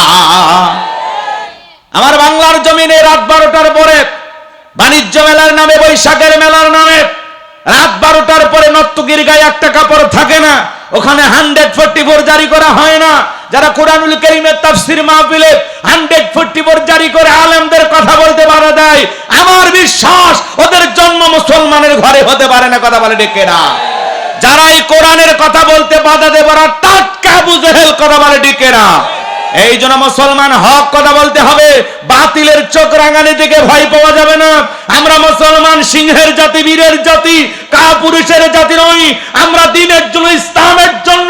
আমার বাংলার জমিনে রাত 12টার পরে বাণিজ্য মেলার নামে, বৈশাখের মেলার নামে রাত 12টার পরে নর্তকীর গায়ে একটা কাপড় থাকে না, ওখানে 144 জারি করা হয় না। যারা কোরআনুল কারীমের তাফসীর মাহফিলে 144 জারি করে আলেমদের কথা বলতে বাধা দেয়, আমার বিশ্বাস ওদের জন্ম মুসলমানের ঘরে হতে পারে না। কথা বলে ডেকে না। যারা এই কোরআনের কথা বলতে বাধা দেয়, ওরা টাটকা আবু জেহেল। কথা বলে ডেকে না। এই জন্য মুসলমান হক কথা বলতে হবে, বাতিলের চোখ রাঙানি থেকে ভয় পাওয়া যাবে না। আমরা মুসলমান সিংহের জাতি, বীরের জাতি, কাপুরুষের জাতি নই। আমরা দ্বীনের জন্য, ইসলামের জন্য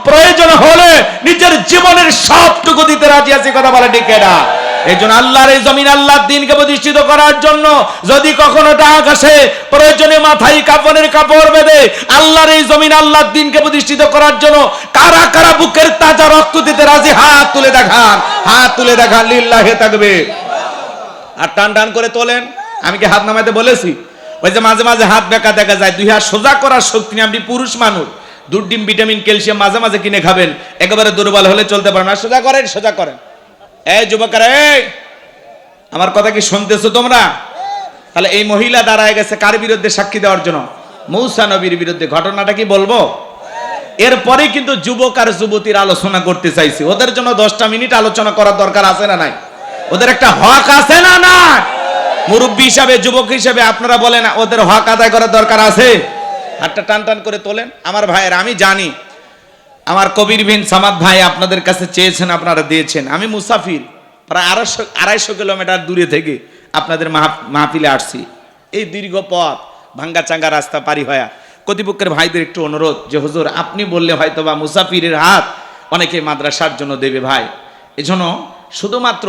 প্রয়োজন হলে নিজের জীবনের সবটুকু দিতে রাজি আছি। কথা বলে ঠিক না। এই জন্য আল্লাহর এই জমিন আল্লাহর দ্বীনকে প্রতিষ্ঠিত করার জন্য যদি কখনো ডাক আসে, প্রয়োজনে মাথায় কাফনের কাপড় বেঁধে আল্লাহর এই জমিন আল্লাহর দ্বীনকে প্রতিষ্ঠিত করার জন্য কারা কারা বুকের তাজা রক্ত দিতে রাজি? হাত তুলে দেখান, হাত তুলে দেখান। লিল্লাহি তাকবীর। আর টান টান করে তোলেন। আমি কি হাত নামাইতে বলেছি? ওই যে মাঝে মাঝে হাত বেঁকা দেখা যায়, 2 হাত সোজা করার শক্তি নেই। আপনি পুরুষ মানুষ, দুধ ডিম ভিটামিন ক্যালসিয়াম মাঝে মাঝে কিনে খাবেন, একেবারে দুর্বল হলে চলতে পারেন না। সোজা করেন, সোজা করেন। এই যুবকেরা, এই আমার কথা কি শুনতেছো তোমরা? তাহলে এই মহিলা দাঁড়ায় গেছে কার বিরুদ্ধে? সাক্ষী দেওয়ার জন্য, মূসা নবীর বিরুদ্ধে। ঘটনাটা কি বলবো? এরপরে কিন্তু যুবক আর যুবতীর আলোচনা করতে চাইছি। ওদের জন্য 10টা মিনিট আলোচনা করার দরকার আছে না নাই? ওদের একটা হক আছে না না? মুরব্বী হিসাবে, যুবক হিসাবে আপনারা বলেন, ওদের হক আদায় করার দরকার আছে? হাতটা টান টান করে তোলেন। আমার ভাইয়ের, আমি জানি আমার কবির বিন সামাদ ভাই আপনাদের কাছে চেয়েছেন, আপনারা দিয়েছেন। আমি মুসাফির, প্রায় 250 কিলোমিটার দূরে থেকে আপনাদের মাহফিলে আসছি। এই দীর্ঘ পথ, ভাঙ্গা চাঙ্গা রাস্তা পারি হয়া কর্তৃপক্ষের ভাইদের একটু অনুরোধ যে হুজুর আপনি বললে হয়তো বা মুসাফিরের হাত অনেকে মাদ্রাসার জন্য দেবে ভাই, এজন্য শুধুমাত্র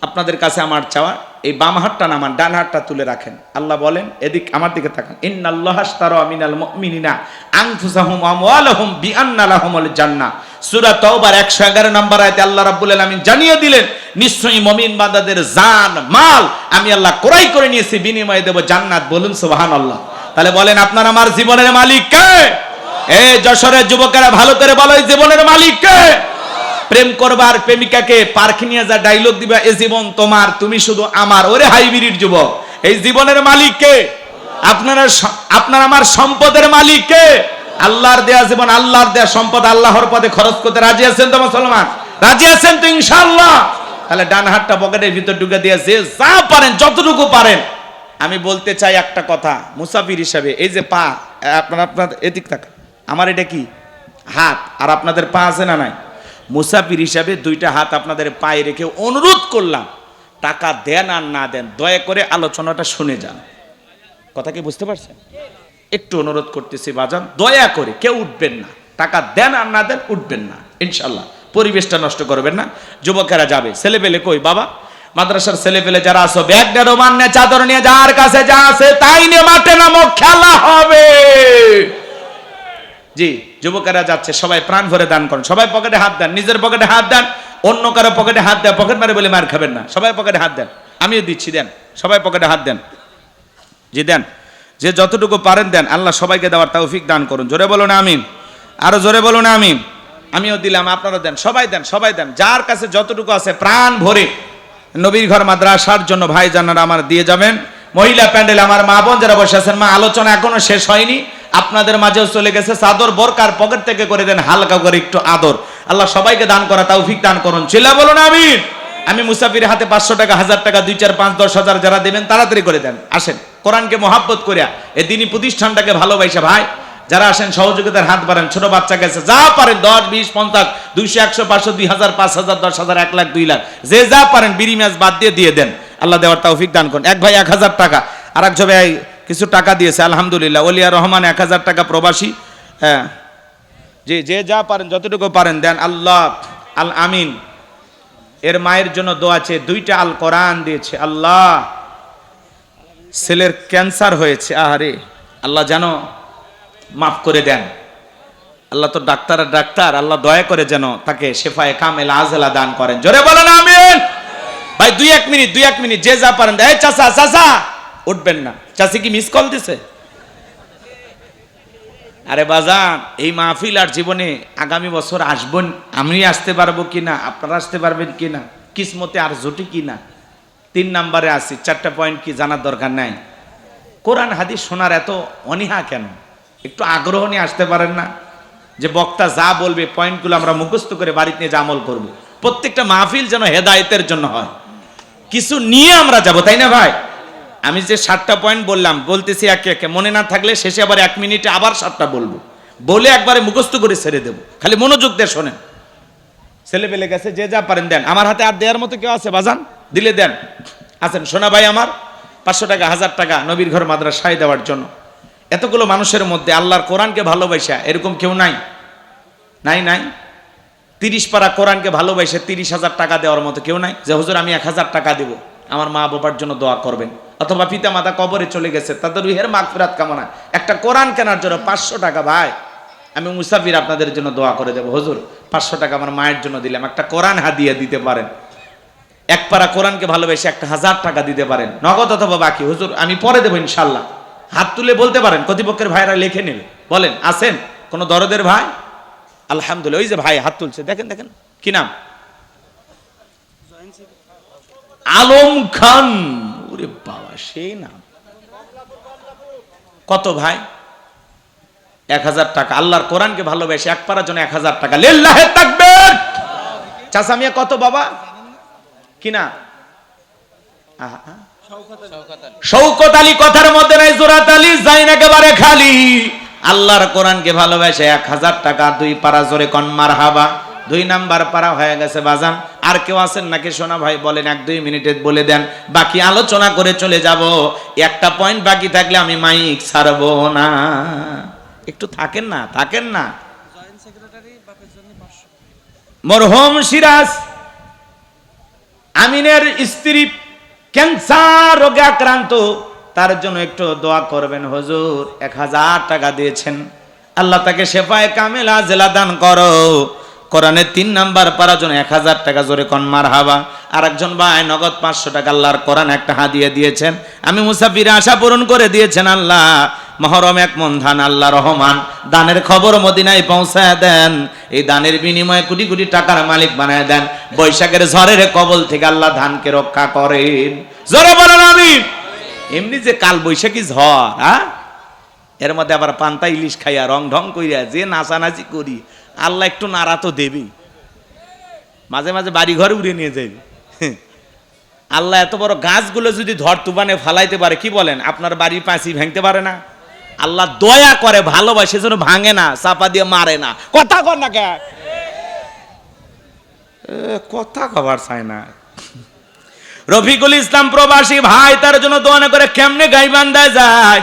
আপনাদের কাছে আমার চাওয়া, এই বাম হাতটা না, আমার ডান হাতটা তুলে রাখেন। আল্লাহ বলেন, এদিক আমার দিকে তাকান, ইন্নাল্লাহা আশতারা মিনাল মুমিনিনা আনফুসাহুম ওয়া আমওয়ালাহুম বিআন্না লাহুমুল জান্নাহ। সূরা তাওবার 111 নম্বর আয়াতে আল্লাহ রাব্বুল আলামিন জানিয়ে দিলেন, নিশ্চয়ই মুমিন বান্দাদের জান মাল আমি আল্লাহ ক্রয় করে নিয়েছি, বিনিময়ে দেব জান্নাত। বলুন সুবহানাল্লাহ। তাহলে বলেন, আপনার আমার জীবনের মালিক কে? এই যশোরের যুবকেরা ভালো করে বলো, এই জীবনের মালিক কে? প্রেম করবার প্রেমিকাকে পার্কে নিয়ে যা ডায়লগ দিবা, এ জীবন তোমার, তুমি শুধু আমার। ওরে হাইব্রিড যুবক, এই জীবনের মালিক কে? আপনার আমার সম্পদের মালিক কে? আল্লাহর দেয়া জীবন, আল্লাহর দেয়া সম্পদ আল্লাহর পথে খরচ করতে রাজি আছেন তো মুসলমান? রাজি আছেন তো ইনশাআল্লাহ? তাহলে ডান হাতটা পকেটের ভিতর ঢুকে দিয়ে যে যা পারেন, যতটুকু পারেন। আমি বলতে চাই একটা কথা, মুসাফির হিসাবে, এই যে পা, আপনার এদিক থাকা, আমার এটা কি হাত, আর আপনাদের পা আছে না নাই? মুসাফির হিসাবে 2টা হাত আপনাদের পায়ে রেখে অনুরোধ করলাম, টাকা দেন আর না দেন, দয়া করে আলোচনাটা শুনে যান। কথা কি বুঝতে পারছেন? একটু অনুরোধ করতেছি বাজান, দয়া করে কেউ উঠবেন না। টাকা দেন আর না দেন, উঠবেন না ইনশাল্লাহ। পরিবেশটা নষ্ট করবেন না। যুবকেরা যাবে, ছেলে পেলে কই বাবা? মাদ্রাসার ছেলে পেলে যারা আছো, ব্যাগ নিয়ে, রোমান নিয়ে, চাদর নিয়ে, যার কাছে যা আছে তাই নিয়ে মাঠে নামো, খেলা হবে। জি, যুবকেরা যাচ্ছে, সবাই প্রাণ ভরে দান করেন, সবাই পকেটে হাত দেন, নিজের পকেটে হাত দেন, অন্য কারো পকেটে হাত দেন, পকেট মারে বলে মার খাবেন না, সবাই পকেটে হাত দেন, আমিও দিচ্ছি, দেন, সবাই পকেটে হাত দেন, জি দেন, যে যতটুকু পারেন দেন, আল্লাহ সবাইকে দেওয়ার তৌফিক দান করুন। জোরে বলুন আমিন, আরো জোরে বলুন আমিন। আমিও দিলাম, আপনারা দেন, সবাই দেন, সবাই দেন, যার কাছে যতটুকু আছে প্রাণ ভরে নবীর ঘর মাদ্রাসার জন্য ভাই জানারা আমার দিয়ে যাবেন। মহিলা প্যান্ডেল আমার মা বোন যারা বসে আছেন, মা আলোচনা এখনো শেষ হয়নি, আপনাদের মাঝেও চলে গেছে, চাদর বোরকার পকেট থেকে করে দেন হালকা করে একটু আদর, আল্লাহ সবাইকে দান করা তৌফিক দান করুন। চিল্লা বলুন আমিন। আমি মুসাফির হাতে 500 টাকা, 1000 টাকা, 2, 4, 5, 10 হাজার যারা দেবেন তাড়াতাড়ি করে দেন। আসেন, কোরআনকে মহাব্বত করিয়া এই দিনী প্রতিষ্ঠানটাকে ভালোবাসা ভাই যারা আসেন, সহযোগিতার হাত বাড়ান, ছোট বাচ্চা গেছে যা পারেন 10, 20, 50, 200, 100, 500, 2000, 5000, 10,000, 1 লাখ, 2 লাখ, যে যা পারেন বিড়ি ম্যাচ বাদ দিয়ে দেন, আল্লাহ দেওয়ার তৌফিক দান করুন। এক ভাই 1000 টাকা, আর এক ভাই কিছু টাকা দিয়েছে, আলহামদুলিল্লাহ। ওলিয়া রহমান 1000 টাকা, প্রবাসী। হ্যাঁ, যে যা পারেন যতটুকু পারেন দেন। আল্লাহ আল আমিন। এর মায়ের জন্য দোয়া আছে, 2টা আল কোরআন দিয়েছে। আল্লাহ, ছেলের ক্যান্সার হয়েছে, আহারে আল্লাহ যেন মাফ করে দেন, আল্লাহ তো ডাক্তার, আল্লাহ দয়া করে যেন তাকে শেফায়ে কামেলা আজলা দান করেন। জোরে বলেন আমিন। ভাই 2-1 মিনিট যে যা পারেন। এই চাচা উঠবেন না, চাচি কি মিস কল দিছে? আরে বাজান, এই মাহফিল আর জীবনে আগামী বছর আসবেন, আমি আসতে পারবো কিনা, আপনারা আসতে পারবেন কিনা, কিসমতে আর জুটি কিনা, 3 নম্বরে আছি। 4টা পয়েন্ট কি জানার দরকার নাই? কোরআন হাদিস শোনার এত অনীহা কেন? একটু আগ্রহ নিয়ে আসতে পারেন না? যে বক্তা যা বলবে পয়েন্টগুলো আমরা মুখস্থ করে বাড়িতে নিয়ে আমল করব। প্রত্যেকটা মাহফিল যেন হেদায়েতের জন্য হয়, কিছু নিয়ে আমরা যাব, তাই না ভাই? আমি যে 7টা পয়েন্ট বললাম, বলতেছি একে একে, মনে না থাকলে শেষে আবার 1 মিনিটে আবার 7টা বলবো, বলে একবারে মুখস্থ করে ছেড়ে দেব। খালি মনোযোগ দিয়ে শোনেন। ছেলে পেলে গেছে, যে যা পারেন দেন। আমার হাতে আর দেওয়ার মতো কেউ আছে বাজান? দিলে দেন। আছেন সোনা ভাই আমার, 500 টাকা, 1000 টাকা নবীর ঘর মাদ্রাসায় দেওয়ার জন্য। এতগুলো মানুষের মধ্যে আল্লাহর কোরআনকে ভালোবাসা এরকম কেউ নাই? 30 পারা কোরআনকে ভালোবাসে 30,000 টাকা দেওয়ার মতো কেউ নাই? যে হুজুর আমি 1000 টাকা দেব, আমার মা বাবার জন্য দোয়া করবেন, অথবা পিতা মাতা কবরে চলে গেছে তাদের রুহের মাগফিরাত কামনা, একটা কোরআন কেনার জন্য 500 টাকা। ভাই আমি মুসাফির, আপনাদের জন্য দোয়া করে দেব। হুজুর 500 টাকা আমার মায়ের জন্য দিলাম, একটা কোরআন হাদিয়া দিতে পারেন। 1 পারা কোরআনকে ভালোবেসে 1000 টাকা দিতে পারেন, নগদ অথবা বাকি। হুজুর আমি পরে দেবো ইনশাল্লাহ। হাত তুলে বলতে পারেন, কর্তৃপক্ষের ভাইরা লিখে নেবে। বলেন আছেন কোন দরদের ভাই? আলহামদুলিল্লাহ, ওই যে ভাই হাত তুলছে, দেখেন কি নাম? আলম খান। ওরে বাবা, সেই নাম। কত ভাই? 1000 টাকা। আল্লাহর কোরআনকে ভালোবেসে 1 পারার জন্য 1000 টাকা। লিল্লাহে তাকবীর। চাচা মিয়া কত বাবা? কি না? শওকত আলী কথার মধ্যে নাই, জোরাত আলী যাই না একেবারে খালি। আল্লাহর কোরআনকে ভালোবেসে 1000 টাকা। 2 পারা, জোরে কোন মারহাবা। 2 নাম্বার পারা হয়ে গেছে বাজান। আর কেউ আছেন নাকি সোনা ভাই? বলেন, 1-2 মিনিটে বলে দেন, বাকি আলোচনা করে চলে যাব। একটা পয়েন্ট বাকি থাকলে আমি মাইক ছাড়বো না। একটু থাকেন না। মরহুম সিরাজ আমিনের স্ত্রী ক্যান্সার রোগে আক্রান্ত, তার জন্য একটু দোয়া করবেন। হুজুর 1000 টাকা দিয়েছেন, আল্লাহ তাকে শেফায়ে কামেলা আজলা দান করো। কোরআনের 3 নাম্বার পারার জন্য 1000 টাকা, জোরে কোন মারহাবা। আর একজন ভাই নগদ 500 টাকা আল্লাহর কোরআন একটা হাদিয়া দিয়েছেন। আমি মুসাফিরে আশা পূরণ করে দিয়েছেন। আল্লাহ মহরম 1 মন ধান, আল্লাহ রহমান দানের খবর মদিনায় পৌঁছায় দেন। এই দানের বিনিময়ে কোটি কোটি টাকার মালিক বানায় দেন। বৈশাখের ঝড়ের কবল থেকে আল্লাহ ধানকে রক্ষা করেন। জোরে বলেন আমিন। এমনি যে কাল বৈশাখী ঝড়, এর মধ্যে আবার পান্তা ইলিশ খাইয়া রং ঢং কইরা যে নাচানাচি করি, আল্লাহ একটু নাড়া তো দেবেই, মাঝে মাঝে বাড়ি ঘরে উড়ে নিয়ে যাবে। আল্লাহ এত বড় গাছগুলো যদি ঝড় তুফানে ফালাইতে পারে, কি বলেন, আপনার বাড়ির পাঁচি ভাঙতে পারে না? আল্লাহ দয়া করে, ভালোবাসে, যেন ভাঙে না, চাপা দিয়ে মারে না। কথা কর না কে? কথা কবার চায় না। রফিকুল ইসলাম প্রবাসী ভাই, তার জন্য দোয়া করে কেমনে গাইবান্ধায় যায়।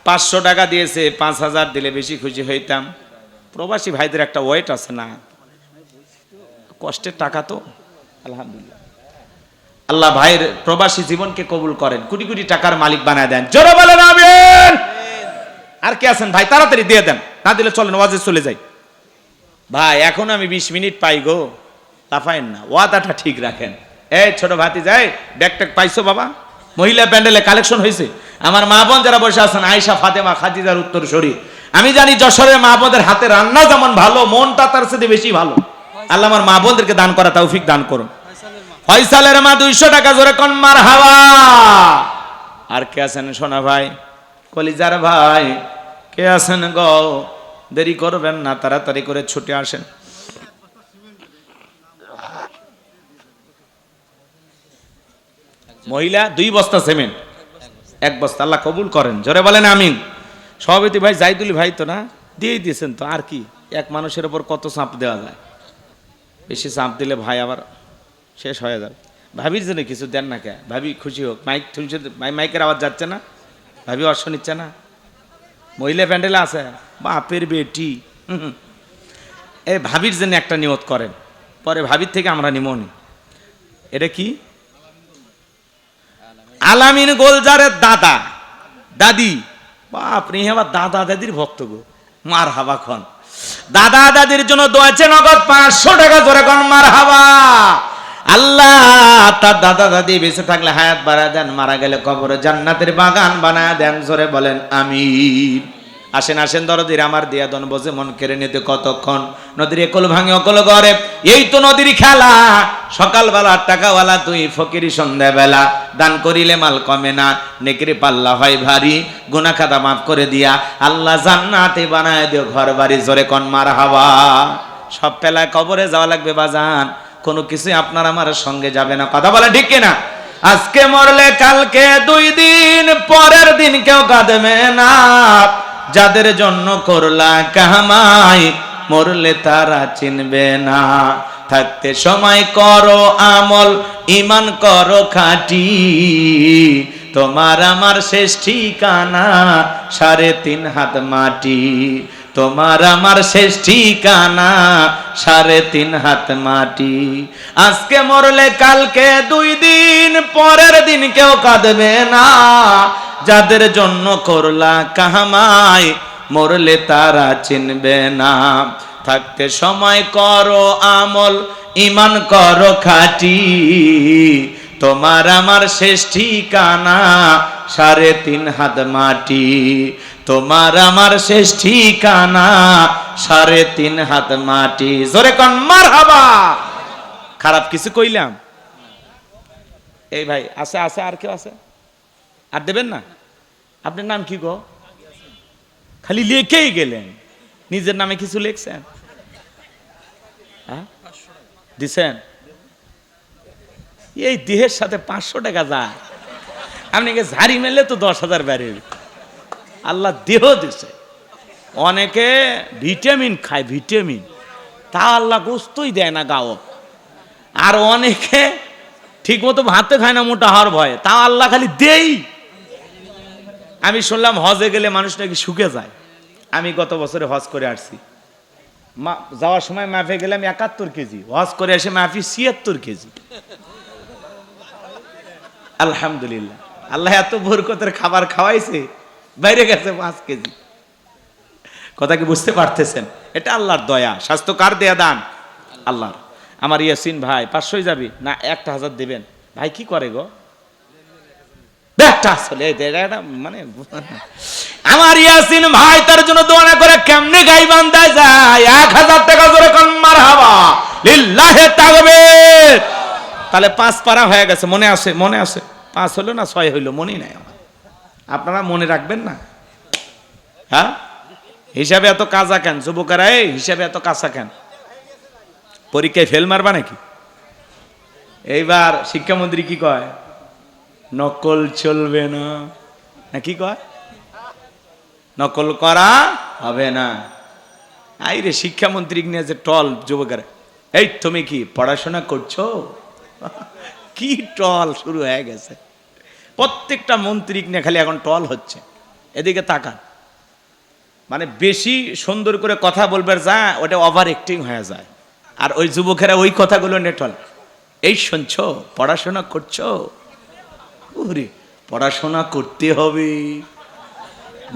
500 টাকা দিয়েছে, 5000 দিলে বেশি খুশি হইতাম। প্রবাসী ভাইদের একটা ওয়েট আছে না, কষ্টের টাকা তো। আলহামদুলিল্লাহ, আল্লাহ ভাইয়ের প্রবাসী জীবনকে কবুল করেন, কোটি কোটি টাকার মালিক বানায় দেন। জোরে বলেন আমিন। আর কে আছেন ভাই, তাড়াতাড়ি দিয়ে দেন, না দিলে চলেন ওয়াজে চলে যাই। ভাই এখন আমি 20 মিনিট পাই গো, লাফায়েন না, ওয়াদাটা ঠিক রাখেন। এই ছোট ভাতি যাই, ব্যাগ ট্যাগ পাইছো বাবা? মহিলা প্যান্ডেলে কালেকশন হয়েছে। আমার মা বোন যারা বসে আছেন, আয়েশা, ফাতেমা, খাদিজার উত্তর শরী। আমি জানি যশোরের মা বোনদের হাতে রান্না যেমন ভালো, মনটা তার সাথে বেশি ভালো। আল্লাহ আমার মা বোনদেরকে দান করা তৌফিক দান করুন। ফয়সালের মা 200 টাকা, জোরে কোন মারহাবা। আর কে আছেন সোনা ভাই, কলিজার ভাই, কে আছেন গো? দেরি করবেন না, তাড়াতাড়ি করে ছুটে আসেন। মহিলা 2 বস্তা সিমেন্ট, 1 বস্তা, আল্লাহ কবুল করেন, জোরে বলেন আমিন। সভাপতি ভাই জাইদুল ভাই তো না, দিয়ে দিয়েছেন তো, আর কি এক মানুষের উপর কত চাপ দেওয়া যায়? বেশি চাপ দিলে ভাই আবার শেষ হয়ে যাবে। ভাবির জন্য কিছু দেন না কে? ভাবি খুশি হোক। মাইক শুনছে, মাইকের আওয়াজ যাচ্ছে না? ভাবি অর্শ নিচ্ছে না? মহিলা প্যান্ডেলে আছে, বাপের বেটি। এই ভাবির জন্য একটা নিয়ত করেন, পরে ভাবির থেকে আমরা নিমনি। এটা কি? আলামিন গোলজারের দাদা দাদি, বাপরে আবার দাদা দাদির ভক্ত গো, মারহাবা খন। দাদা দাদির জন্য দোয়াছে নগদ 500 টাকা, জোরে কোন মারহাবা। আল্লাহ তার দাদা দাদি বেঁচে থাকলে হায়াত বাড়ায় দেন, মারা গেলে কবরে জান্নাতের বাগান বানায় দেন, জোরে বলেন আমিন। আসেন আসেন দরদির আমার দিয়া দন বোঝে মন কেড়ে নিতে কতক্ষণ। নদীর একল ভাঙে অকল গড়ে, এই তো নদীর খেলা। সকালবেলা টাকাওয়ালা তুই, ফকিরি সন্ধ্যাবেলা। দান করিলে মাল কমে না, নেকির পাল্লা হয় ভারী। গুনাহ খাতা মাফ করে দিয়া আল্লাহ জান্নাতে বানায় দিও ঘর বাড়ি, জোরে কোন মারহাবা। সব পেলায় কবরে যাওয়া লাগবে বাজান, কোনো কিছুই আপনার আমার সঙ্গে যাবে না, কথা বলে ঠিক কিনা? আজকে মরলে কালকে 2 দিন, পরের দিন কেউ কাঁদবে না। যাদের জন্য করলা কামাই, মরলে তারা চিনবে না। থাকতে সময় করো আমল, ঈমান করো খাঁটি। তোমার আমার শেষ ঠিকানা 3.5 হাত মাটি। তোমার আমার শেষ ঠিকানা 3.5 হাত মাটি। আজকে মরলে কালকে 2 দিন, পরের দিন কেউ কাঁদবে না। যাদের জন্য করলা কামাই, মরলে তারা চিনবে না। থাকতে সময় করো আমল, ঈমান করো খাঁটি। তোমার আমার শেষ ঠিকানা 3.5 হাত মাটি। তোমার আমার শেষ ঠিকানা 3.5 হাত মাটি, জোরে কোন মারহাবা। খারাপ কিছু কইলাম? এই ভাই আছে আছে, আর কেউ আছে? আর দেবেন না? আপনার নাম কি গো? খালি লিখেই গেলেন, নিজের নামে কিছু লিখছেন? দিছেন? এই দেহের সাথে 500 টাকা যায়, আপনি ঝাড়ি মেললে তো 10,000 বেড়ে। আল্লাহ দেহ দিছে, অনেকে ভিটামিন খায়, ভিটামিন, তা আল্লাহ গোস্তই দেয় না গাও। আর অনেকে ঠিক মতো ভাতে খায় না মোটা হওয়ার ভয়ে, তা আল্লাহ খালি দেই। আমি শুনলাম হজে গেলে মানুষ নাকি শুকে যায়। আমি গত বছরে হজ করে আসছি, যাওয়ার সময় মাফে গেলাম 71 কেজি, হজ করে এসে মাফি 76 কেজি। আলহামদুলিল্লাহ, আল্লাহ এত বরকতের খাবার খাওয়াইছে, বাইরে গেছে 5 কেজি। কথা কি বুঝতে পারতেছেন? এটা আল্লাহর দয়া। স্বাস্থ্য কার দেয়া দান? আল্লাহর। আমার ইয়াসিন ভাই 500 যাবি না 1000 দেবেন ভাই? কি করে গো মানে আমার ইয়াসিন ভাই, তার জন্য দোয়া করে কেমনে গাই বান্ধায় যায় 1000 টাকা, জোরে কোন মারহাবা, লিল্লাহি তাকবীর। তাহলে 5 পারা হয়ে গেছে, মনে আছে? মনে আছে? 5 হলো না 6 হইলো, মনে নাই আমার। আপনারা মনে রাখবেন না? হ্যাঁ, হিসাবে এত কাজা কেন যুবকেরা? এই হিসাবে এত কাঁচা কেন? পরীক্ষায় ফেল মারবা নাকি? এইবার শিক্ষামন্ত্রী কি কয়? নকল চলবে না, না কি কয়? নকল করা হবে না। আইরে শিক্ষামন্ত্রী নিয়ে যে টল যুবকেরা, এই তুমি কি পড়াশোনা করছো? কি টল শুরু হয়ে গেছে, প্রত্যেকটা মন্ত্রী নিয়ে খালি এখন টল হচ্ছে। এদিকে তাকান, মানে বেশি সুন্দর করে কথা বলবে যা, ওটা ওভার অ্যাক্টিং হয়ে যায়। আর ওই যুবকেরা ওই কথাগুলো নেটল, এই শুনছো, পড়াশোনা করছো? ওরে পড়াশোনা করতে হবে,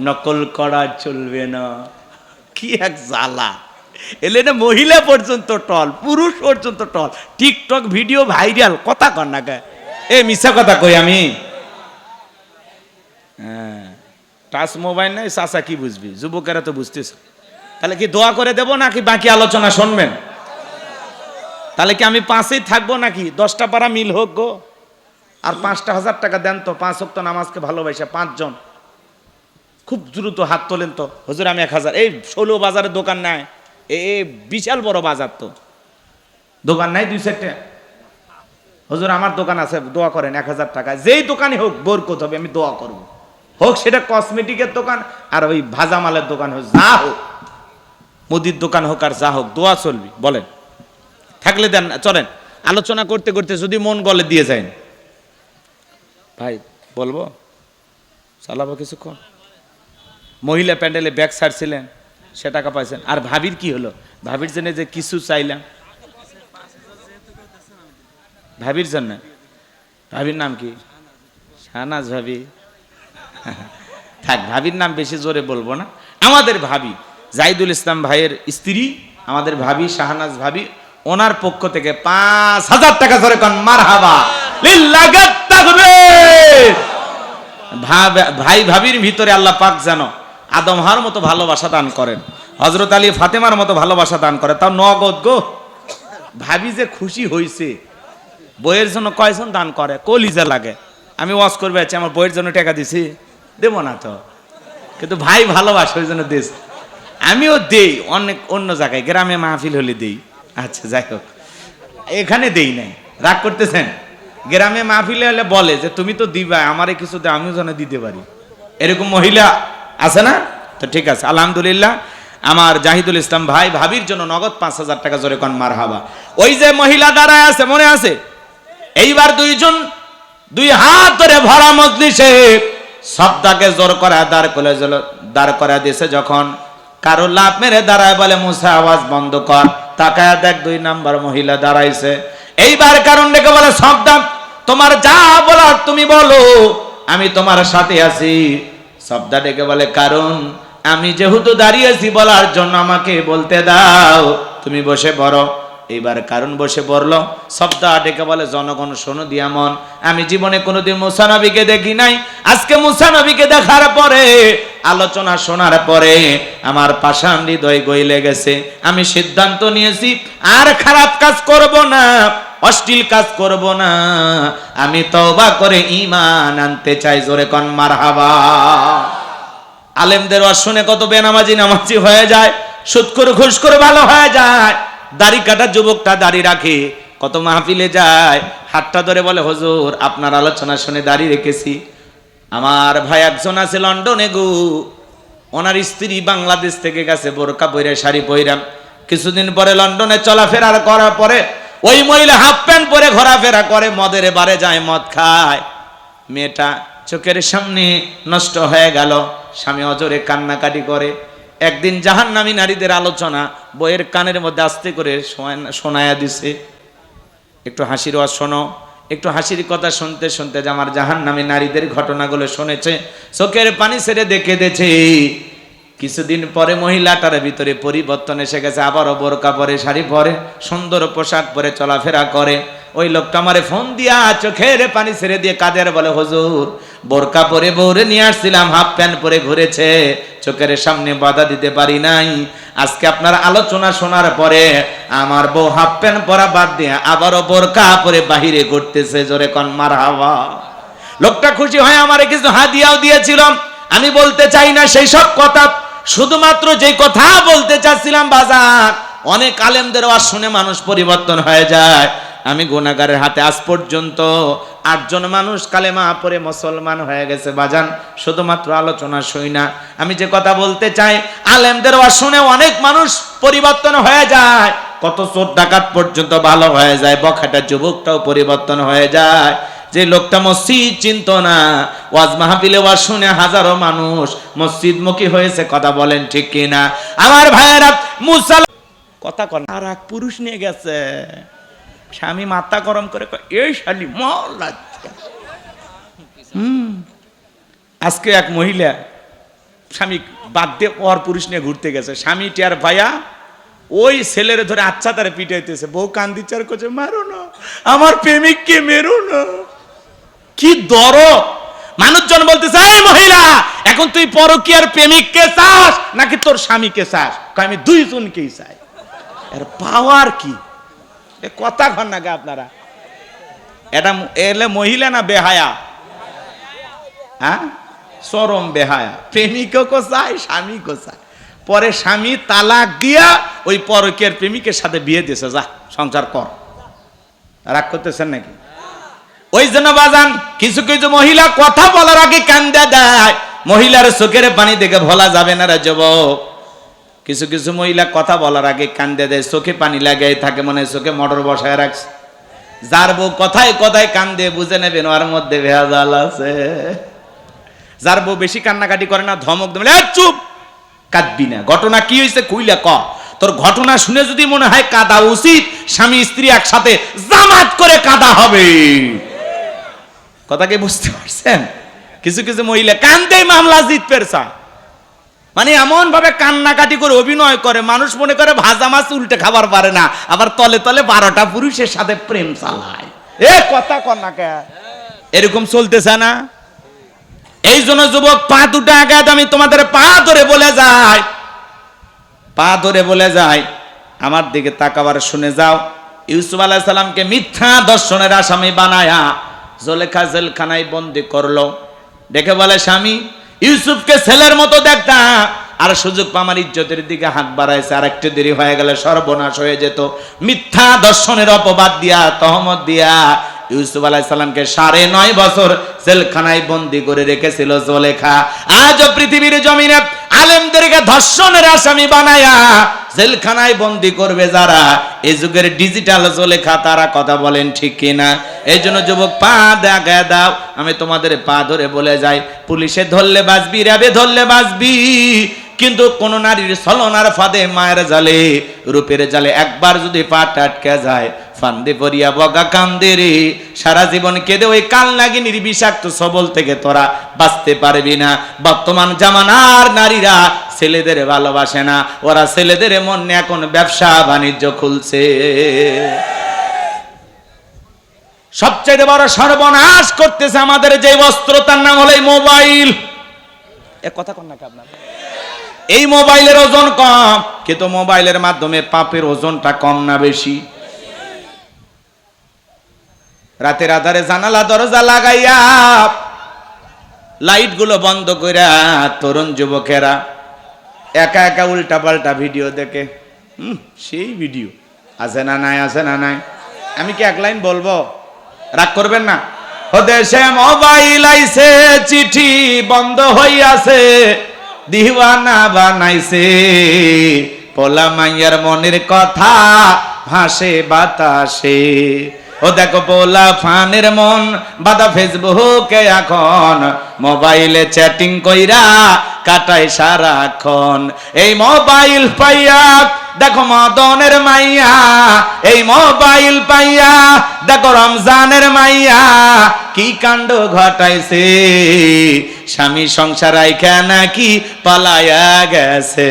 নকল করা চলবে না। কি এক জ্বালা! এলে না মহিলা পর্যন্ত টল, পুরুষ পর্যন্ত টল। টিকটক ভিডিও ভাইরাল, কথা কর না কে? এ মিথ্যা কথা কই আমি? হ্যাঁ, টাচ মোবাইল নাই, চাচা কি বুঝবি? যুবকেরা তো বুঝতেছ। তাহলে কি দোয়া করে দেব নাকি বাকি আলোচনা শুনবেন? তাহলে কি আমি 5-এই থাকবো নাকি 10টা পারা মিল হোক গো? আর 5,000 টাকা দেন তো, 5 ওয়াক্ত নামাজকে ভালোবাসা 5 জন। খুব দ্রুত হাত তোলেন তো। হুজুর আমি 1000। এই 16 বাজারে দোকান নাই, এ বিশাল বড় বাজার তো, দোকান নাই 2-4টা। হুজুর আমার দোকান আছে, দোয়া করেন 1000 টাকা। যেই দোকানই হোক বরকত হবে, আমি দোয়া করব। হোক সেটা কসমেটিকের দোকান আর ওই ভাজা মালের দোকান হোক, যা হোক, মুদির দোকান হোক আর যা হোক, দোয়া চলবি। বলেন থাকলে দেন, চলেন আলোচনা করতে করতে যদি মন গলে দিয়ে যায়। ভাই বলবো, চালাবো কিছুক্ষণ। মহিলা প্যান্ডেলে ব্যাগ ছাড়ছিলেন, সে টাকা পাইছেন। আর ভাবির কি হলো? ভাবির জন্য যে কিছু চাইলাম, ভাবির জন্য। ভাবির নাম কি? শাহনাজ ভাবি। থাক, ভাবির নাম বেশি জোরে বলবো না। আমাদের ভাবি জাহিদুল ইসলাম ভাইয়ের স্ত্রী, আমাদের ভাবি শাহনাজ ভাবি, ওনার পক্ষ থেকে 5,000 টাকা ধরে কোন মারহাবা লিল্লাহি তাকবীর। ভাই ভাবির ভিতরে আল্লাহ পাক যেন আদম হাওয়ার মতো ভালোবাসা দান করেন, হযরত আলী ফাতেমার মতো ভালোবাসা দান করে, তাও নগদ গো। ভাবি যে খুশি হইছে। বইয়ের জন্য কয়জন দান করে? কলিজা লাগে। আমি ওয়াজ করবে আছি, আমার বইয়ের জন্য টাকা দিছি, দেব না তো, কিন্তু ভাই ভালোবাসে ওই জন্য দিস। আমিও দেই অনেক অন্য জায়গায়, গ্রামে মাহফিল হলে দেই। আচ্ছা যাই হোক, এখানে দেই নাই, রাগ করতেছেন? গ্রামে মাহফিলে হলে বলে যে তুমি তো দিবা, আমারে কিছু দে, আমিও যেন দিতে পারি। এরকম মহিলা আছে না? তো ঠিক আছে, আলহামদুলিল্লাহ। আমার জাহিদুল ইসলাম ভাই ভাবির জন্য নগদ 5,000 টাকা জোরে কোন মারহাবা। ওই যে মহিলা দাঁড়ায় আছে, মনে আছে? এইবার দুইজন দুই হাত ধরে ভরা মজলিসে সবটাকে জোর করে দাঁড় করে দিয়েছে। যখন কারো লাভ মেরে দাঁড়ায়, বলে মুসা আওয়াজ বন্ধ কর, তাকায় দেখ 2 নাম্বার মহিলা দাঁড়াইছে। এইবার কারণ ডেকে বলে, সবদাম তোমার যা বলার তুমি বলো, আমি তোমার সাথে আছি। সবদা ডেকে বলে, কারণ আমি যেহেতু দাঁড়িয়েছি বলার জন্য আমাকে বলতে দাও, তুমি বসে পড়ো। এইবার কারণ বসে পড়লো। সবদা ডেকে বলে, জনগণ শোনো দিয়া মন, আমি জীবনে কোনোদিন মুসা নবীকে দেখি নাই। আজকে মুসা নবীকে দেখার পরে, আলোচনা শোনার পরে আমার পাষাণ হৃদয় গইলে গেছে। আমি সিদ্ধান্ত নিয়েছি আর খারাপ কাজ করব না, অশ্লীল কাজ করব না। আমি তওবা করে ঈমান আনতে চাই। জোরে কোন মারহাবা। আলেমদের ওয়াজ শুনে কত বেনামাজি নামাজি হয়ে যায়, সুদখোর ঘুষখোর ভালো হয়ে যায়। দাড়ি কাটা যুবকটা দাড়ি রাখে, কত মাহফিলে যায়, হাতটা ধরে বলে, হুজুর আপনার আলোচনা শুনে দাড়ি রেখেছি। আমার ভাই একজন আছে লন্ডনে গো, ওনার স্ত্রী বাংলাদেশ থেকে গেছে বোরকা পরে, শাড়ি পইরা। কিছুদিন পরে লন্ডনে চলাফেরা করার পরে ওই মহিলা হাফ প্যান্ট পরে ঘোরাফেরা করে, মদের বারে যায়, মদ খায়। মেয়েটা চোখের সামনে নষ্ট হয়ে গেল, স্বামী অজরে কান্নাকাটি করে। একদিন জাহান্নামী নারীদের আলোচনা বইয়ের কানের মধ্যে আস্তে করে শোনায়া দিছে, একটু হাসির ওয়াজ শোনো। একটু হাসির কথা শুনতে শুনতে যে আমার জাহান্নামী নারীদের ঘটনাগুলো শুনেছে, চোখের পানি ছেড়ে দেখে দিয়েছে। কিছুদিন পরে মহিলাটার ভিতরে পরিবর্তন এসে গেছে, আবারও বোরকা পরে, শাড়ি পরে, সুন্দর পোশাক পরে চলাফেরা করে। ওই লোকটা আমারে ফোন দিয়া চোখের পানি ছেড়ে দিয়ে কাঁদে, বলে, হুজুর বোরকা পরে বউরে নিয়ে আসছিলাম, হাফ প্যান্ট পরে ঘুরেছে, চোখের সামনে বাধা দিতে পারি নাই। আজকে আপনার আলোচনা শোনার পরে আমার বউ হাফ প্যান্ট পরা বাদ দিয়ে আবারও বোরকা পরে বাহিরে ঘুরতেছে। জোরে কোন মারহাবা। লোকটা খুশি হয়, আমারে কিছু হাদিয়াও দিয়েছিল। আমি বলতে চাই না সেই সব কথা, শুধুমাত্র যে কথা বলতে চাচ্ছিলাম, বাজার অনেক আলেমদের ওয়াজ শুনে মানুষ পরিবর্তন হয়ে যায়। আমি গুনাহগারের হাতে আজ পর্যন্ত 8 জন মানুষ কালেমা পড়ে মুসলমান হয়ে গেছে বাজান, শুধুমাত্র আলোচনা শুই না। আমি যে কথা বলতে চাই, আলেমদের ওয়াজ শুনে অনেক মানুষ পরিবর্তন হয়ে যায়। কত চোর ডাকাত পর্যন্ত ভালো হয়ে যায়, বখাটা যুবকটাও পরিবর্তন হয়ে যায়। যে লোকটা মসজিদ চিনত না, ওয়াজ মাহফিলে ওয়াজ শুনে হাজারো মানুষ মসজিদমুখী হয়েছে। কথা বলেন ঠিক কিনা আমার ভাইয়েরা? মুসা কথা কন আর এক পুরুষ নিয়ে গেছে, স্বামী মাথা গরম করে কয়, এই শালি মর লজ্জা। আজকে এক মহিলা স্বামী বাদ দিয়ে পর পুরুষ নিয়ে ঘুরতে গেছে, স্বামী টিয়ার ভাইয়া ওই ছেলের ধরে আচ্ছা তারা পিটাইতেছে, বউ কান্দি চার করছে, মারো না আমার প্রেমিককে, মেরো না। কি দরদ! মানুষজন বলতেছে, এই মহিলা এখন তুই পরকীয়ার প্রেমিককে চাস নাকি তোর স্বামীকে চাস? আমি দুইজনকেই চাই। এর পাওয়ার কি? এ কথা কন না গে আপনারা। এটা এলে মহিলা না বেহায়া? হ্যাঁ, চরম বেহায়া। প্রেমিকও চায়, স্বামীকে চায়। পরে স্বামী তালাক দিয়া ওই পরকীয়ার প্রেমিকের সাথে বিয়ে দিয়েছে, যা সংসার কর। রাগ করতেছেন নাকি? ওই জন্য বাজান কিছু কিছু মহিলা কথা বলার আগে কান্দা দেয়। মহিলার চোখের পানি দেখে ভোলা যাবে না রে যুবক। কিছু কিছু মহিলা কথা বলার আগে কান্দা দেয়, চোখে পানি লাগাই থাকে, মনে হয় চোখে মোটর বসায় রাখছে। যার বউ কথায় কথায় কান্দে, বুঝে নেবেন ওর মধ্যে ভেজাল আছে। যার বউ বেশি কান্নাকাটি করে না, ধমক দেবে, চুপ, কাঁদবি না, ঘটনা কি হয়েছে কইলা ক। তোর ঘটনা শুনে যদি মনে হয় কাঁদা উচিত, স্বামী স্ত্রী একসাথে জামাত করে কাঁদা হবে। কথা কি বুঝতে পারছেন? কিছু কিছু মহিলা কান্দেই মামলা জিতবে চায়, মানে এমন ভাবে কান্নাকাটি করে অভিনয় করে, মানুষ মনে করে ভাজা মাছ উল্টে খাবার পারে না, আবার তলে তলে 12টা পুরুষের সাথে প্রেম চালায়। এ কথা কর না কে? এরকম চলতেছে না? এই জন্য যুবক, পা দুটো আগে আমি তোমাদের পা ধরে বলে যাই, পা ধরে বলে যাই, আমার দিকে তাকাবার শুনে যাও। ইউসুফ আলাইহিস সালামকে মিথ্যা দর্শনের আসামি বানায়া জুলেখা জেলখানায় বন্দি করলো। দেখে বলে, স্বামী ইউসুফকে ছেলের মতো দেখতা, আর সুযোগ পা আমার ইজ্জতের দিকে হাত বাড়াইছে, আর একটু দেরি হয়ে গেলে সর্বনাশ হয়ে যেত। মিথ্যা দর্শনের অপবাদ দিয়া, তহমত দিয়া ইউসুফ আলাইহিস সালামকে 9.5 বছর জেলখানায় বন্দি করে রেখেছিল জুলেখা। আজও পৃথিবীর জমিনে আলেমদেরকে ধর্ষণের আসামি বানায়া জেলখানায় বন্দি করবে যারা, এই যুগের ডিজিটাল জুলেখা, তারা কথা বলেন ঠিক কিনা? এই জন্য যুবক, পা দেখা দাও, আমি তোমাদের পা ধরে বলে যাই, পুলিশে ধরলে বাঁচবি, র্যাবে ধরলে বাঁচবি, কিন্তু কোন নারীর ছলনার ফাঁদে, মায়ের জালে, রূপের জালে একবার যদি পা আটকে যায়, ফান্দে পড়িয়া বগা কান্দে রে, সারা জীবন কেঁদে ওই কাল নাগিনীর বিষাক্ত সবল থেকে তোরা বাঁচতে পারবি না। বর্তমান জামানার নারীরা ছেলেদের ভালোবাসে না, ওরা ছেলেদের মনে এখন ব্যবসা বাণিজ্য খুলছে। সবচেয়ে বড় সর্বনাশ করতেছে আমাদের যে বস্ত্র, তার নাম হলো মোবাইল। এ কথা কন না আপনার? এই মোবাইলের ওজন কম, কিন্তু মোবাইলের মাধ্যমে পাপের ওজনটা কম না বেশি? রাতের আধারে জানালা দরজা লাগাইয়া, লাইট গুলো বন্ধ কইরা, তরুণ যুবকেরা একা একা উল্টা পাল্টা ভিডিও দেখে। সেই ভিডিও আছে না নাই? আছে না নাই? আমি কি এক লাইন বলবো? রাগ করবেন না? ও দেশে মোবাইল আইছে, চিঠি বন্ধ হইয়াছে, দিওয়ানা বানাইছে, পোলা মাইয়ার মনের কথা ভাসে বাতাসে। ও দেখো পোলা ফানের মন বাদা ফেসবুকে, এখন মোবাইলে চ্যাটিং কইরা কাটায় সারাক্ষণ। এই মোবাইল পাইয়া দেখো মদনের মাইয়া, এই মোবাইল পাইয়া দেখো রমজানের মাইয়া, কি কাণ্ড ঘটাইছে, স্বামী সংসার রাইখা নাকি পালায়া গেছে।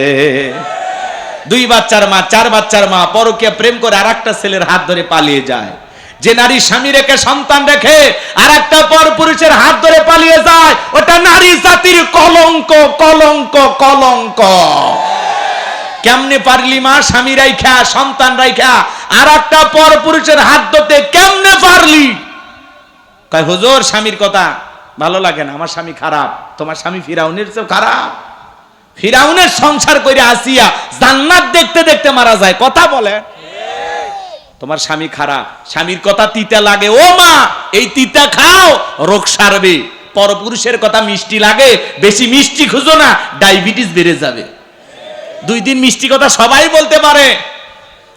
2 বাচ্চার মা, 4 বাচ্চার মা পরকীয়া প্রেম করে আরেকটা ছেলের হাত ধরে পালিয়ে যায়। যে নারী স্বামী রেখে সন্তান রেখে আর একটা পর পুরুষের হাত ধরে পালিয়ে যায়, ওটা নারী জাতির কলঙ্ক, কলঙ্ক, কলঙ্ক। কেমনে পারলি মা স্বামী রাইখা, সন্তান রাইখা আর একটা পর পুরুষের হাত ধরতে কেমনে পারলি? কয় হুজুর স্বামীর কথা ভালো লাগে না, আমার স্বামী খারাপ। তোমার স্বামী ফিরাউনের চেয়ে খারাপ? ফিরাউনের সংসার করে আসিয়া জান্নাত দেখতে দেখতে মারা যায়, কথা বলে। তোমার স্বামী খারাপ, স্বামীর কথা তিতা লাগে, ও মা এই তিতা খাও, রোগ সারবে। পরপুরুষের কথা মিষ্টি লাগে, বেশি মিষ্টি খুঁজো না, ডায়াবেটিস বেড়ে যাবে। 2 দিন মিষ্টি কথা সবাই বলতে পারে,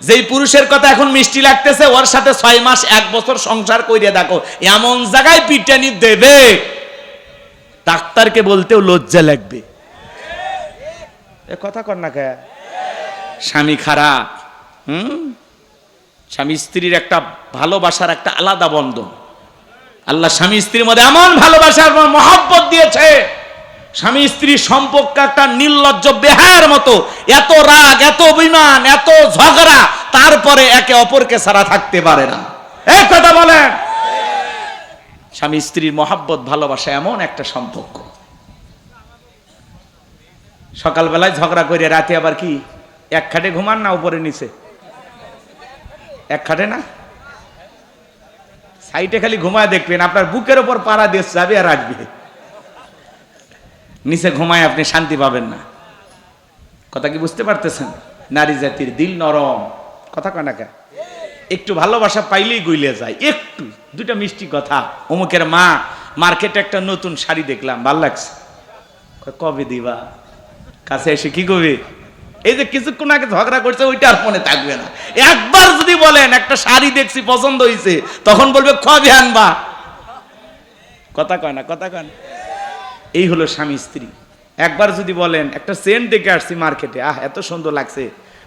যেই পুরুষের কথা এখন মিষ্টি লাগতেছে, ওর সাথে 6 মাস 1 বছর সংসার কইরে দেখো, এমন জায়গায় পিটানি দেবে ডাক্তারকে বলতেও লজ্জা লাগবে। এ কথা কর না কে? স্বামী খারাপ, স্বামী স্ত্রীর একটা ভালোবাসার একটা আলাদা বন্ধন। আল্লাহ স্বামী স্ত্রীর মধ্যে এমন ভালোবাসার মহব্বত দিয়েছে, স্বামী স্ত্রীর সম্পর্ক একটা নির্লজ্জ বেহায়ার মতো, এত রাগ, এত অভিমান, এত ঝগড়া, তারপরে একে অপরকে ছাড়া থাকতে পারে না। এই কথা বলেন। স্বামী স্ত্রীর মহব্বত ভালোবাসা এমন একটা সম্পর্ক। সকালবেলায় ঝগড়া করে রাতে আবার কি এক খাটে ঘুমান না উপরে নিচে? এক খাটে না, সাইডে খালি ঘুমায় দেখবেন, আপনার বুকের উপর পাড়া দিয়ে যাবে আর আসবে, নিচে ঘুমায় আপনি শান্তি পাবেন না। কথা কি বুঝতে পারতেছেন? নারী জাতির দিল নরম, কথা কয় না কে? একটু ভালোবাসা পাইলেই গইলে যায়। একটু দুটা মিষ্টি কথা, অমুকের মা মার্কেটে একটা নতুন শাড়ি দেখলাম, ভাল লাগছে, কবে দিবা? কাছে এসে কি কবে, এই যে কিছুক্ষণ আগে ঝগড়া করছে ওইটা আর মনে থাকবে না। একবার যদি বলেন একটা শাড়ি দেখছি পছন্দ হয়েছে, তখন বলবে কবে আনবা? কথা কয় না, কথা কয় না। এই হলো স্বামী স্ত্রী। একবার যদি বলেন একটা সেন্ট দেখে আসছি মার্কেটে, আহ এত সুন্দর লাগছে,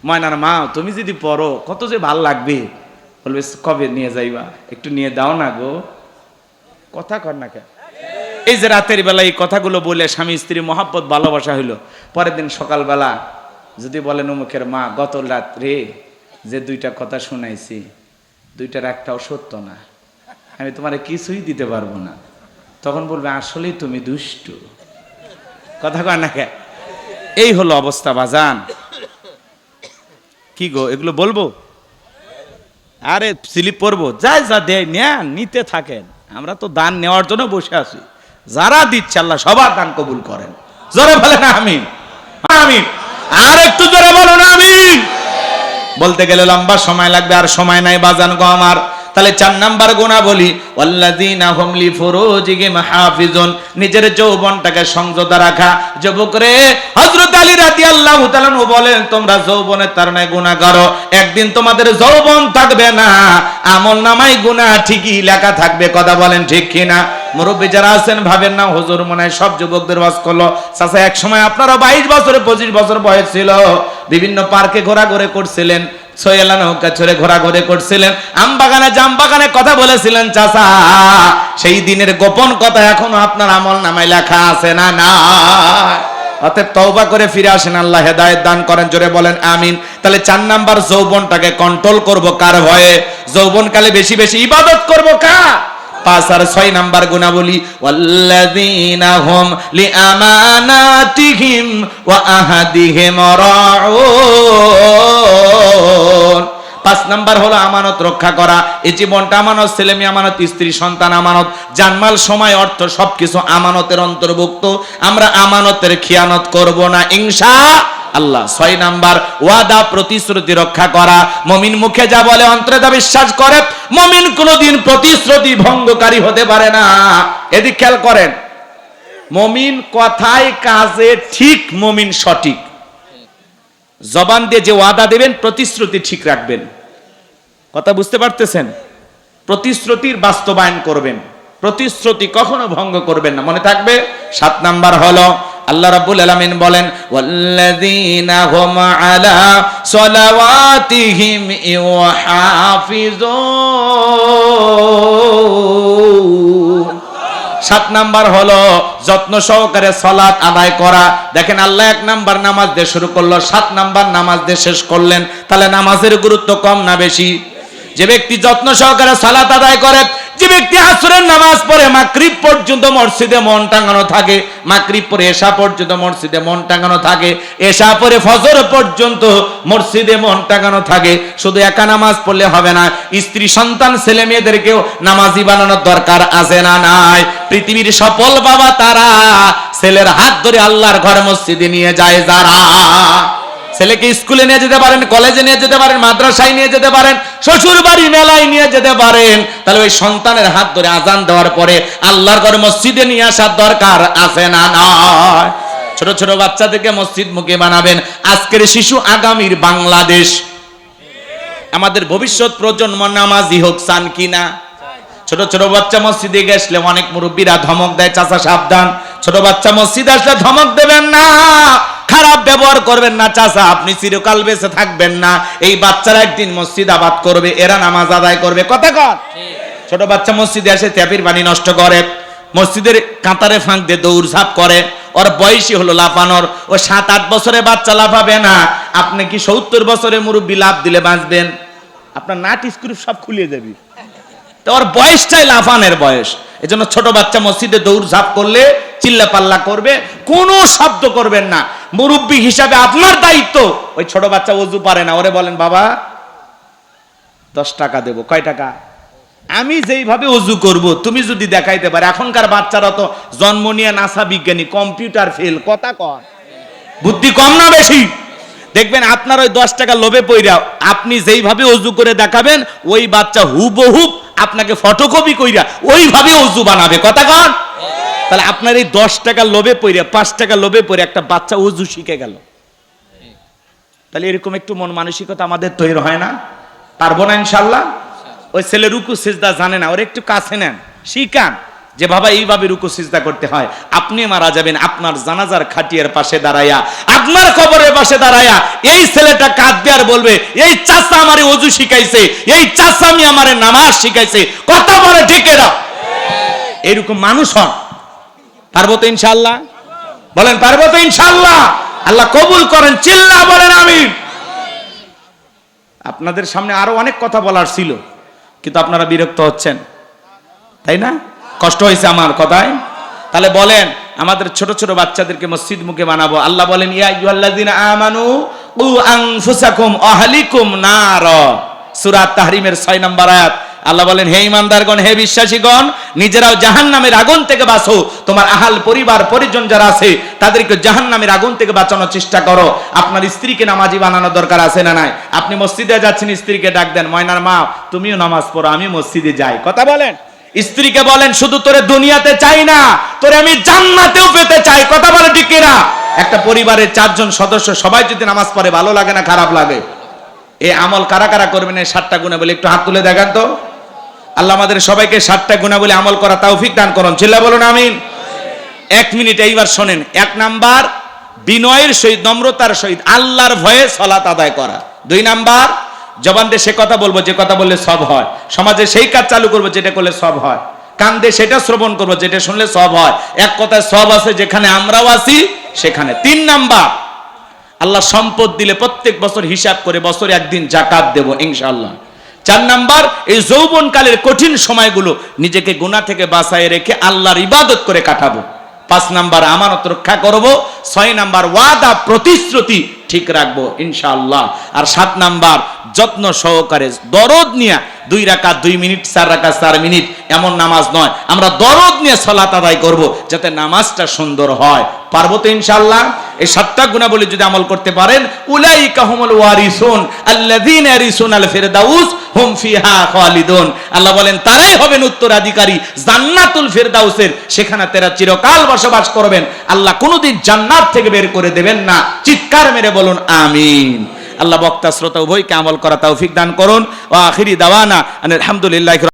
ময়নার মা তুমি যদি পরো কত যে ভাল লাগবে, বলবে কবে নিয়ে যাইবা, একটু নিয়ে দাও না গো। কথা কর না কেন? এই যে রাতের বেলা এই কথাগুলো বলে স্বামী স্ত্রী মহব্বত ভালোবাসা হইলো, পরের দিন সকালবেলা যদি বলেন অমুকের মা গত রাত্রে যে দুইটা কথা শুনাইছি, দুইটার একটাও সত্য না, আমি তোমারে কিছুই দিতে পারবো না, তখন বলবে আসলেই তুমি দুষ্টু। কথা কয় না কে? এই হলো অবস্থা বাজান। কি গো এগুলো বলবো? আরে স্লিপ পড়বো, যাই যা দেয় নেন, নিতে থাকেন, আমরা তো দান নেওয়ার জন্য বসে আছি। যারা দিচ্ছে আল্লাহ সবার দান কবুল করেন। জোরে বলেন আমিন। আমিন। আর একটু জোরে বলুন আমিন। বলতে গেলে লম্বা সময় লাগবে, আর সময় নাই বাজান গো আমার। তাহলে 4 নাম্বার গুনাহ বলি, ওয়াল্লাযীনা হুম লিফুরুজিহিম হাফিজুন, নিজের যৌবনটাকে সংযত রাখা। যুবক রে, হযরত আলী রাদিয়াল্লাহু তাআলা বলেন তোমরা যৌবনের তাড়নায় গুনাহ করো, একদিন তোমাদের যৌবন থাকবে না, আমলনামায় গুনাহ ঠিকই লেখা থাকবে। কথা বলেন ঠিক কিনা? মুরব্বী যারা আছেন ভাবেন না হুজুর মনে হয় সব যুবকদের ওয়াজ করলো। চাচা এক সময় আপনারা 22 বছর 25 বছর বয়স ছিল, বিভিন্ন পার্কে ঘোরাঘুরি করছিলেন, সোয়েলা নৌকা চড়ে ঘোরাঘুরি করছিলেন, আম বাগানে জাম বাগানে কথা বলেছিলেন। চাচা সেই দিনের গোপন কথা এখনো আপনার আমল নামায় লেখা আছে না? না। অতএব তওবা করে ফিরে আসেন, আল্লাহ হেদায়েত দান করেন। জোরে বলেন আমিন। তাহলে 4 নাম্বার, যৌবনটাকে কন্ট্রোল করব কার ভয়ে? যৌবনকালে বেশি বেশি ইবাদত করব কার? 5 আর 6 নাম্বার গুনাবলী, ওয়াল্লাযীনা হুম লিআমানাতিহিম ওয়া আহাদিহিম রাউন। 5 নাম্বার হলো আমানত রক্ষা করা। এই জীবনটা আমানত, ছেলে মেয়ে আমানত, স্ত্রী সন্তান আমানত, জানমাল সময় অর্থ সবকিছু আমানতের অন্তর্ভুক্ত। আমরা আমানতের খিয়ানত করব না ইনশাআল্লাহ। 6 নাম্বার, ওয়াদা প্রতিশ্রুতি রক্ষা করা। মুমিন মুখে যা বলে অন্তরে তা বিশ্বাস করে, মুমিন কোনোদিন প্রতিশ্রুতি ভঙ্গকারী হতে পারে না। এদিক খেয়াল করেন, মুমিন কথায় কাজে ঠিক, মুমিন সঠিক। জবান দিয়ে যে ওয়াদা দেবেন প্রতিশ্রুতি ঠিক রাখবেন। কথা বুঝতে পারতেছেন? প্রতিশ্রুতির বাস্তবায়ন করবেন, প্রতিশ্রুতি কখনো ভঙ্গ করবেন না, মনে থাকবে। 7 নাম্বার হলো আল্লাহ রাব্বুল আলামিন বলেন, ওয়াল্লাযীনা হুম আলা সালাওয়াতিহিম ইউহাফিজুন। 7 নাম্বার হলো যত্ন সহকারে সালাত আদায় করা। দেখেন আল্লাহ 1 নাম্বার নামাজ দিয়ে শুরু করলো, 7 নাম্বার নামাজ দিয়ে শেষ করলেন। তাহলে নামাজের গুরুত্ব কম না বেশি? যে ব্যক্তি যত্ন সহকারে সালাত আদায় করে, যে ব্যক্তি আসরের নামাজ পড়ে মাগরিব পর্যন্ত মসজিদে মন টাঙানো থাকে, মাগরিব পরে এশা পর্যন্ত মসজিদে মন টাঙানো থাকে, এশা পরে ফজর পর্যন্ত মসজিদে মন টাঙানো থাকে। শুধু একা নামাজ পড়লে হবে না, স্ত্রী সন্তান ছেলে মেয়েদেরকেও নামাজি বানানোর দরকার আছে না নাই? পৃথিবীর সফল বাবা তারা ছেলের হাত ধরে আল্লাহর ঘর মসজিদে নিয়ে যায় যারা। ছেলেকে স্কুলে নিয়ে যেতে পারেন, কলেজে নিয়ে যেতে পারেন, মাদ্রাসায় নিয়ে যেতে পারেন, শ্বশুর বাড়ি মেলায় নিয়ে যেতে পারেন। তাহলে ওই সন্তানের হাত ধরে আজান দেওয়ার পরে আল্লাহর ঘরে মসজিদে নিয়ে আসার দরকার আছে না নয়? ছোট ছোট বাচ্চাদেরকে মসজিদ মুখে বানাবেন। আজকের শিশু আগামীর বাংলাদেশ। আমাদের ভবিষ্যৎ প্রজন্ম নামাজি হোক, চান কিনা? ছোট ছোট বাচ্চা মসজিদে গেছলে অনেক মুরব্বীরা ধমক দেয়, চাচা সাবধান, ছোট বাচ্চা মসজিদে আসলে ধমক দেবেন না। খারাপ ব্যবহার করবেন না চাচা, আপনি চিরকাল বেঁচে থাকবেন না। এই বাচ্চারা একদিন মসজিদ আবাদ করবে, এরা নামাজ আদায় করবে। কথা কন। ছোট বাচ্চা মসজিদে এসে ট্যাপের পানি নষ্ট করে, মসজিদের কাঁতারে ফাঁক দিয়ে দৌড়ঝাঁপ করে, ওর বয়সই হলো লাফানোর। ও 7-8 বছরের বাচ্চা লাফাবে না। আপনি কি 70 বছরের মুরব্বী লাফ দিলে বাঁচবেন? আপনার নাট স্ক্রু সব খুলে যাবে। তো ওর বয়সটাই লাফানের বয়স। এজন্য ছোট বাচ্চা মসজিদে দৌড়ঝাঁপ করলে চিল্লা পাল্লা করবে, কোনো শব্দ করবেন না। মুরব্বী হিসাবে আপনার দায়িত্ব। ওই ছোট বাচ্চা ওযু পারে না, ওরে বলেন বাবা 10 টাকা দেবো। কয় টাকা? আমি যেইভাবে ওযু করব তুমি যদি দেখাইতে পারে। এখনকার বাচ্চারা তো জন্ম নিয়ে নাসা বিজ্ঞানী, কম্পিউটার ফেল। কথা কন। বুদ্ধি কম না বেশি? দেখবেন আপনার ওই 10 টাকা লোভে পইরা আপনি যেইভাবে ওযু করে দেখাবেন, ওই বাচ্চা হুবহু আপনাকে ফটোকপি কইরা ওইভাবে ওযু বানাবে। কথা কন। তাহলে আপনার এই 10 টাকা লোভে পইরা, 5 টাকা লোভে পইরা একটা বাচ্চা ওযু শিখে গেল। তাহলে এরকম একটু মন মানসিকতা আমাদের তৈরি হয় না? পারবো না ইনশাআল্লাহ? ওই ছেলে রুকু সিজদা জানে না, ওর একটু কাছে নেন, শিখান যে বাবা এইভাবে রুকু সিজদা করতে হয়। আপনি মারা যাবেন, আপনার জানাজার খাটিয়ার পাশে দাঁড়ায়া, আপনার কবরের পাশে দাঁড়ায়া এই ছেলেটা কাঁদবে আর বলবে, এই চাচা আমারে ওযু শিখাইছে, এই চাচা আমি আমারে নামাজ শিখাইছে। কথা বলে ঠিক এরা? এরকম মানুষ হন। পারবো তো ইনশাআল্লাহ? বলেন পারবো তো ইনশাআল্লাহ? আল্লাহ কবুল করেন, চিল্লা বলেন আমিন। আপনাদের সামনে আরো অনেক কথা বলার ছিল, কিন্তু আপনারা বিরক্ত হচ্ছেন, তাই না? কষ্ট হয়েছে আমার কথায়? তাহলে বলেন, আমাদের ছোট ছোট বাচ্চাদেরকে মসজিদ মুখে বানাবো। আল্লাহ বলেন ইয়া আইয়ুহাল্লাযিনা আমানু কু আনফুসাকুম আহলিকুম নার, সূরা তাহরিমের 6 নম্বর আয়াত। আল্লাহ বলেন হে ঈমানদারগণ, হে বিশ্বাসীগণ, নিজেরাও জাহান্নামের আগুন থেকে বাঁচো, তোমার আহাল পরিবার পরিজন যারা আছে তাদেরকে জাহান্নামের আগুন থেকে বাঁচানোর চেষ্টা করো। আপনার স্ত্রীকে নামাজি বানানোর দরকার আছে না নাই? আপনি মসজিদে যাচ্ছেন, স্ত্রীকে ডাক দেন, ময়নার মা তুমিও নামাজ পড়ো, আমি মসজিদে যাই। কথা বলেন। স্ত্রীকে বলেন শুধু তোরে দুনিয়াতে চাই না, তোরে আমি জান্নাতেও পেতে চাই। কথা বলে ঠিক কিনা? একটা পরিবারের 4 জন সদস্য সবাই যদি নামাজ পড়ে, ভালো লাগে না খারাপ লাগে? এই আমল কারা কারা করবেন? এই 7টা গুণা বলে একটু হাত তুলে দেখান তো। আল্লাহ আমাদের সবাইকে 7টা গুণা বলে আমল করা তৌফিক দান করুন। চিল্লা বলুন আমিন। 1 মিনিট এইবার শোনেন। 1 নাম্বার, বিনয়ের সহিত, নম্রতার সহিত আল্লাহর ভয়ে সালাত আদায় করা। 2 নাম্বার, জবান দিয়ে সে কথা বলবো যে কথা বললে সব হয়। সমাজে সেই কাজ চালু করবো যেটা করলে সব হয়। কান দিয়ে সেটা শ্রবণ করবো যেটা শুনলে সব হয়। এক কথায় সব আছে যেখানে আমরাও আছি সেখানে। 3 নাম্বার, আল্লাহ সম্পদ দিলে প্রত্যেক বছর হিসাব করে বছরে একদিন যাকাত দেব ইনশাআল্লাহ। 4 নাম্বার, এই যৌবনকালের কঠিন সময়গুলো নিজেকে গুনাহ থেকে বাঁচায় রেখে আল্লাহর ইবাদত করে কাটাবো। 5 নাম্বার, আমানত রক্ষা করব। 6 নাম্বার, ওয়াদা প্রতিশ্রুতি ঠিক রাখবো ইনশাআল্লাহ। আর 7 নাম্বার, যত্ন সহকারে দরদ নিয়ে 2 রাকাত 2 মিনিট, 4 রাকাত 4 মিনিট এমন নামাজ নয়, আমরা দরদ নিয়ে সালাত আদায় করব যাতে নামাজটা সুন্দর হয়। পারবো তো ইনশাআল্লাহ? এই 7টা গুণাবলী যদি আমল করতে পারেন, উলাইকা হুমুল ওয়ারিসুন আল্লাযীনা ইয়ারিসুনাল ফিরদাউস হুম ফিহা খালিদুন। আল্লাহ বলেন তারাই হবেন উত্তরাধিকারী জান্নাতুল ফিরদাউসের, সেখানে তারা চিরকাল বসবাস করবেন। আল্লাহ কোনোদিন জান্নাত থেকে বের করে দেবেন না। চিৎকার মেরে বলুন আমিন। আল্লাহ বক্তা শ্রোতা উভয়কে আমল করা তৌফিক দান করুন। ওয়া আখিরি দাওয়ানা আলহামদুলিল্লাহ।